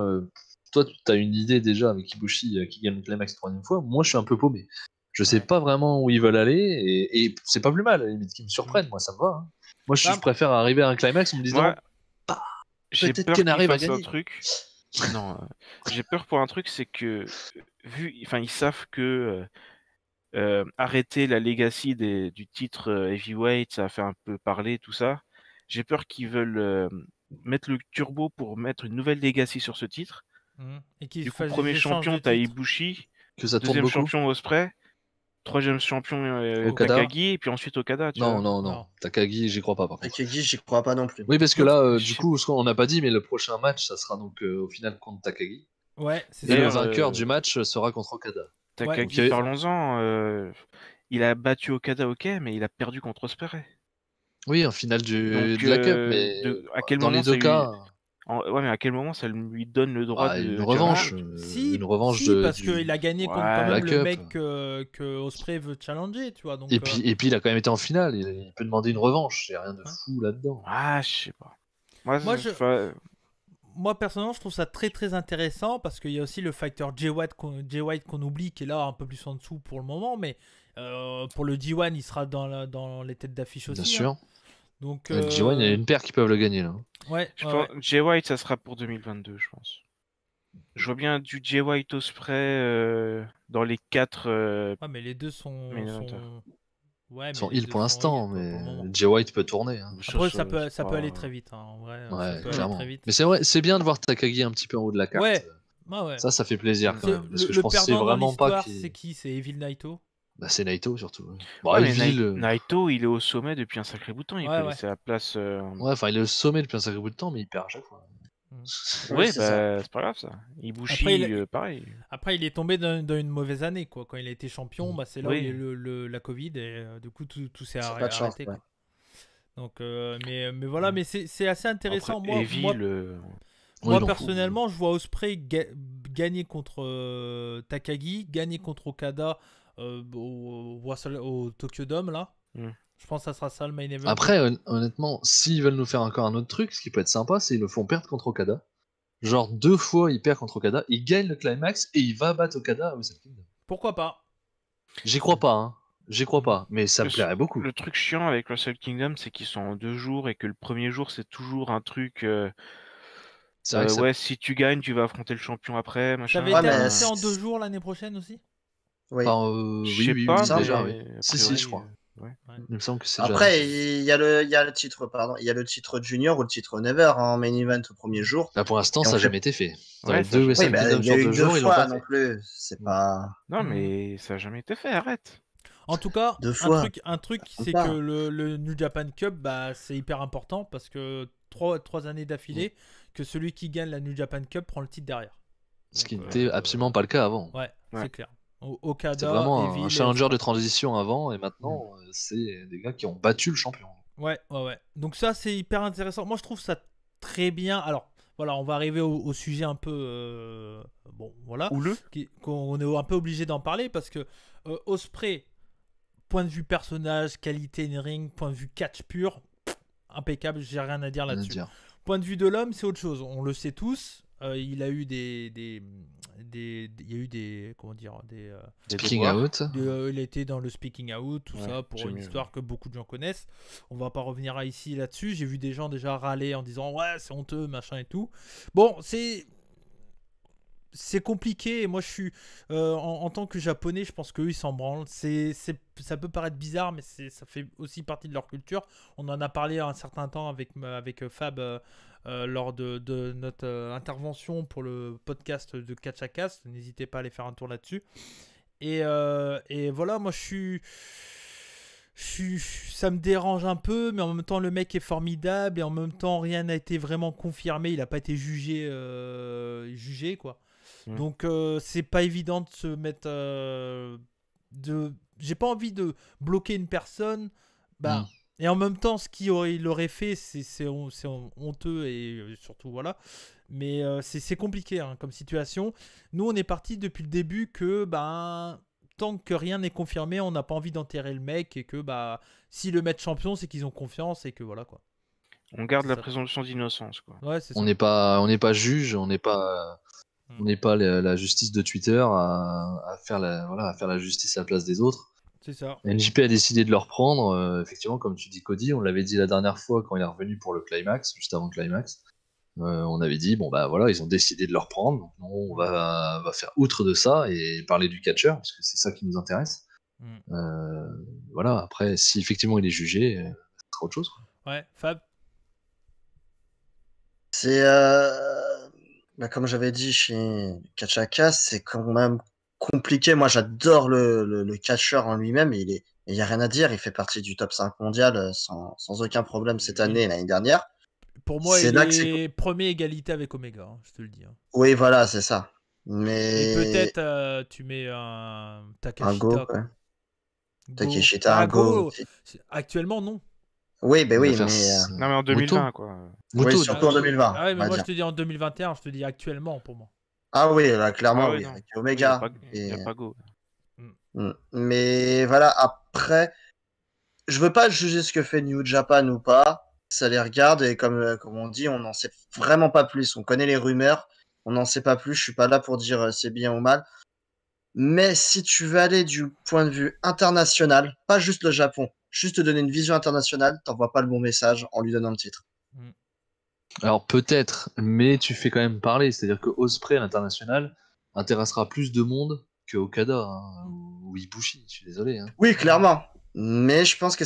toi, tu as une idée déjà avec Ibushi qui gagne le climax 3e fois. Moi, je suis un peu paumé. Je sais pas vraiment où ils veulent aller. Et c'est pas plus mal, à la limite, qu'ils me surprennent. Moi, ça me va. Hein. Moi, je préfère arriver à un climax en me disant peut-être qu'il arrive à gagner. Un truc. Non, j'ai peur pour un truc, c'est que ils savent que arrêter la legacy du titre heavyweight, ça a fait un peu parler, tout ça. J'ai peur qu'ils veulent mettre le turbo pour mettre une nouvelle legacy sur ce titre. Et du coup, premier champion, t'as Ibushi, deuxième champion Ospreay, troisième champion Takagi, et puis ensuite Okada. Non. Takagi, j'y crois pas. Par contre. Takagi, j'y crois pas non plus. Oui, parce que là, du coup, on n'a pas dit, mais le prochain match, ça sera donc au final contre Takagi. Ouais, c'est et le vainqueur du match sera contre Okada. Takagi, parlons-en. Il a battu Okada, mais il a perdu contre Ospreay. Oui, en finale de la Cup, mais à quel dans moment les deux cas. Ouais, mais à quel moment ça lui donne le droit de. Une revanche. Une revanche parce qu'il a gagné contre quand même le mec que Ospreay veut challenger, tu vois. Donc, et puis il a quand même été en finale. Il peut demander une revanche. Il n'y a rien de fou là-dedans. Ah, je sais pas. Moi, personnellement, je trouve ça très très intéressant parce qu'il y a aussi le fighter Jay White qu'on oublie, qui est là un peu plus en dessous pour le moment, mais pour le G1, il sera dans les têtes d'affiche aussi. Bien sûr. Hein. Donc, le G1, il y a une paire qui peuvent le gagner là. Ouais. Jay White, ça sera pour 2022, je pense. Je vois bien du Jay White Ospreay dans les 4. Ouais, mais les deux sont. Ils sont heal pour l'instant, mais Jay White peut tourner. Hein. Après, ça peut aller très vite. Hein, en vrai, ouais, clairement. Très vite. Mais c'est vrai, c'est bien de voir Takagi un petit peu en haut de la carte. Ouais. Ça fait plaisir quand même. Parce que le je pense que c'est vraiment pas. C'est qui? C'est Evil Naito? Bah, c'est Naito surtout. Naito, il est au sommet depuis un sacré bout de temps. Il peut laisser la place. Ouais, enfin, il est au sommet depuis un sacré bout de temps, mais il perd à chaque fois. Oui, c'est pas grave ça. Ibushi, pareil. Après, il est tombé dans une mauvaise année, quoi. Quand il a été champion, c'est là où il y a eu la Covid et du coup tout s'est arrêté. Quoi. Donc, mais voilà, mais c'est assez intéressant. Après, moi personnellement, je vois Ospreay gagner contre Takagi, gagner contre Okada au Tokyo Dome là. Je pense que ça sera ça le main event. Après, honnêtement, s'ils veulent nous faire encore un autre truc, ce qui peut être sympa, c'est qu'ils le font perdre contre Okada. Genre 2 fois, il perd contre Okada, il gagne le climax et il va battre Okada à Wrestle Kingdom. Pourquoi pas? J'y crois pas, mais ça me plairait beaucoup. Le truc chiant avec Wrestle Kingdom, c'est qu'ils sont en 2 jours et que le premier jour, c'est toujours un truc. Si tu gagnes, tu vas affronter le champion après. Ça avait été annoncé en 2 jours l'année prochaine aussi? Oui. Oui, déjà, oui. Si, je crois. Il me semble que c'est après, il y a le titre, il y a le titre junior ou le titre never en main event au premier jour. Là, pour l'instant, ça n'a jamais été fait. Il y a eu 2 fois non plus. C'est pas. Non, mais ça n'a jamais été fait. Arrête. En tout cas, un truc, c'est que le New Japan Cup, c'est hyper important parce que 3 années d'affilée, que celui qui gagne la New Japan Cup prend le titre derrière. Ce qui n'était absolument pas le cas avant. Ouais. C'est clair. Okada, c'est vraiment un challenger de transition avant et maintenant c'est des gars qui ont battu le champion. Ouais. Donc ça c'est hyper intéressant. Moi je trouve ça très bien. Alors voilà, on va arriver au sujet un peu qu'on est un peu obligé d'en parler parce que Ospreay, point de vue personnage, qualité in ring, point de vue catch pur, impeccable, j'ai rien à dire là-dessus. Point de vue de l'homme, c'est autre chose. On le sait tous. il a eu il y a eu des comment dire des speaking out. Il était dans le speaking out, tout ça pour une histoire que beaucoup de gens connaissent. On va pas revenir ici là-dessus. J'ai vu des gens déjà râler en disant ouais c'est honteux machin et tout. Bon c'est compliqué et moi je suis en tant que japonais je pense qu'eux ils s'en branlent. Ça peut paraître bizarre mais ça fait aussi partie de leur culture. On en a parlé un certain temps avec Fab lors de notre intervention pour le podcast de Catch à Cast. N'hésitez pas à aller faire un tour là-dessus et voilà moi ça me dérange un peu, mais en même temps le mec est formidable et en même temps rien n'a été vraiment confirmé, il n'a pas été jugé quoi. Donc c'est pas évident de se mettre j'ai pas envie de bloquer une personne et en même temps ce qu'il aurait fait c'est honteux et surtout voilà, mais c'est compliqué hein, comme situation. Nous on est parti depuis le début que tant que rien n'est confirmé on n'a pas envie d'enterrer le mec et que si le mettent champion c'est qu'ils ont confiance et que voilà quoi. On garde la présomption d'innocence quoi. Ouais, c'est ça. On n'est pas juge, on n'est pas la justice de Twitter à faire la justice à la place des autres. C'est ça. NJP a décidé de le reprendre. Effectivement, comme tu dis, Cody, on l'avait dit la dernière fois quand il est revenu pour le climax, juste avant le climax. On avait dit, ils ont décidé de le reprendre. Donc, on va faire outre de ça et parler du catcheur, parce que c'est ça qui nous intéresse. Après, si effectivement il est jugé, ça sera autre chose. Quoi. Ouais, Fab. C'est comme j'avais dit chez Catch à Cast, c'est quand même compliqué. Moi, j'adore le catcheur en lui-même. Il n'y a rien à dire. Il fait partie du top 5 mondial sans aucun problème cette année et l'année dernière. Pour moi, il est premier égalité avec Omega, hein, je te le dis. Hein. Oui, voilà, c'est ça. Mais... Et peut-être tu mets un Takeshita. Un Go, ouais. Takeshita, un Go. Actuellement, non. Oui, oui, mais... Non, mais en 2020, quoi. Oui, surtout en 2020. Ah oui, mais moi, je te dis en 2021, je te dis actuellement, pour moi. Ah oui, là, clairement, oui, avec Omega. Il n'y a pas Go. Mais voilà, après, je veux pas juger ce que fait New Japan ou pas. Ça les regarde et comme on dit, on n'en sait vraiment pas plus. On connaît les rumeurs, on n'en sait pas plus. Je suis pas là pour dire c'est bien ou mal. Mais si tu veux aller du point de vue international, pas juste le Japon, juste te donner une vision internationale, t'envoies pas le bon message en lui donnant le titre. Alors peut-être, mais tu fais quand même parler. C'est-à-dire que Ospreay à l'international intéressera plus de monde que Okada ou Ibushi. Je suis désolé. Hein. Oui, clairement. Mais je pense que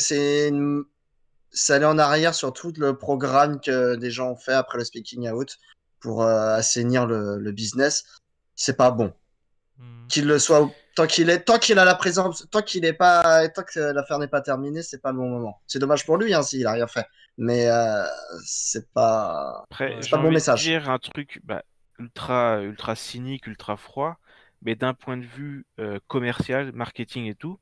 ça allait en arrière sur tout le programme que des gens ont fait après le speaking out pour assainir le business. C'est pas bon. Qu'il le soit tant qu'il a la présence, tant que l'affaire n'est pas terminée, c'est pas le bon moment. C'est dommage pour lui hein, s'il a rien fait, mais c'est pas. Après, c'est pas le bon message. Dire un truc ultra cynique, ultra froid, mais d'un point de vue commercial, marketing et tout,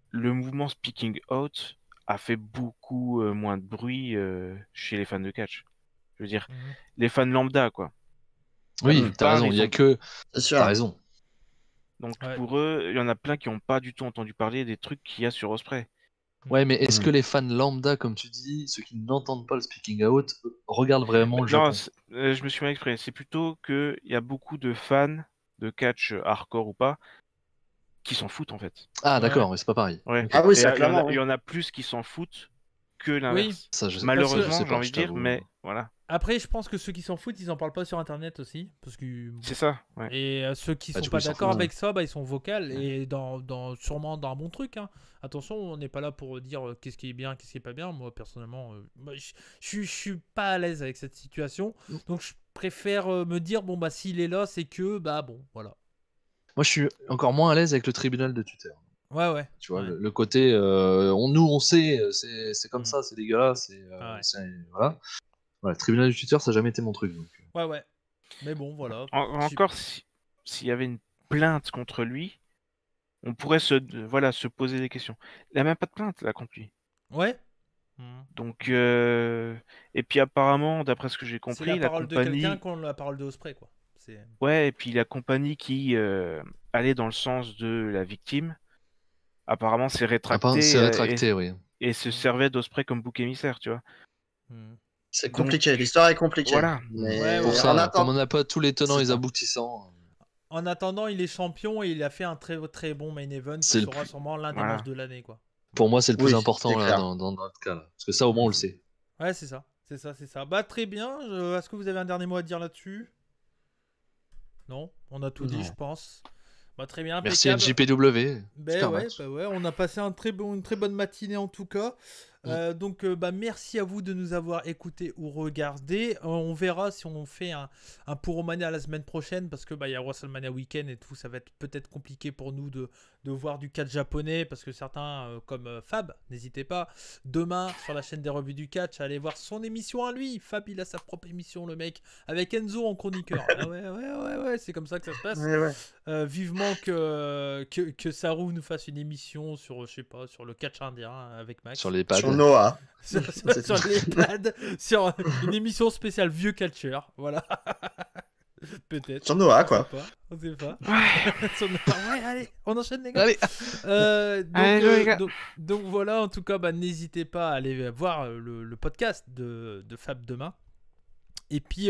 le mouvement speaking out a fait beaucoup moins de bruit chez les fans de catch. Je veux dire, les fans lambda, quoi. Oui, t'as raison, il y a que... T'as raison. Donc pour eux, il y en a plein qui n'ont pas du tout entendu parler des trucs qu'il y a sur Ospreay. Ouais, mais est-ce que les fans lambda, comme tu dis, ceux qui n'entendent pas le speaking out, regardent vraiment le Japon ? Je me suis mal exprimé. C'est plutôt qu'il y a beaucoup de fans de catch hardcore ou pas qui s'en foutent en fait. Ah d'accord, mais c'est pas pareil. Ouais. Ah oui, ça clairement. Il y en a plus qui s'en foutent que l'inverse. Oui. Ça, malheureusement, j'ai envie de dire, mais voilà. Après, je pense que ceux qui s'en foutent, ils en parlent pas sur internet aussi. Parce que... C'est ça. Ouais. Et ceux qui sont pas d'accord avec ça, ils sont vocales et sûrement dans un bon truc. Hein. Attention, on n'est pas là pour dire qu'est-ce qui est bien, qu'est-ce qui est pas bien. Moi, personnellement, je suis pas à l'aise avec cette situation. Donc, je préfère me dire, s'il est là, c'est que, voilà. Moi, je suis encore moins à l'aise avec le tribunal de tuteur. Ouais. Tu vois, le côté, on sait, c'est comme ça, c'est dégueulasse. Voilà. Voilà, le tribunal du tuteur, ça n'a jamais été mon truc. Donc. Ouais. Mais bon, voilà. Encore, s'il y avait une plainte contre lui, on pourrait se poser des questions. Il n'a même pas de plainte, là, contre lui. Ouais. Donc, et puis apparemment, d'après ce que j'ai compris, c'est la parole de quelqu'un contre la parole de Ospreay, quoi. Ouais, et puis la compagnie qui allait dans le sens de la victime, apparemment, s'est rétractée. Oui. Et se servait d'Ospreay comme bouc émissaire, tu vois. C'est compliqué, l'histoire est compliquée. Voilà. Mais pour ça, comme on n'a pas tous les tenants et les aboutissants. En attendant, il est champion et il a fait un très très bon main event. Ce sera sûrement l'un des matchs de l'année, quoi. Pour moi, c'est le plus important là, dans notre cas. Là. Parce que ça, au moins, on le sait. Ouais, c'est ça. Bah, très bien. Est-ce que vous avez un dernier mot à dire là-dessus? Non, on a tout dit, je pense. Bah, très bien. Merci à JPW. Ouais, on a passé une très bonne matinée en tout cas. Donc merci à vous de nous avoir écoutés ou regardés. On verra si on fait un Puromania la semaine prochaine parce que y a WrestleMania Weekend et tout, ça va être peut-être compliqué pour nous de voir du catch japonais parce que certains comme Fab, n'hésitez pas demain sur la chaîne des revues du catch à aller voir son émission à lui. Fab, il a sa propre émission, le mec, avec Enzo en chroniqueur. Ouais, c'est comme ça que ça se passe. Vivement que Saru nous fasse une émission sur sur le catch indien avec Max. Sur les pads. Sur Noah. sur les pads, sur une émission spéciale vieux catcheur, voilà. Peut-être. Sur Noah, quoi. On sait pas. Ouais, allez, on enchaîne les gars. Allez. Donc voilà, en tout cas, n'hésitez pas à aller voir le podcast de Fab demain. Et puis,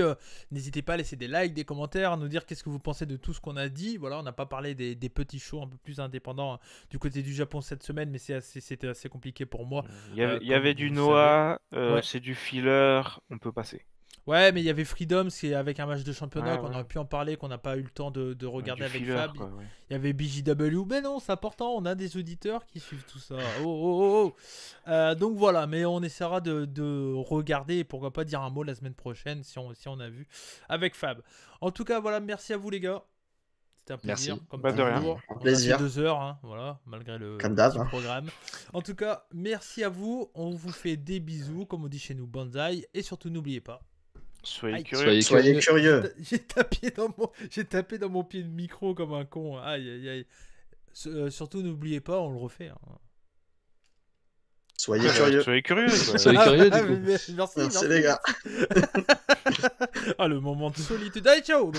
n'hésitez pas à laisser des likes, des commentaires, à nous dire qu'est-ce que vous pensez de tout ce qu'on a dit. Voilà, on n'a pas parlé des petits shows un peu plus indépendants du côté du Japon cette semaine, mais c'était assez compliqué pour moi. Il y avait du Noah, c'est du filler, on peut passer. Ouais, mais il y avait Freedom, c'est avec un match de championnat qu'on aurait pu en parler, qu'on n'a pas eu le temps de regarder avec filler, Fab. Il y avait BJW, mais non, c'est important, on a des auditeurs qui suivent tout ça. Donc voilà, mais on essaiera de regarder et pourquoi pas dire un mot la semaine prochaine si on a vu avec Fab. En tout cas, voilà, merci à vous les gars. C'était un plaisir. Merci. Comme de rien. Un plaisir. 2 heures, hein, voilà, malgré le petit programme. En tout cas, merci à vous. On vous fait des bisous, comme on dit chez nous, Banzai. Et surtout, n'oubliez pas. Soyez curieux. Soyez curieux. J'ai tapé dans mon pied de micro comme un con. Aïe. Surtout, n'oubliez pas, on le refait. Hein. Soyez curieux. Soyez curieux, du coup. Merci les gars. Le moment de solitude. Allez, ciao.